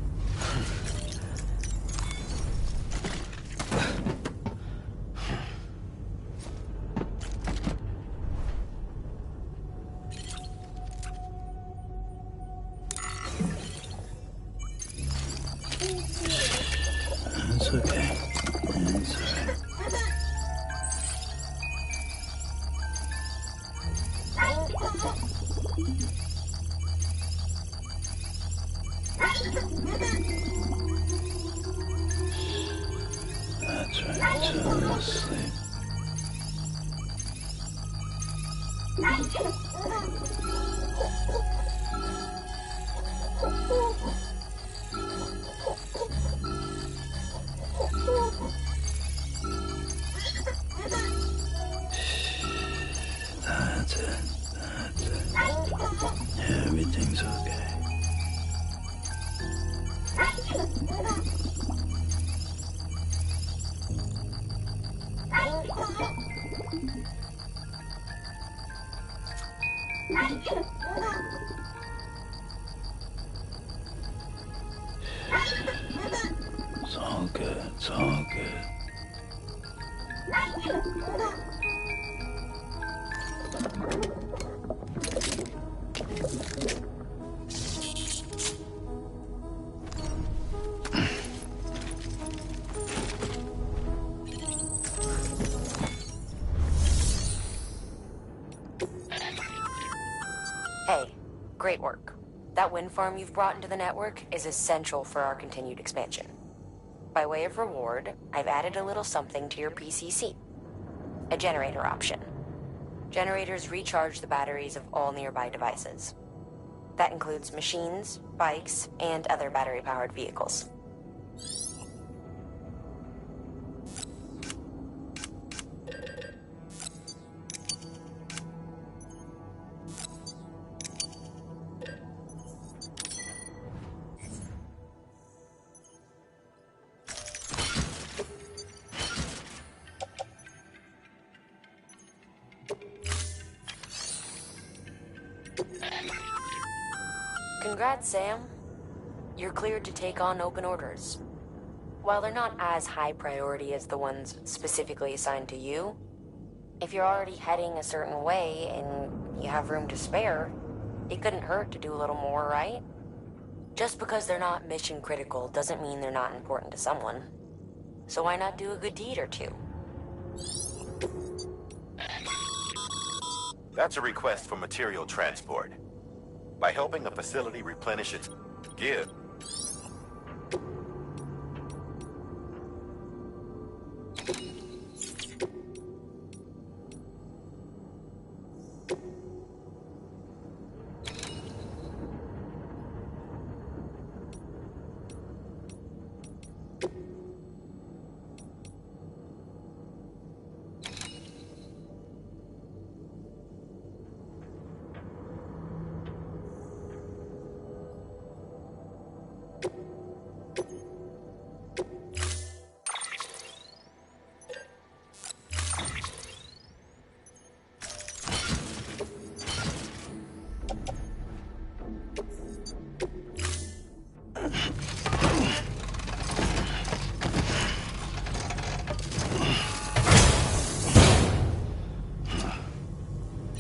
It's okay. It's alright. That's right, so asleep. That's it. That's it. Everything's okay. It's all good. Hey, great work. That wind farm you've brought into the network is essential for our continued expansion. By way of reward, I've added a little something to your PCC. A generator option. Generators recharge the batteries of all nearby devices. That includes machines, bikes, and other battery-powered vehicles. Congrats, Sam. You're cleared to take on open orders. While they're not as high priority as the ones specifically assigned to you, if you're already heading a certain way and you have room to spare, it couldn't hurt to do a little more, right? Just because they're not mission critical doesn't mean they're not important to someone. So why not do a good deed or two? That's a request for material transport. By helping a facility replenish its gear.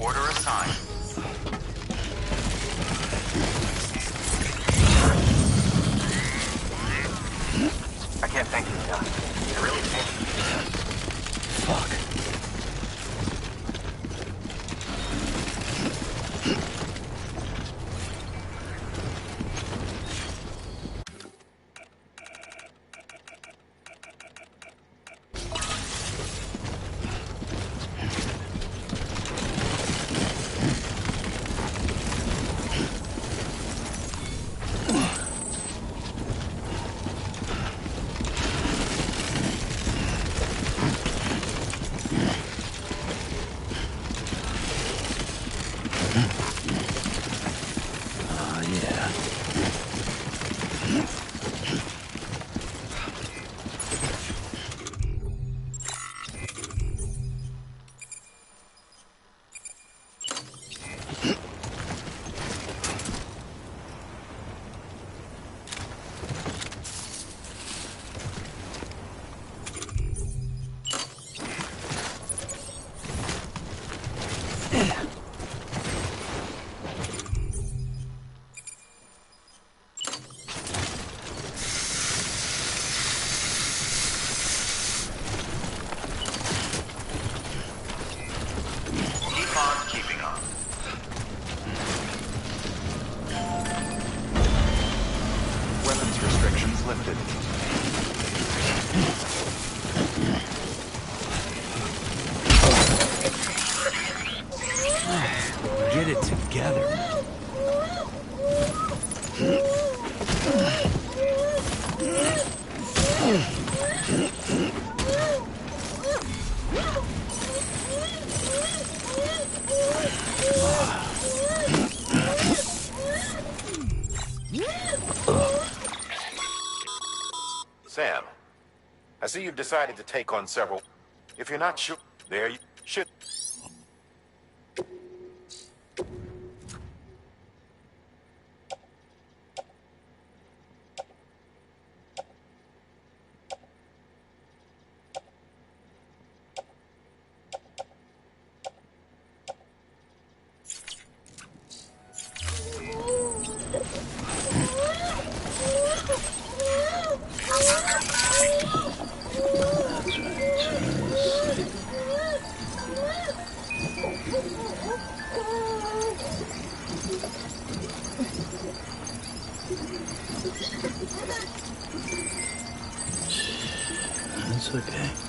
Order assigned. I can't thank you enough. I really can't. Fuck. Keeping on. Weapons restrictions lifted. Get it together. Sam, I see you've decided to take on several. If you're not sure, there you should. It's okay.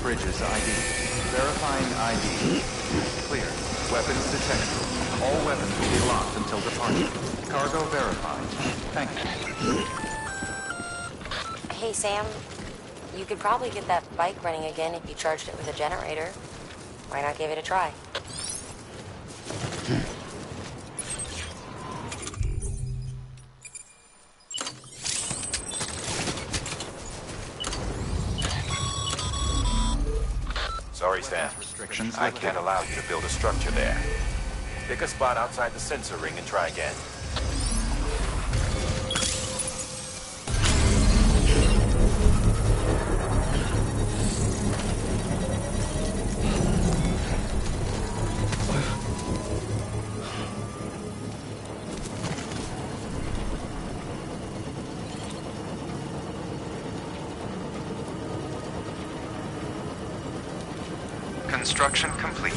Bridges ID. Verifying ID. Clear. Weapons detected. All weapons will be locked until departure. Cargo verified. Thank you. Hey, Sam. You could probably get that bike running again if you charged it with a generator. Why not give it a try? Sorry, Sam. I can't allow you to build a structure there. Pick a spot outside the sensor ring and try again. Construction complete.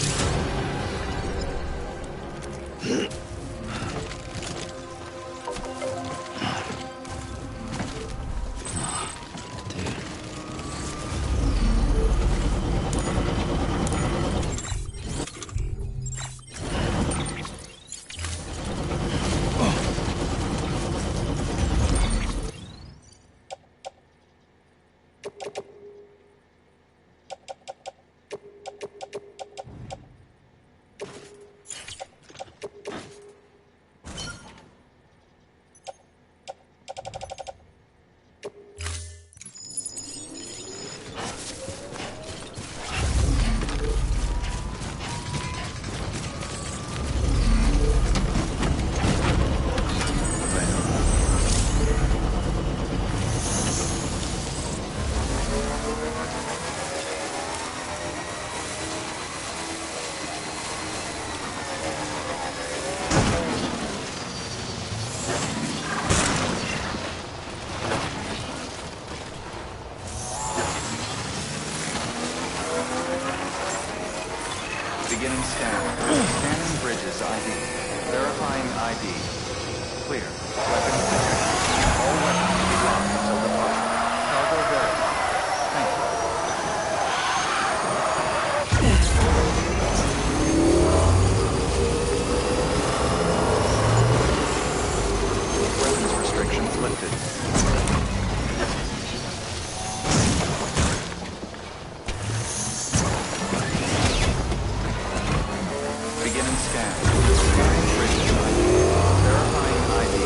Beginning scan. Scanning Bridges ID. Verifying ID. Clear. Weapons detected. All weapons will be locked until departure. Cargo verified. Thank you. Weapons restrictions lifted. Beginning scan. Scanning Bridges ID. Verifying ID.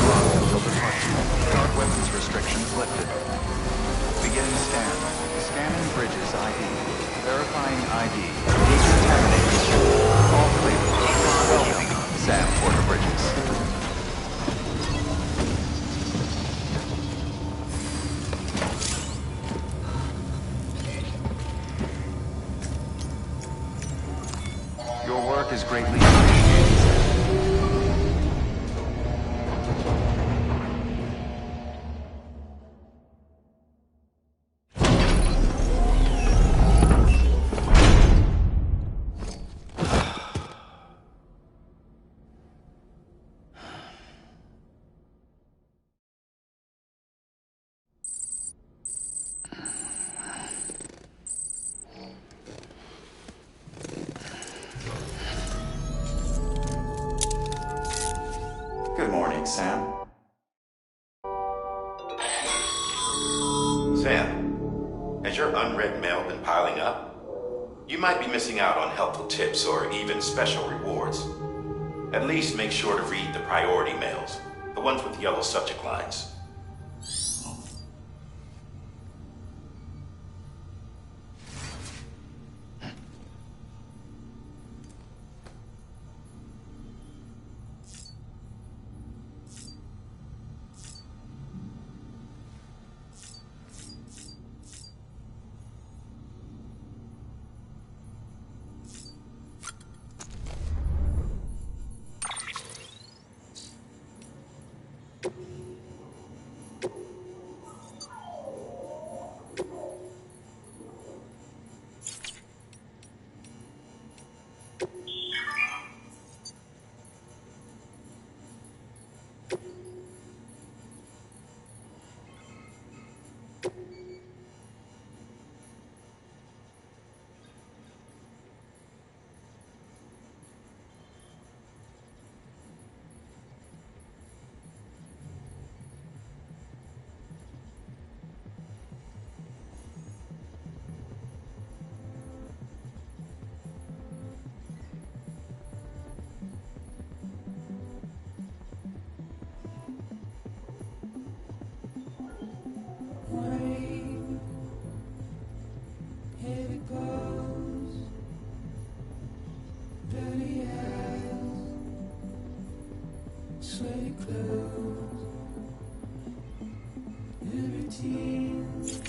Locked until departure. Guard weapons restrictions lifted. Beginning scan. Scanning Bridges ID. Verifying ID. Decontaminated. All clear. Welcome, Sam Porter Bridges. Your work is greatly appreciated. Good morning, Sam. Sam, has your unread mail been piling up? You might be missing out on helpful tips or even special rewards. At least make sure to read the priority mails, the ones with yellow subject lines. close. Every tear